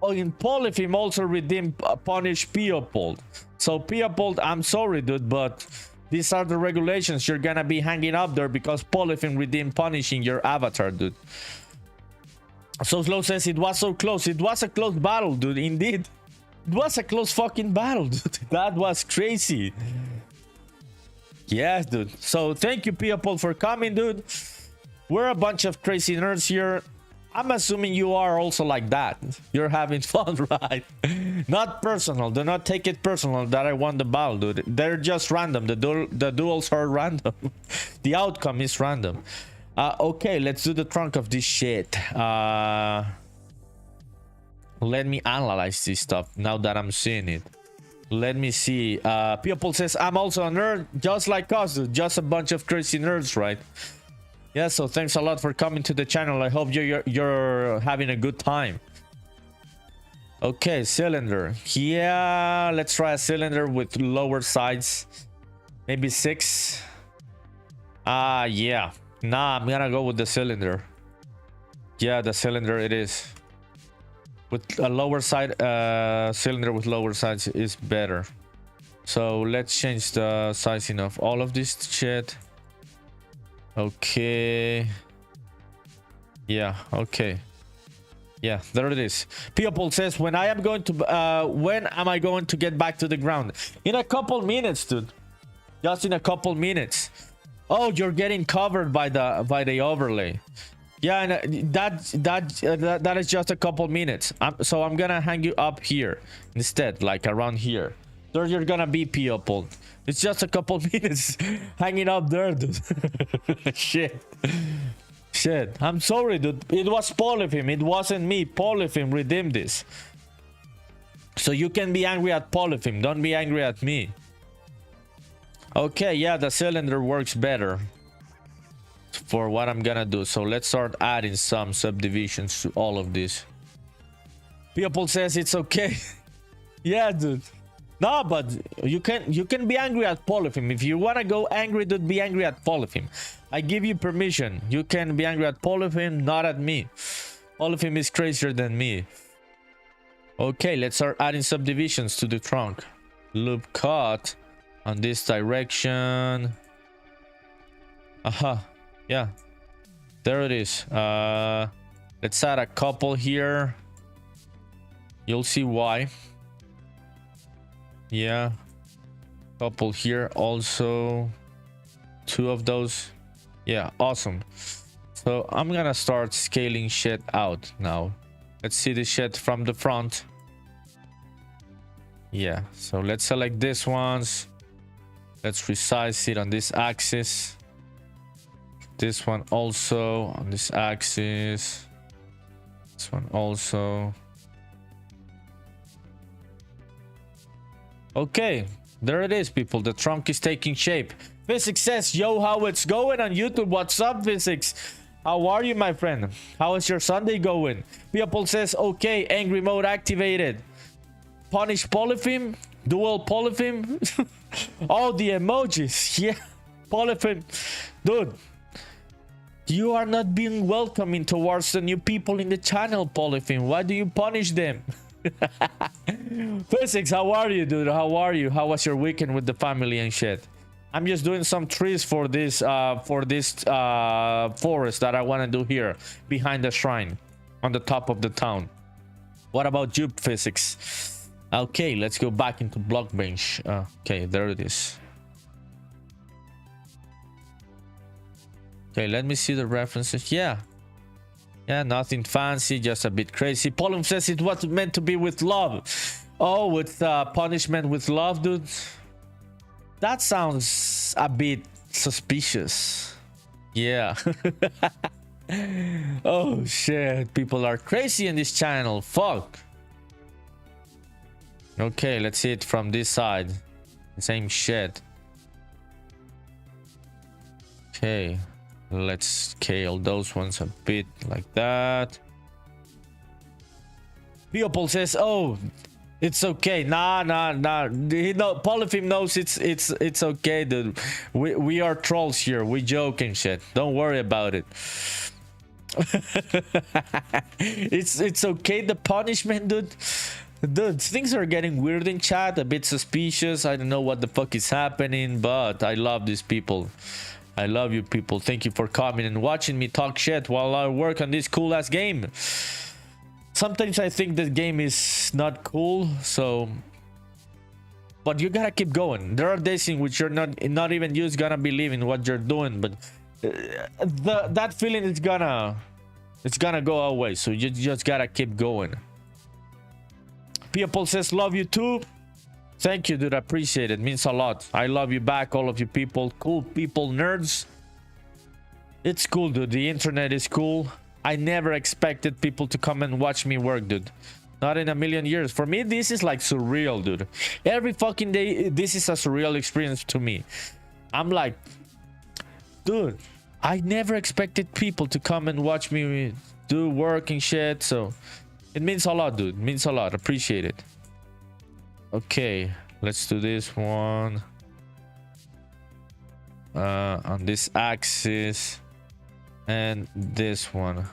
Oh, in Polypheme also redeem punish Peopled. So Peopled, I'm sorry, dude, but these are the regulations. You're gonna be hanging up there because Polypheme redeem punishing your avatar, dude. So Slow says it was so close. It was a close battle, dude. Indeed. It was a close fucking battle, dude. That was crazy. Yes, dude. So thank you, Peopled, for coming, dude. We're a bunch of crazy nerds here. I'm assuming you are also like that. You're having fun, right? Not personal. Do not take it personal that I won the battle, dude. They're just random. The duels are random. The outcome is random. Okay, let's do the trunk of this shit. Let me analyze this stuff now that I'm seeing it. Let me see. People says, I'm also a nerd, just like us, dude. Just a bunch of crazy nerds, right? Yeah, so thanks a lot for coming to the channel. I hope you're having a good time. Okay, cylinder. Yeah, let's try a cylinder with lower sides. Maybe 6. Yeah. Nah, I'm gonna go with the cylinder. Yeah, the cylinder it is. With a lower side, cylinder with lower sides is better. So let's change the sizing of all of this shit. Okay. Yeah, okay. Yeah, there it is. People says, when am I going to get back to the ground? In a couple minutes, dude. Just in a couple minutes. Oh, you're getting covered by the overlay. Yeah, and that is just a couple minutes. So I'm gonna hang you up here instead, like around here. There you're gonna be, people. It's just a couple minutes hanging up there, dude. Shit. I'm sorry, dude. It was Polypheme. It wasn't me. Polypheme redeemed this. So you can be angry at Polypheme. Don't be angry at me. Okay, yeah, the cylinder works better for what I'm gonna do. So let's start adding some subdivisions to all of this. People says it's okay. Yeah, dude. No, but you can be angry at Polypheme. If you wanna go angry, dude, be angry at Polypheme. I give you permission. You can be angry at Polypheme, not at me. Polypheme is crazier than me. Okay, let's start adding subdivisions to the trunk. Loop cut on this direction. Aha. Yeah, there it is. Let's add a couple here. You'll see why. Yeah, couple here also. 2 of those. Yeah, awesome. So I'm gonna start scaling shit out now. Let's see the shit from the front. Yeah, so let's select this ones. Let's resize it on this axis. This one also on this axis. This one also. Okay, there it is, people. The trunk is taking shape. Physics says, yo, how it's going on YouTube? What's up, Physics? How are you, my friend? How is your Sunday going? People says, okay, angry mode activated. Punish polypheme, dual polypheme. All the emojis. Yeah, polypheme. Dude, you are not being welcoming towards the new people in the channel, polypheme. Why do you punish them? Physics, how are you, dude? How are you? How was your weekend with the family and shit? I'm just doing some trees for this forest that I want to do here behind the shrine on the top of the town. What about you, Physics? Okay, let's go back into BlockBench. Okay, there it is. Okay, let me see the references. Yeah, nothing fancy, just a bit crazy. Polum says it was meant to be with love. Oh, with punishment with love, dude. That sounds a bit suspicious. Yeah. Oh shit, people are crazy in this channel. Fuck. Okay, let's see it from this side. Same shit. Okay, let's scale those ones a bit like that. People says, oh, it's okay. Nah. Polypheme knows it's okay, dude. We are trolls here. We joke and shit. Don't worry about it. It's okay, the punishment, dude. Dude, things are getting weird in chat, a bit suspicious. I don't know what the fuck is happening, but I love these people. I love you people. Thank you for coming and watching me talk shit while I work on this cool ass game. Sometimes I think this game is not cool, so, but you gotta keep going. There are days in which you're not even just gonna believe in what you're doing, but that feeling is gonna go away. So you just gotta keep going. People says, love you too. Thank you, dude. I appreciate it. Means a lot. I love you back, all of you people. Cool people, nerds. It's cool, dude. The internet is cool. I never expected people to come and watch me work, dude. Not in a million years. For me, this is like surreal, dude. Every fucking day, this is a surreal experience to me. I'm like, dude, I never expected people to come and watch me do work and shit. So it means a lot, dude. It means a lot. Appreciate it. Okay, let's do this one. On this axis. And this one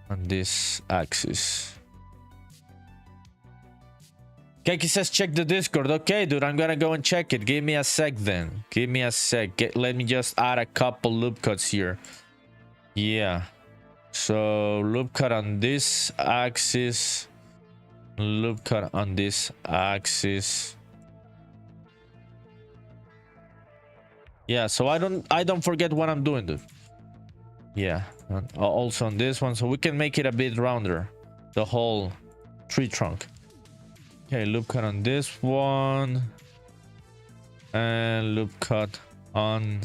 on this axis. Keki says check the Discord. Okay, dude, I'm gonna go and check it. Give me a sec then. Give me a sec. Let me just add a couple loop cuts here. Yeah. So loop cut on this axis. Loop cut on this axis. Yeah, so I don't forget what I'm doing, dude. Yeah, and also on this one, so we can make it a bit rounder, the whole tree trunk. Okay, loop cut on this one, and loop cut on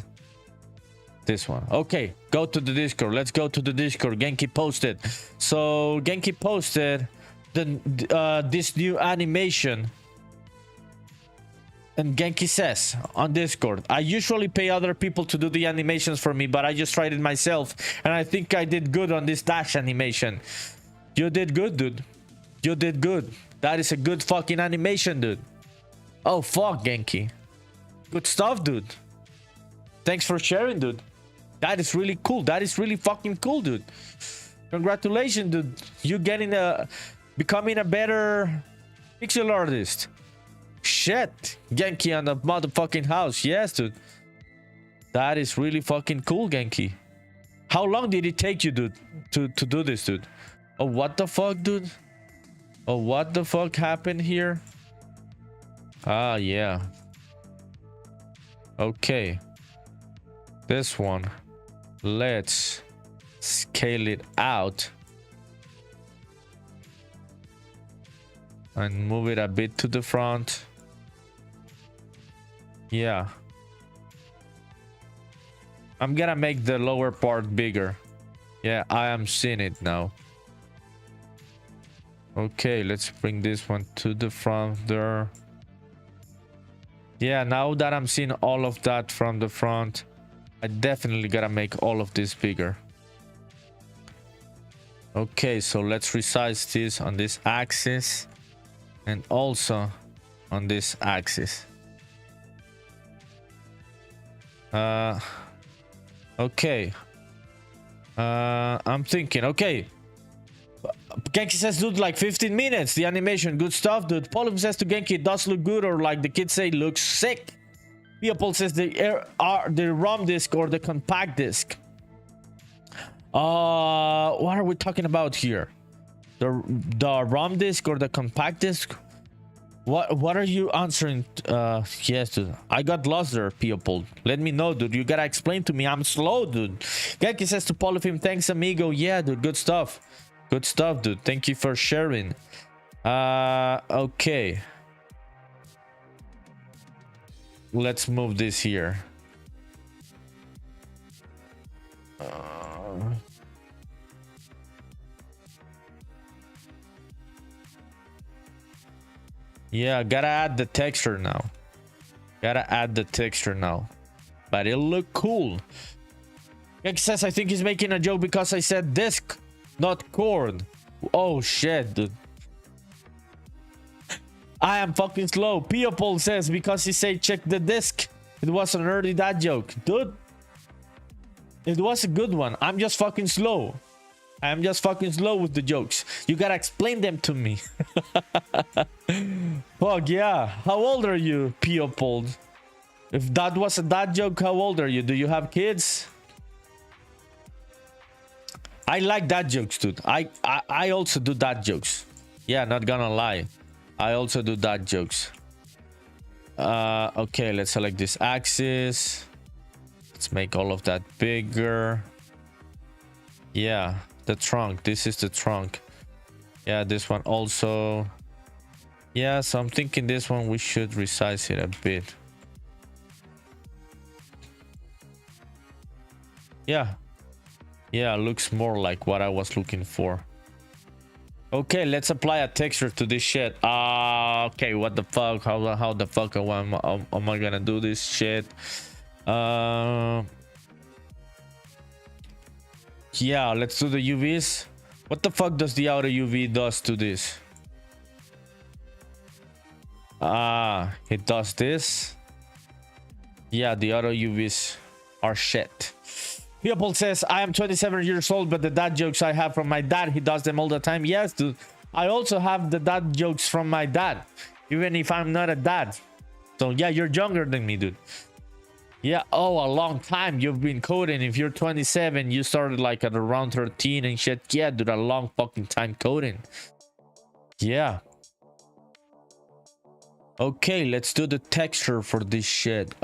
this one. Okay, go to the Discord. Let's go to the Discord. Genki posted. So Genki posted this new animation. And Genki says on Discord, I usually pay other people to do the animations for me, but I just tried it myself, and I think I did good on this dash animation. You did good, dude. You did good. That is a good fucking animation, dude. Oh, fuck, Genki. Good stuff, dude. Thanks for sharing, dude. That is really cool. That is really fucking cool, dude. Congratulations, dude. You becoming a better pixel artist. Shit, Genki on the motherfucking house. Yes, dude. That is really fucking cool, Genki. How long did it take you, dude, to do this, dude? Oh, what the fuck, dude? Oh, what the fuck happened here? Ah, yeah. Okay. This one. Let's scale it out. And move it a bit to the front. Yeah. I'm gonna make the lower part bigger. Yeah, I am seeing it now. Okay, let's bring this one to the front there. Yeah, now that I'm seeing all of that from the front, I definitely gotta make all of this bigger. Okay, so let's resize this on this axis and also on this axis. Okay. I'm thinking, okay. Genki says, dude, like 15 minutes. The animation, good stuff, dude. Polyp says to Genki, it does look good, or like the kids say, looks sick. People says the ROM disc or the compact disc. What are we talking about here? The ROM disc or the compact disc? What are you answering? Yes, dude. I got lost there, people. Let me know, dude. You gotta explain to me. I'm slow, dude. Genki says to Polyphim, thanks, amigo. Yeah, dude. Good stuff. Good stuff, dude. Thank you for sharing. Okay. Let's move this here. Yeah, gotta add the texture now. Gotta add the texture now. But it'll look cool. Genki says, I think he's making a joke because I said disc, not chord. Oh shit, dude. I am fucking slow. People says because he said check the disc. It was a nerdy dad joke. Dude, it was a good one. I'm just fucking slow. I'm just fucking slow with the jokes. You gotta explain them to me. Fuck yeah. How old are you, people? If that was a dad joke, how old are you? Do you have kids? I like dad jokes, dude. I also do dad jokes. Yeah, not gonna lie. I also do dad jokes. Okay, let's select this axis. Let's make all of that bigger. Yeah, the trunk. This is the trunk. Yeah, this one also. Yeah, so I'm thinking this one we should resize it a bit. Yeah. Yeah, looks more like what I was looking for. Okay, let's apply a texture to this shit. Okay, what the fuck? How the fuck am I gonna do this shit? Yeah, let's do the UVs. What the fuck does the outer UV does to this? It does this. Yeah, the auto UVs are shit. People says, I am 27 years old, but the dad jokes I have from my dad, he does them all the time. Yes, dude. I also have the dad jokes from my dad, even if I'm not a dad. So yeah, you're younger than me, dude. Yeah, oh, a long time you've been coding. If you're 27, you started like at around 13 and shit. Yeah, dude, a long fucking time coding. Yeah. Okay, let's do the texture for this shit.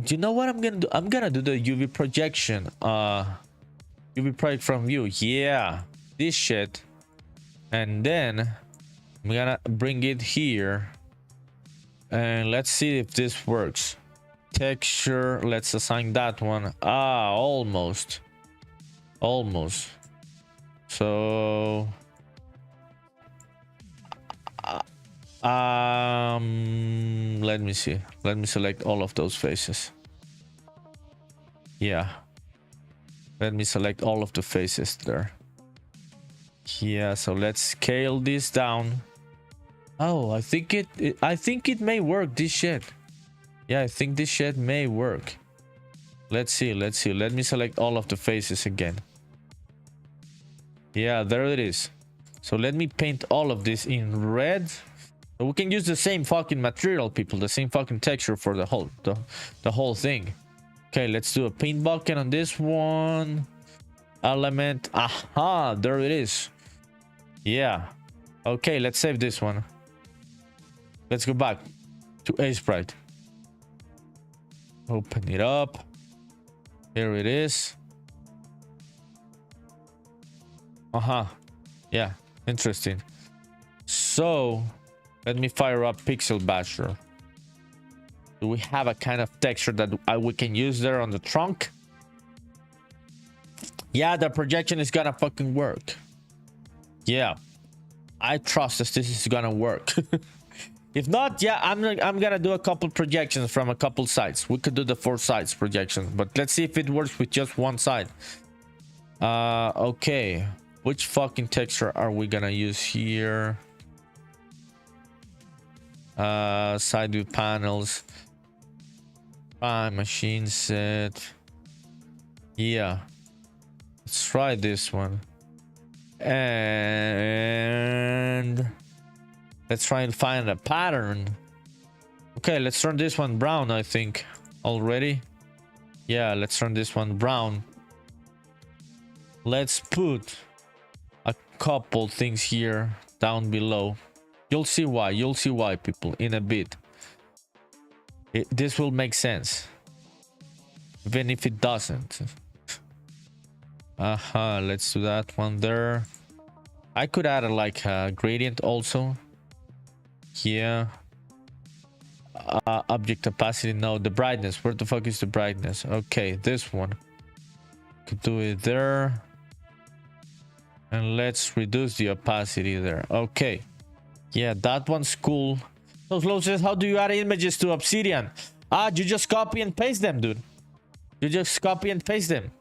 Do you know what I'm gonna do? I'm gonna do the UV projection. UV project from view. Yeah, this shit. And then I'm gonna bring it here. And let's see if this works. Texture, let's assign that one. Almost. Almost. So let me see. Let me select all of those faces. Yeah. Let me select all of the faces there. Yeah, so let's scale this down. Oh, I think it may work, this shit. Yeah, I think this shit may work. Let's see. Let me select all of the faces again. Yeah, there it is. So let me paint all of this in red. So we can use the same fucking material, people, the same fucking texture for the whole thing. Okay, let's do a paint bucket on this one. Element. Aha, there it is. Yeah. Okay, let's save this one. Let's go back to Aseprite. Open it up. Here it is. Yeah, interesting. So let me fire up Pixel Basher. Do we have a kind of texture that we can use there on the trunk? Yeah, the projection is gonna fucking work. Yeah, I trust that this is gonna work. If not, yeah, I'm gonna do a couple projections from a couple sides. We could do the 4 sides projections, but let's see if it works with just one side. Okay, which fucking texture are we gonna use here? Side view panels. Machine set. Yeah, let's try this one. And let's try and find a pattern. Okay, let's turn this one brown, I think, already. Yeah, let's turn this one brown. Let's put a couple things here down below. You'll see why. You'll see why, people, in a bit. This will make sense. Even if it doesn't. Let's do that one there. I could add like a gradient also. Yeah. Object opacity. No, the brightness. Where the fuck is the brightness? Okay, this one. Could do it there. And let's reduce the opacity there. Okay. Yeah, that one's cool. So Slow says, how do you add images to Obsidian? You just copy and paste them, dude. You just copy and paste them.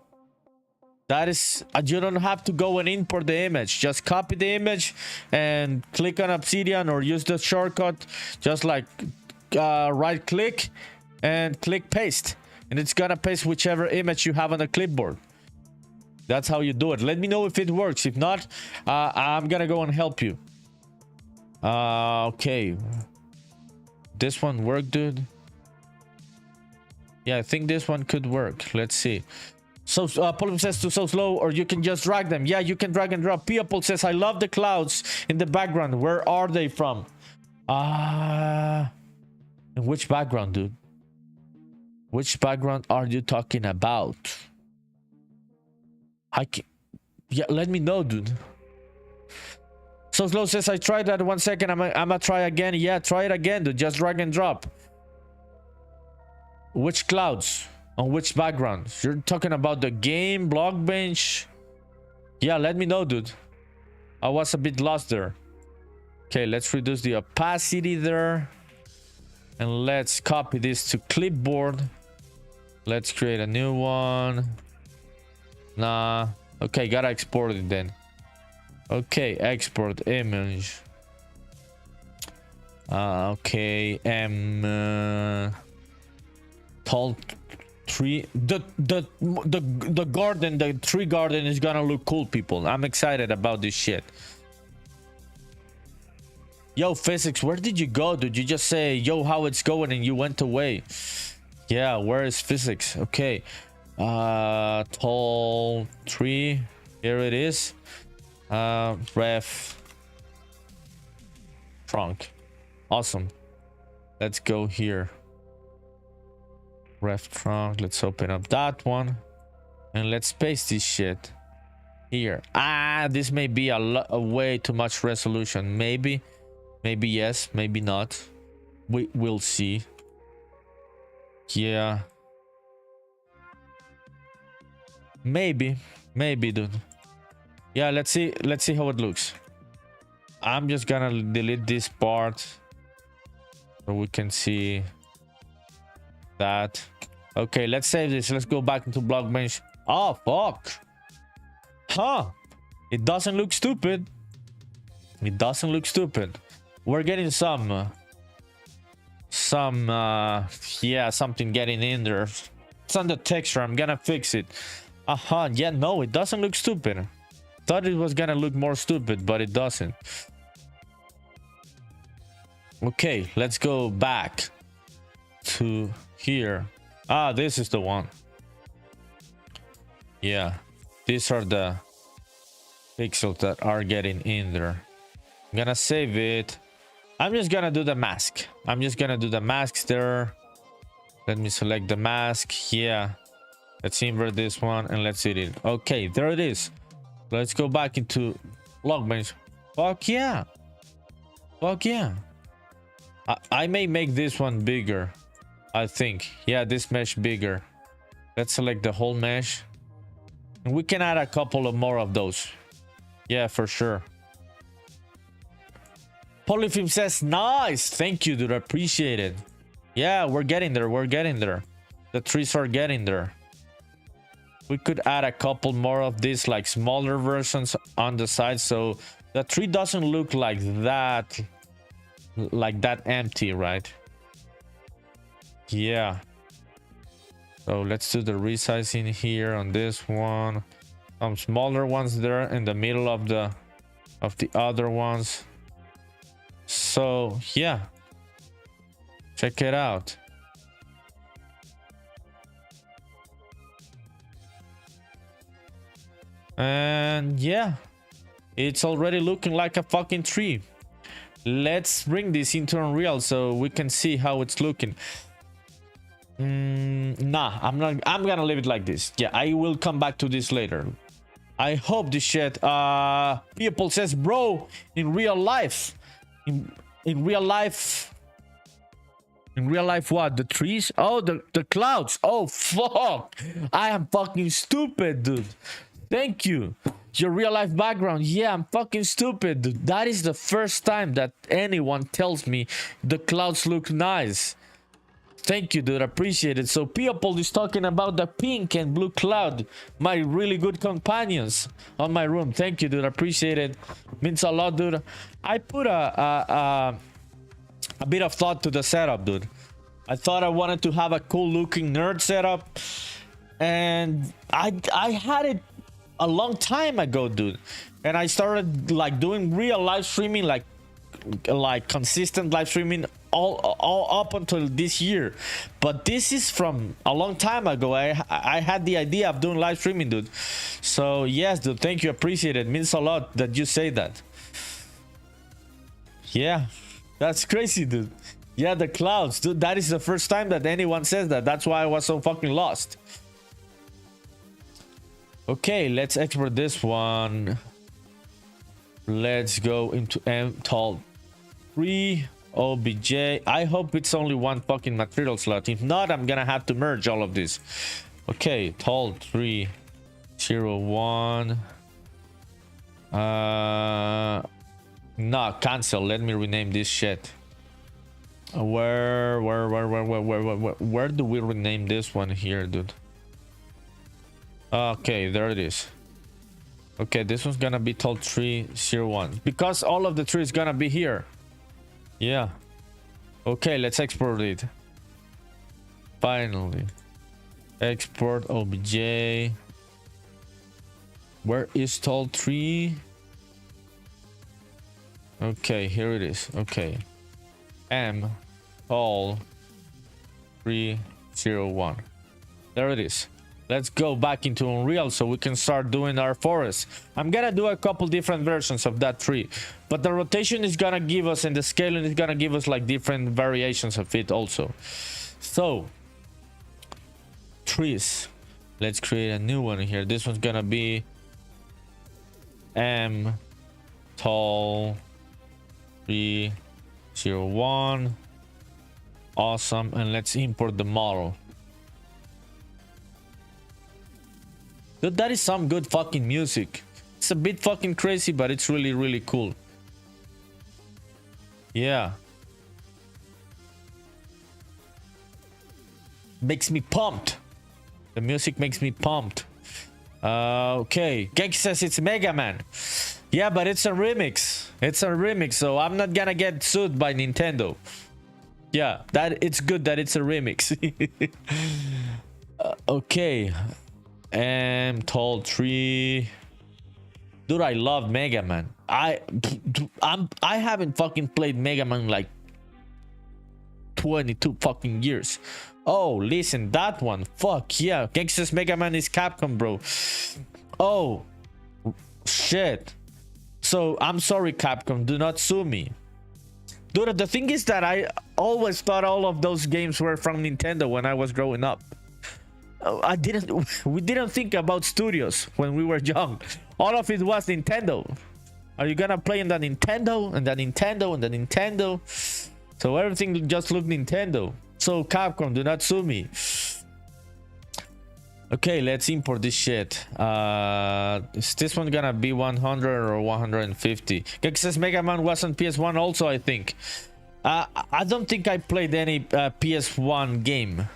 That is, you don't have to go and import the image. Just copy the image and click on Obsidian, or use the shortcut. Just like right click and click paste. And it's gonna paste whichever image you have on the clipboard. That's how you do it. Let me know if it works. If not, I'm gonna go and help you. Okay. This one worked, dude. Yeah, I think this one could work. Let's see. So Paul says to So Slow, or you can just drag them. Yeah, you can drag and drop. People says, I love the clouds in the background. Where are they from? In which background, dude? Which background are you talking about? Yeah, let me know, dude. So Slow says, I tried that 1 second. I'm gonna try again. Yeah, try it again, dude. Just drag and drop. Which clouds? On which background? You're talking about the game, BlockBench? Yeah, let me know, dude. I was a bit lost there. Okay, let's reduce the opacity there. And let's copy this to clipboard. Let's create a new one. Nah. Okay, gotta export it then. Okay, export image. Okay, tall tree. The garden, the tree garden is gonna look cool, people. I'm excited about this shit. Yo, physics, where did you go? Did you just say, yo, how it's going, and you went away? Yeah, where is physics? Okay. Tall tree. Here it is. Ref trunk. Awesome. Let's go here. Ref trunk. Let's open up that one. And let's paste this shit here. This may be a way too much resolution. Maybe yes, maybe not. We'll see. Yeah. Maybe, dude. Yeah, let's see how it looks. I'm just gonna delete this part so we can see that. Okay, let's save this. Let's go back into BlockBench. Oh, fuck. Huh. It doesn't look stupid. It doesn't look stupid. We're getting some yeah, something getting in there. It's on the texture. I'm gonna fix it. Yeah, no, it doesn't look stupid. Thought it was gonna look more stupid, but it doesn't. Okay, let's go back to here. This is the one. Yeah, these are the pixels that are getting in there. I'm gonna save it. I'm just gonna do the mask. I'm just gonna do the masks there. Let me select the mask. Yeah, let's invert this one and let's hit it. Okay, there it is. Let's go back into BlockBench. Fuck yeah. Fuck yeah. I may make this one bigger, I think. Yeah, this mesh bigger. Let's select the whole mesh. And we can add a couple of more of those. Yeah, for sure. Polyfilm says, nice. Thank you, dude. I appreciate it. Yeah, we're getting there. We're getting there. The trees are getting there. We could add a couple more of these, like smaller versions on the side, so the tree doesn't look like that empty, right? Yeah. So let's do the resizing here on this one. Some smaller ones there in the middle of the other ones. So yeah, check it out. And yeah, it's already looking like a fucking tree. Let's bring this into Unreal so we can see how it's looking. Nah, I'm gonna leave it like this. Yeah, I will come back to this later. I hope this shit people says, bro, in real life what? The trees? Oh, the clouds. Oh fuck, I am fucking stupid, dude. Thank you. Your real life background. Yeah, I'm fucking stupid, dude. That is the first time that anyone tells me the clouds look nice. Thank you, dude. I appreciate it. So people is talking about the pink and blue cloud, my really good companions on my room. Thank you, dude. I appreciate it. Means a lot, dude. I put a bit of thought to the setup, dude. I thought I wanted to have a cool looking nerd setup, and I had it a long time ago, dude. And I started like doing real live streaming, like consistent live streaming all up until this year. But this is from a long time ago. I had the idea of doing live streaming, dude. So yes, dude, thank you. Appreciate it. Means a lot that you say that. Yeah, that's crazy, dude. Yeah, the clouds, dude. That is the first time that anyone says that. That's why I was so fucking lost. Okay, let's export this one. Let's go into mtol3 obj. I hope it's only one fucking material slot. If not, I'm gonna have to merge all of this. Okay, tol301. No, cancel. Let me rename this shit. Where do we rename this one here, dude? Okay, there it is. Okay, this one's gonna be tol301 because all of the tree is gonna be here. Yeah. Okay, let's export it. Finally. Export obj. Where is tol3? Okay, here it is. Okay. mtol301. There it is. Let's go back into Unreal so we can start doing our forest. I'm gonna do a couple different versions of that tree, but the rotation is gonna give us, and the scaling is gonna give us like different variations of it also. So trees, let's create a new one here. This one's gonna be mtol301. Awesome. And let's import the model. Dude, that is some good fucking music. It's a bit fucking crazy, but it's really, really cool. Yeah. Makes me pumped. The music makes me pumped. Okay. Genki says it's Mega Man. Yeah, but it's a remix. It's a remix, so I'm not gonna get sued by Nintendo. Yeah, it's good that it's a remix. Okay. mtol3. Dude, I love Mega Man. I haven't fucking played Mega Man like 22 fucking years. Oh, listen, that one. Fuck yeah. Gangsta's Mega Man is Capcom, bro. Oh, shit. So, I'm sorry, Capcom. Do not sue me. Dude, the thing is that I always thought all of those games were from Nintendo when I was growing up. We didn't think about studios when we were young. All of it was Nintendo. Are you gonna play in the Nintendo and the Nintendo and the Nintendo? So everything just looked Nintendo. So Capcom, do not sue me. Okay, let's import this shit. Is this one gonna be 100 or 150? Gex's Mega Man was on PS1 also, I think. I don't think I played any PS1 game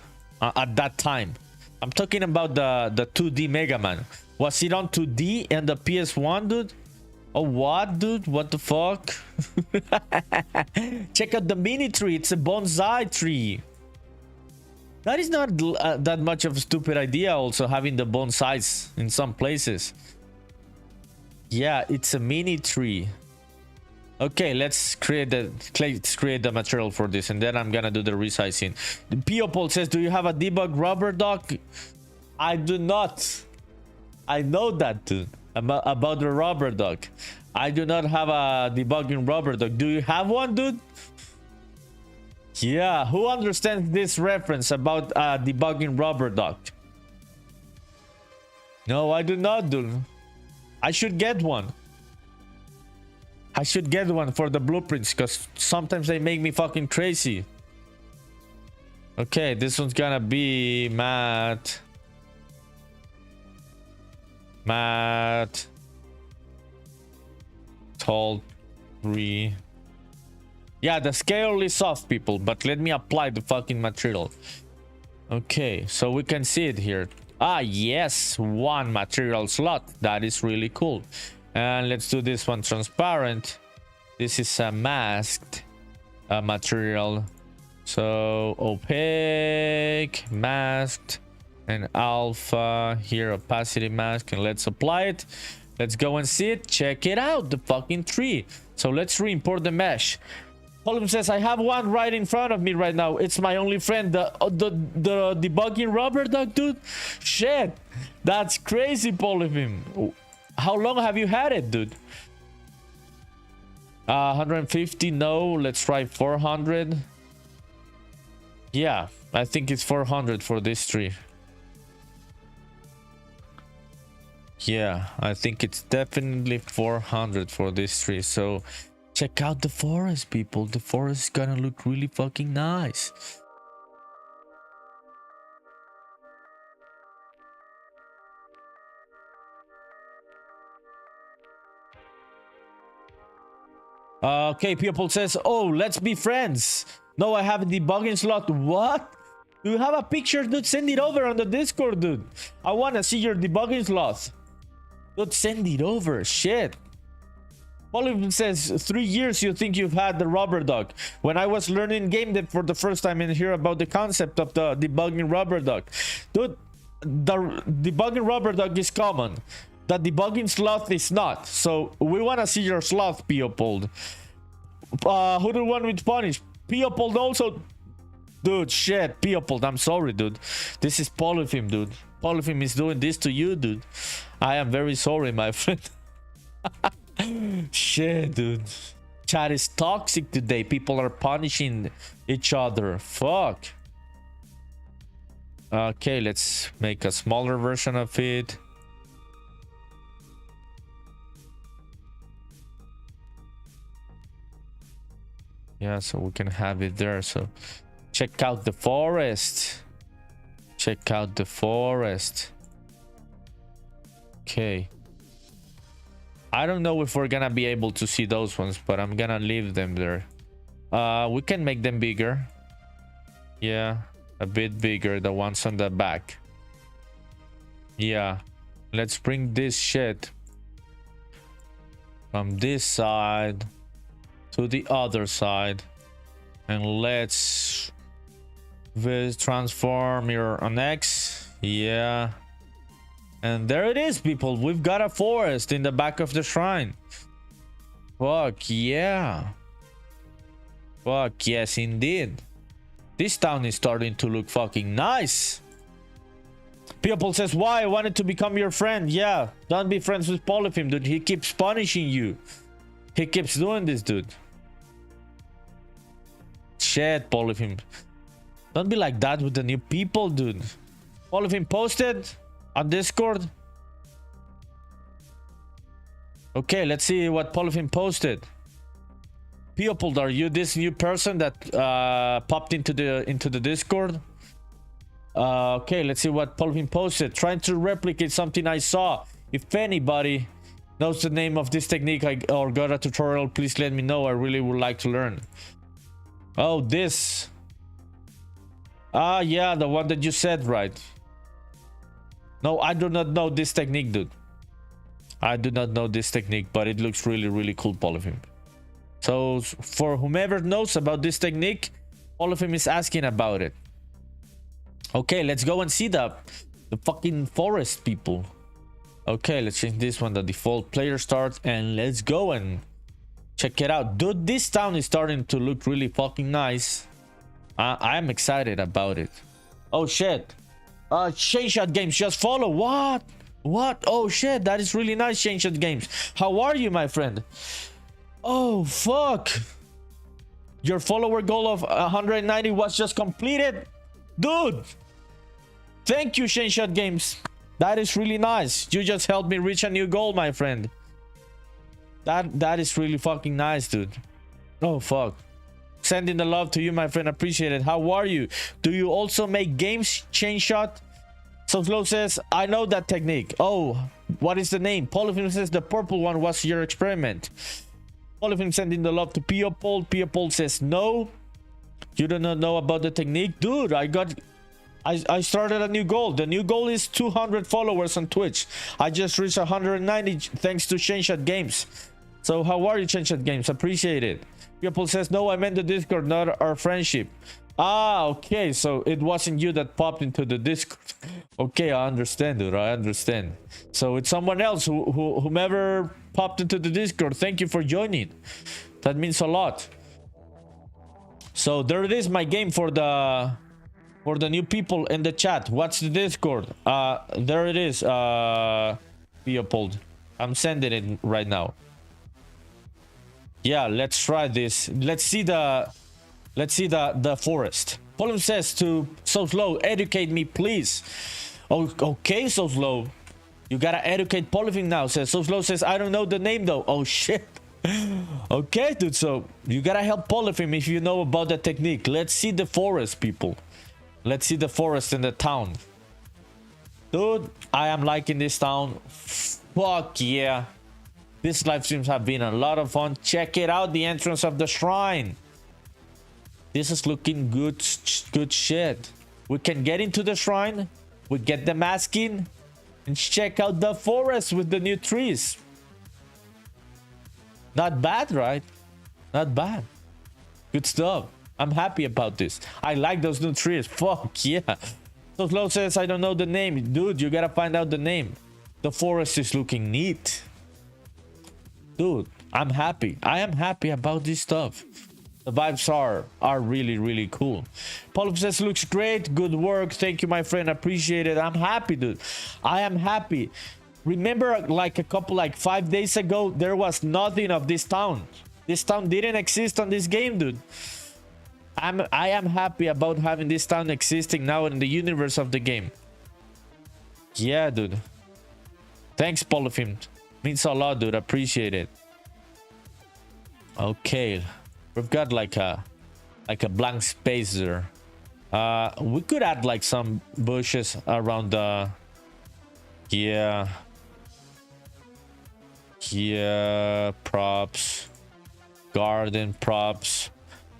at that time. I'm talking about the 2D Mega Man. Was it on 2D and the PS1, dude? Oh, what, dude? What the fuck? Check out the mini tree. It's a bonsai tree. That is not that much of a stupid idea, also, having the bonsais in some places. Yeah, it's a mini tree. Okay, let's create the material for this, and then I'm gonna do the resizing. People says, do you have a debug rubber duck? I do not. I know that, dude. About the rubber duck. I do not have a debugging rubber duck. Do you have one, dude? Yeah, who understands this reference about debugging rubber duck? No, I do not, dude. I should get one. I should get one for the blueprints, because sometimes they make me fucking crazy. Okay, this one's gonna be matte. Tall 3. Yeah, the scale is off, people, but let me apply the fucking material. Okay, so we can see it here. Ah, yes, one material slot. That is really cool. And let's do this one transparent. This is a masked material. So opaque, masked, and alpha. Here, opacity mask, and let's apply it. Let's go and see it. Check it out, the fucking tree. So let's re-import the mesh. Polyphim says, I have one right in front of me right now. It's my only friend, the debugging rubber duck, dude. Shit, that's crazy, Polyphim. How long have you had it, dude? 150, no. Let's try 400. Yeah, I think it's 400 for this tree. Yeah, I think it's definitely 400 for this tree. So check out the forest, people. The forest is gonna look really fucking nice. Okay, people says, oh, let's be friends. No, I have a debugging slot. What? Do you have a picture, dude? Send it over on the Discord, dude. I want to see your debugging slot. Dude, send it over. Shit. Polyphim says, 3 years you think you've had the rubber duck. When I was learning game dev for the first time and hear about the concept of the debugging rubber duck. Dude, the debugging rubber duck is common. The debugging sloth is not. So we want to see your sloth, Peopled. Who do you want me to punish? Peopled also. Dude, shit, Peopled. I'm sorry, dude. This is Polyphim, dude. Polyphim is doing this to you, dude. I am very sorry, my friend. Shit, dude. Chat is toxic today. People are punishing each other. Fuck. Okay, let's make a smaller version of it. Yeah, so we can have it there. So check out the forest. Check out the forest. Okay. I don't know if we're gonna be able to see those ones, but I'm gonna leave them there. We can make them bigger. Yeah, a bit bigger, the ones on the back. Yeah, let's bring this shit from this side to the other side, and let's transform your on X. Yeah, and there it is, people. We've got a forest in the back of the shrine. Fuck yeah. Fuck yes, indeed. This town is starting to look fucking nice. People says, why? I wanted to become your friend. Yeah, don't be friends with Polyphim, dude. He keeps punishing you. He keeps doing this, dude. Shit, Polyphim. Don't be like that with the new people, dude. Polyphim posted on Discord. Okay, let's see what Polyphim posted. People, are you this new person that popped into the Discord? Okay, let's see what Polyphim posted. Trying to replicate something I saw. If anybody knows the name of this technique or got a tutorial, please let me know. I really would like to learn. Oh, this. Ah, yeah, the one that you said, right? No, I do not know this technique, dude. I do not know this technique, but it looks really, really cool, Polyphim. So, for whomever knows about this technique, Polyphim is asking about it. Okay, let's go and see the fucking forest, people. Okay, let's change this one, the default player start, and let's go and check it out. Dude, this town is starting to look really fucking nice. I'm excited about it. Oh, shit. Shot Games just follow. What? Oh, shit. That is really nice, Shot Games. How are you, my friend? Oh, fuck. Your follower goal of 190 was just completed. Dude. Thank you, Shot Games. That is really nice. You just helped me reach a new goal, my friend. That is really fucking nice, dude. Oh, fuck. Sending the love to you, my friend. Appreciate it. How are you? Do you also make games, Shot? So Slow says, I know that technique. Oh, what is the name? Polyphim says the purple one was your experiment. Polyphim sending the love to Piopol. Piopol says, no. You do not know about the technique? Dude, I started a new goal. The new goal is 200 followers on Twitch. I just reached 190 thanks to Shot Games. So how are you, Shot Games? Appreciate it. People says, no, I meant the Discord, not our friendship. Ah, okay, so it wasn't you that popped into the Discord. Okay, I understand, dude. I understand. So it's someone else whomever popped into the Discord. Thank you for joining. That means a lot. So there it is, my game for the new people in the chat. What's the Discord? There it is. Leopold. I'm sending it right now. Yeah, let's try this. Let's see the forest. Polyphim says to So Slow, educate me, please. Oh, okay, So Slow. You gotta educate Polyphim now. Says So Slow says, I don't know the name though. Oh shit. Okay, dude. So you gotta help Polyphim if you know about the technique. Let's see the forest, people. Let's see the forest in the town. Dude, I am liking this town. Fuck yeah. These live streams have been a lot of fun. Check it out, the entrance of the shrine. This is looking good shit. We can get into the shrine. We get the mask in. And check out the forest with the new trees. Not bad, right? Not bad. Good stuff. I'm happy about this. I like those new trees. Fuck yeah. So Slow says, I don't know the name. Dude, you gotta find out the name. The forest is looking neat. Dude, I'm happy. I am happy about this stuff. The vibes are really, really cool. Polyphim says, looks great. Good work. Thank you, my friend. Appreciate it. I'm happy, dude. I am happy. Remember, like 5 days ago, there was nothing of this town. This town didn't exist on this game, dude. I am happy about having this town existing now in the universe of the game. Yeah, dude. Thanks, Polyphim. Means a lot, dude. Appreciate it. Okay, we've got like a blank space there. We could add like some bushes around the. Yeah, props, garden props.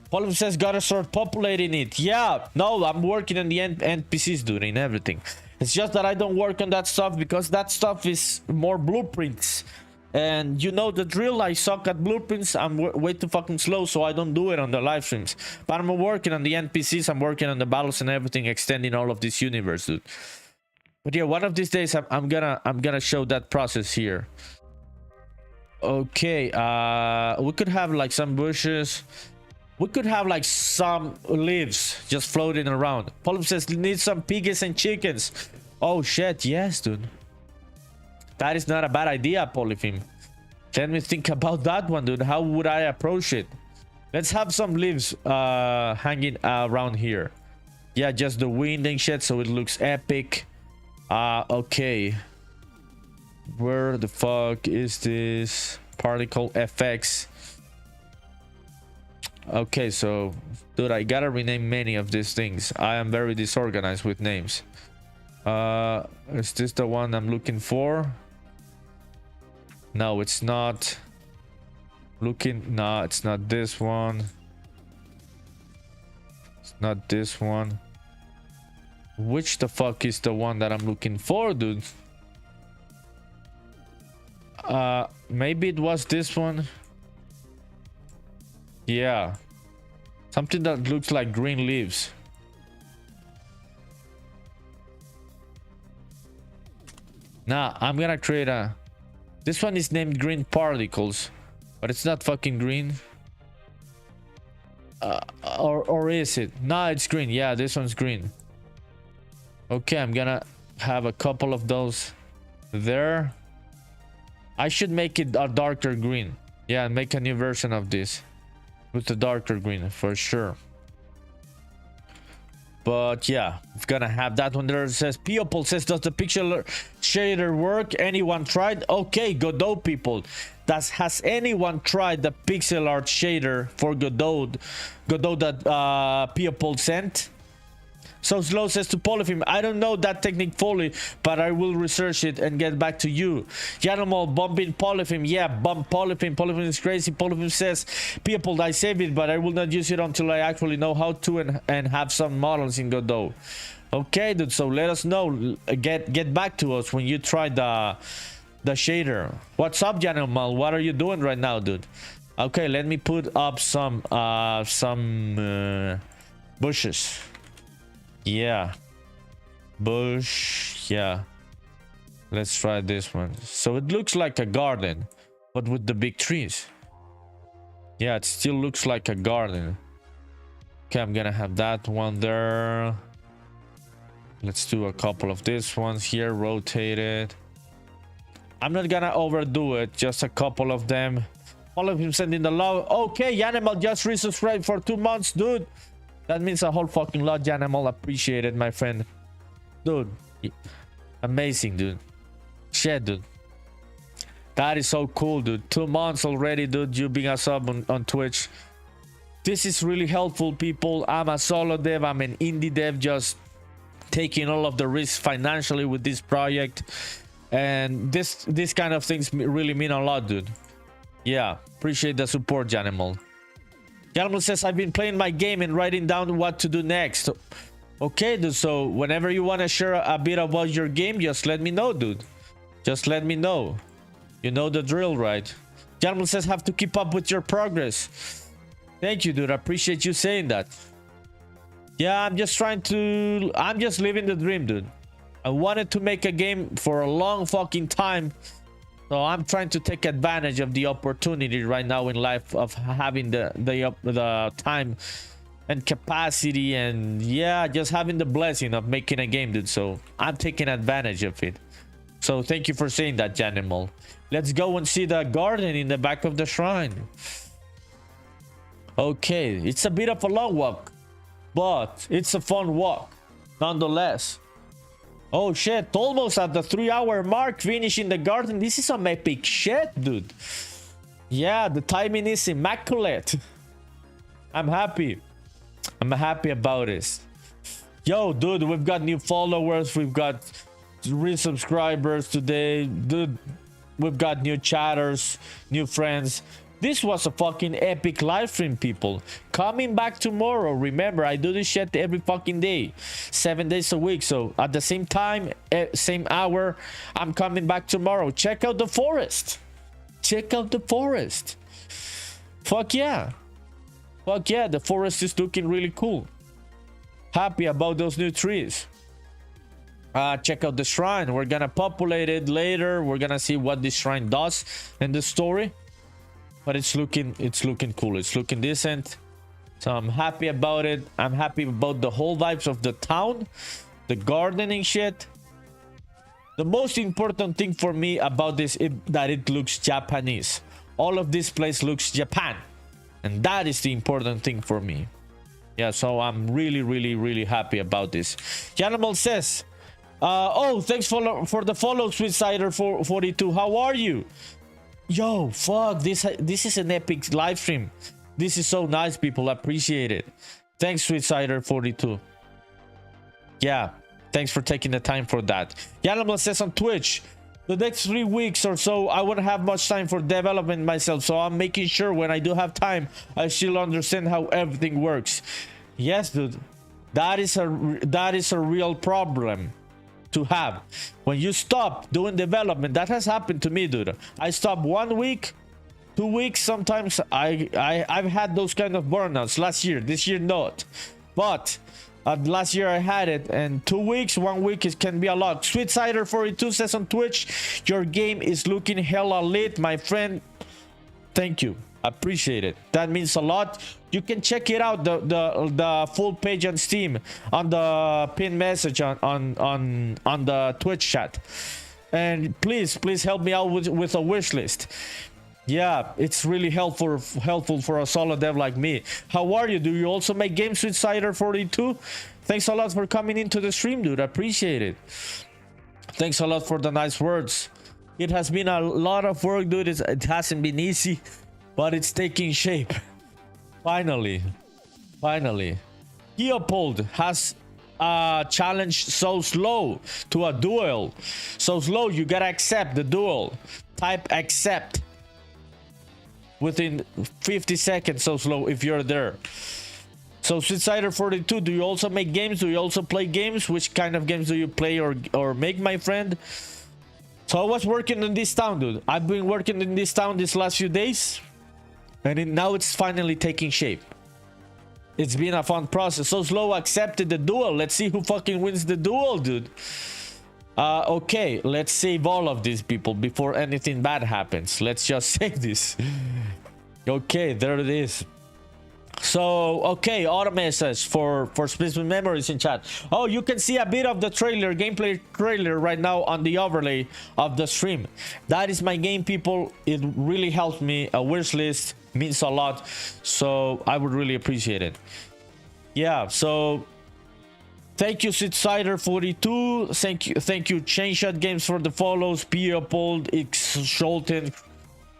Polyphim says gotta start populating it. Yeah, no, I'm working on the NPCs, dude, and everything. It's just that I don't work on that stuff because that stuff is more blueprints. And you know the drill, I suck at blueprints. I'm way too fucking slow, so I don't do it on the live streams. But I'm working on the NPCs, I'm working on the battles and everything, extending all of this universe, dude. But yeah, one of these days I'm gonna show that process here. Okay, we could have like some bushes. We could have like some leaves just floating around. Polyp says need some pigs and chickens. Oh shit, yes, dude. That is not a bad idea, Polypheme. Let me think about that one, dude. How would I approach it? Let's have some leaves hanging around here. Yeah, just the wind and shit, so it looks epic. Okay. Where the fuck is this particle FX? Okay, so dude, I gotta rename many of these things. I am very disorganized with names. Is this the one I'm looking for? No, it's not. No, it's not this one. It's not this one. Which the fuck is the one that I'm looking for, dude? Maybe it was this one. Yeah. Something that looks like green leaves. Nah, I'm gonna create a... This one is named green particles, but it's not fucking green. Or is it? Nah, it's green. Yeah, this one's green. Okay, I'm gonna have a couple of those there. I should make it a darker green. Yeah, make a new version of this with the darker green for sure. But yeah, I'm gonna have that one there. It says People says, does the pixel shader work? Anyone tried? Okay, Godot people, has anyone tried the pixel art shader for Godot that People sent? So Slow says to Polypheme, I don't know that technique fully, but I will research it and get back to you. Yanimal bumping Polypheme. Yeah, bump Polypheme. Polypheme is crazy. Polypheme says, People, I saved it, but I will not use it until I actually know how to and have some models in Godot. Okay, dude, so let us know. Get back to us when you try the shader. What's up, Yanimal? What are you doing right now, dude? Okay, let me put up some bushes. Yeah, bush. Yeah, let's try this one. So it looks like a garden, but with the big trees. Yeah, it still looks like a garden. Okay, I'm gonna have that one there. Let's do a couple of these ones here, rotate it. I'm not gonna overdo it, just a couple of them. All of him sending the love. Okay, Yanimal just resubscribed for 2 months, dude. That means a whole fucking lot, Yanimal. Appreciate it, my friend. Dude, amazing, dude. Shit, dude. That is so cool, dude. 2 months already, dude. You being a sub on Twitch. This is really helpful, people. I'm a solo dev. I'm an indie dev, just taking all of the risks financially with this project. And this kind of things really mean a lot, dude. Yeah, appreciate the support, Yanimal. Yanimal says, I've been playing my game and writing down what to do next. Okay, dude. So whenever you want to share a bit about your game, just let me know, dude. Just let me know. You know the drill, right? Yanimal says, have to keep up with your progress. Thank you, dude. I appreciate you saying that. Yeah, I'm just living the dream, dude. I wanted to make a game for a long fucking time. So I'm trying to take advantage of the opportunity right now in life of having the time and capacity, and yeah, just having the blessing of making a game, dude. So I'm taking advantage of it. So thank you for saying that, Janimal. Let's go and see the garden in the back of the shrine. Okay, it's a bit of a long walk, but it's a fun walk nonetheless. Oh shit, almost at the 3-hour mark, finishing the garden. This is some epic shit, dude. Yeah, the timing is immaculate. I'm happy. I'm happy about this. Yo, dude, we've got new followers. We've got resubscribers today. Dude, we've got new chatters, new friends. This was a fucking epic live stream, people. Coming back tomorrow. Remember, I do this shit every fucking day, 7 days a week. So at the same time, same hour, I'm coming back tomorrow. Check out the forest. Check out the forest. Fuck yeah. Fuck yeah, the forest is looking really cool. Happy about those new trees. Check out the shrine. We're gonna populate it later. We're gonna see what this shrine does in the story. But it's looking cool. It's looking decent. So I'm happy about it. I'm happy about the whole vibes of the town, the gardening shit. The most important thing for me about this is that it looks Japanese. All of this place looks Japan, and that is the important thing for me. Yeah, so I'm really happy about this. Janimal says, oh, thanks for the follow, Sweet Cider 42. How are you? Yo, fuck, this is an epic live stream. This is so nice, people. I appreciate it. Thanks, Sweet Cider 42. Yeah, thanks for taking the time for that. Janimal says on Twitch, the next 3 weeks or so, I won't have much time for development myself, so I'm making sure when I do have time, I still understand how everything works. Yes, dude, that is a real problem to have. When you stop doing development, that has happened to me, dude. I stopped 1 week, 2 weeks. Sometimes I've had those kind of burnouts last year. This year not, but last year I had it, and 2 weeks, 1 week can be a lot. Sweet Cider 42 says on Twitch, your game is looking hella lit, my friend. Thank you, appreciate it. That means a lot. You can check it out, the full page on Steam, on the pinned message on the Twitch chat. And please help me out with a wish list. Yeah, it's really helpful for a solo dev like me. How are you? Do you also make games with Cider 42? Thanks a lot for coming into the stream, dude. I appreciate it. Thanks a lot for the nice words. It has been a lot of work, dude. It hasn't been easy, but it's taking shape. Finally. Leopold has a challenge so slow to a duel. So slow, you gotta accept the duel. Type accept within 50 seconds. So slow if you're there. So Cider 42, do you also make games? Do you also play games? Which kind of games do you play or make, my friend? So I was working in this town, dude. I've been working in this town these last few days, and now it's finally taking shape. It's been a fun process. So slow accepted the duel. Let's see who fucking wins the duel, dude. Okay, let's save all of these people before anything bad happens. Let's just save this. Okay, there it is. So, okay, auto message for Spaceman Memories in chat. Oh, you can see a bit of the trailer, gameplay trailer right now on the overlay of the stream. That is my game, people. It really helps me. A wish list means a lot, so I would really appreciate it. Yeah, so thank you, Cider 42. Thank you, Chain Shot Games for the follows. Leopold, X Scholten.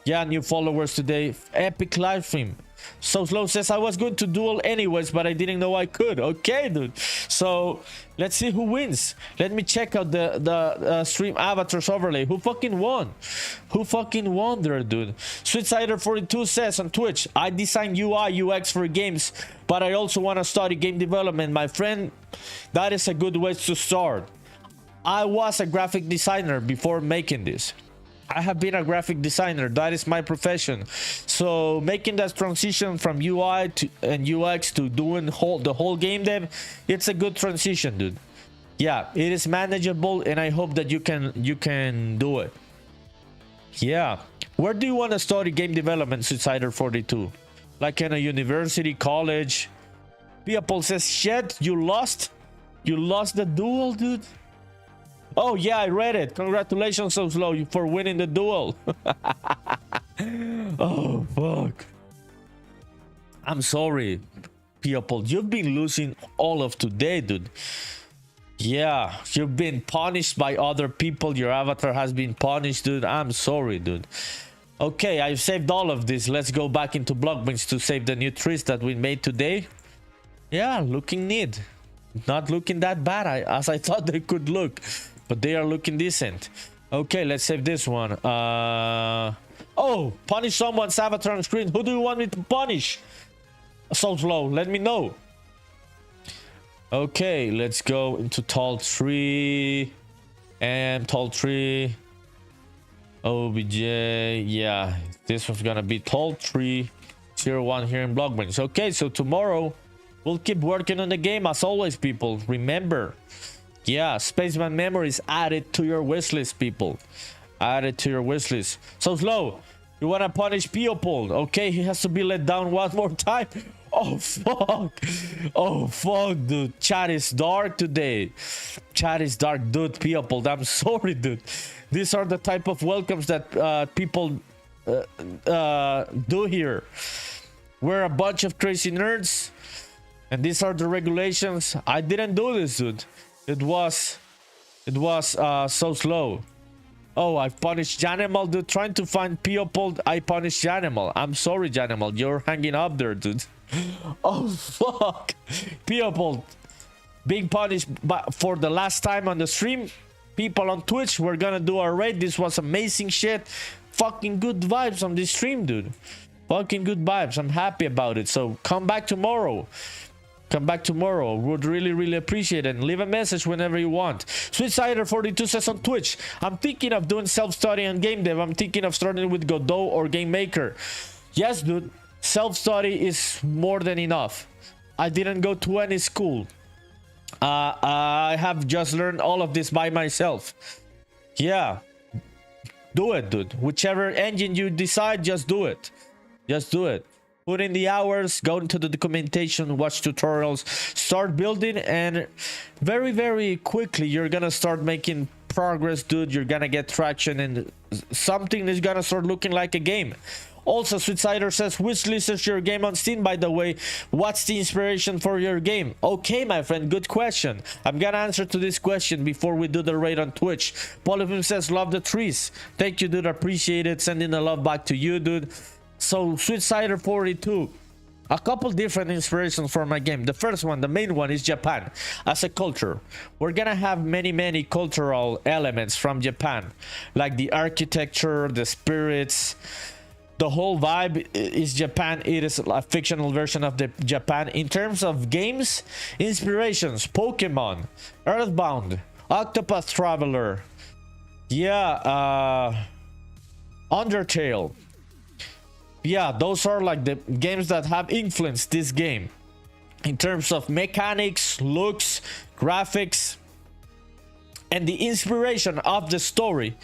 Yeah, new followers today. Epic live stream. So slow says I was going to duel anyways, but I didn't know I could. Okay, dude. So let's see who wins. Let me check out the stream avatars overlay. Who fucking won? Who fucking won there, dude? Sweet Cider 42 says on Twitch, I design UI UX for games, but I also want to study game development, my friend. That is a good way to start. I was a graphic designer before making this. I have been a graphic designer. That is my profession. So making that transition from UI and UX to doing the whole game dev, it's a good transition, dude. Yeah, it is manageable, and I hope that you can do it. Yeah. Where do you want to study game development, Cider 42? Like in a university, college? Leopold says, shit, you lost the duel, dude. Oh yeah, I read it. Congratulations, so slow, for winning the duel. Oh fuck. I'm sorry, people. You've been losing all of today, dude. Yeah, you've been punished by other people. Your avatar has been punished, dude. I'm sorry, dude. Okay, I've saved all of this. Let's go back into BlockBench to save the new trees that we made today. Yeah, looking neat. Not looking that bad as I thought they could look, but they are looking decent. Okay, let's save this one. Oh, punish someone's avatar on screen. Who do you want me to punish? So slow, let me know. Okay, let's go into tall tree and tall tree. OBJ, yeah, this one's gonna be tall tree tier 1 here in BlockBench. Okay, so tomorrow we'll keep working on the game as always, people. Remember, yeah, Spaceman Memories, add it to your wishlist, people. Add it to your wishlist. So slow, You want to punish People? Okay, he has to be let down one more time. Oh, fuck. Oh, fuck, dude. Chat is dark today. Chat is dark, dude. People, I'm sorry, dude. These are the type of welcomes that people do here. We're a bunch of crazy nerds, and these are the regulations. I didn't do this, dude. It was so slow. Oh, I punished Janimal, dude. Trying to find People, I punished Janimal. I'm sorry, Janimal. You're hanging up there, dude. Oh, fuck. People being punished for the last time on the stream. People on Twitch, we're gonna do our raid. This was amazing shit. Fucking good vibes on this stream, dude. Fucking good vibes. I'm happy about it. So come back tomorrow. Come back tomorrow. Would really appreciate it. And leave a message whenever you want. SweetCider42 says on Twitch, I'm thinking of doing self-study on game dev. I'm thinking of starting with Godot or Game Maker. Yes, dude. Self-study is more than enough. I didn't go to any school. I have just learned all of this by myself. Yeah. Do it, dude. Whichever engine you decide, just do it. Just do it. Put in the hours, go into the documentation, watch tutorials, start building, and very quickly you're gonna start making progress, dude. You're gonna get traction, and something is gonna start looking like a game. Also, SweetCider says, which list is your game on Steam, by the way? What's the inspiration for your game? Okay, my friend, good question. I'm gonna answer to this question before we do the raid on Twitch. Polyphim says, love the trees. Thank you, dude. Appreciate it. Sending the love back to you, dude. So, SweetCider42. A couple different inspirations for my game. The first one, the main one, is Japan as a culture. We're gonna have many cultural elements from Japan, like the architecture, the spirits. The whole vibe is Japan. It is a fictional version of the Japan. In terms of games, inspirations, Pokemon, Earthbound, Octopath Traveler, yeah, Undertale. Yeah, those are like the games that have influenced this game. In terms of mechanics, looks, graphics, and the inspiration of the story.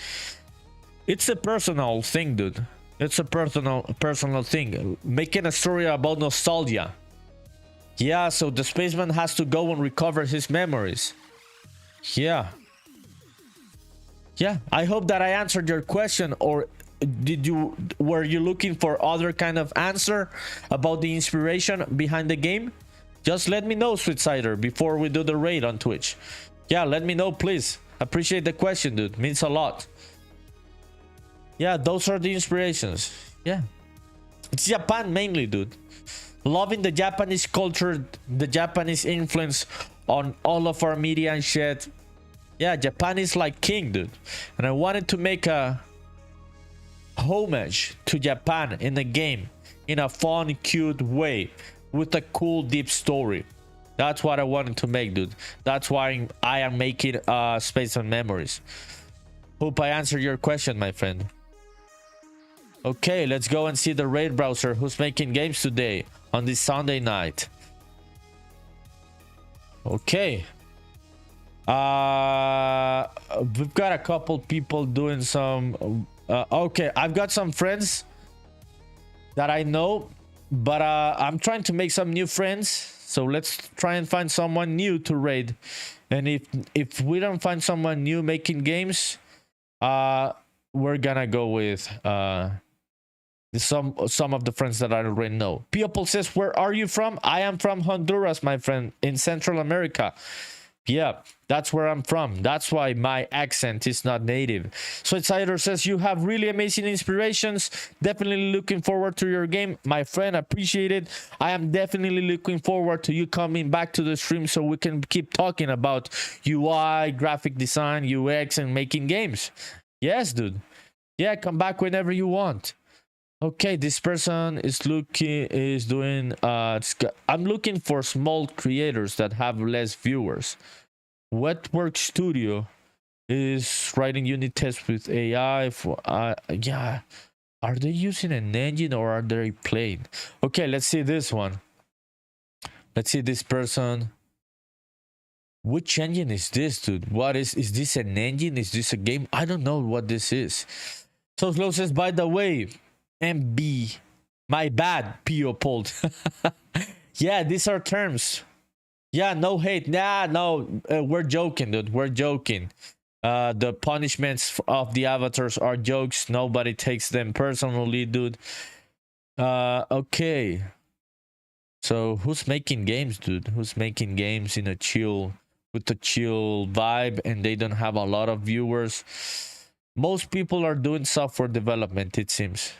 It's a personal thing, dude. It's a personal thing. Making a story about nostalgia. Yeah, so the spaceman has to go and recover his memories. Yeah. Yeah, I hope that I answered your question, or were you looking for other kind of answer about the inspiration behind the game? Just let me know, SweetCider, before we do the raid on Twitch. Yeah, let me know, please. Appreciate the question, dude. Means a lot. Yeah, those are the inspirations. Yeah. It's Japan mainly, dude. Loving the Japanese culture, the Japanese influence on all of our media and shit. Yeah, Japan is like king, dude. And I wanted to make a homage to Japan in the game in a fun, cute way with a cool, deep story. That's what I wanted to make, dude. That's why I am making Spaceman Memories. Hope I answered your question, my friend. Okay, let's go and see the raid browser who's making games today on this Sunday night. Okay. We've got a couple people doing some... okay, I've got some friends that I know, but I'm trying to make some new friends. So let's try and find someone new to raid. And if we don't find someone new making games, we're gonna go with... some of the friends that I already know. People says, where are you from? I am from Honduras, my friend, in Central America. Yeah, that's where I'm from. That's why my accent is not native. SweetCider says, you have really amazing inspirations. Definitely looking forward to your game, my friend. Appreciate it. I am definitely looking forward to you coming back to the stream so we can keep talking about UI, graphic design, UX, and making games. Yes, dude. Yeah, come back whenever you want. Okay, this person is doing I'm looking for small creators that have less viewers. Wetwork Studio is writing unit tests with AI for yeah. Are they using an engine or are they playing? Okay, let's see this one. Let's see this person. Which engine is this, dude? What is this an engine? Is this a game? I don't know what this is. So Slow says, by the way, MB. My bad, Leopold. Yeah, these are terms. Yeah, no hate. Nah, no, we're joking, dude. We're joking. The punishments of the avatars are jokes. Nobody takes them personally, dude. Okay. So who's making games, dude? Who's making games in a chill, with a chill vibe, and they don't have a lot of viewers? Most people are doing software development, it seems.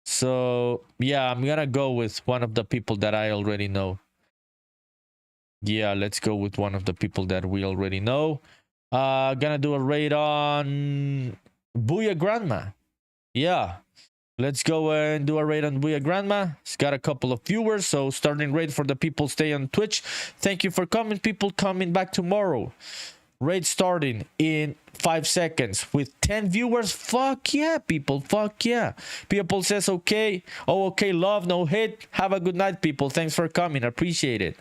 So yeah, I'm gonna go with one of the people that I already know. Yeah, let's go with one of the people that we already know. Gonna do a raid on Booyah Grandma. Yeah, let's go and do a raid on Booyah Grandma. It's got a couple of viewers, so starting raid for the people stay on Twitch. Thank you for coming, people coming back tomorrow. Raid starting in 5 seconds with 10 viewers. Fuck yeah, people. Fuck yeah. People says okay. Oh, okay, love, no hate. Have a good night, people. Thanks for coming. Appreciate it.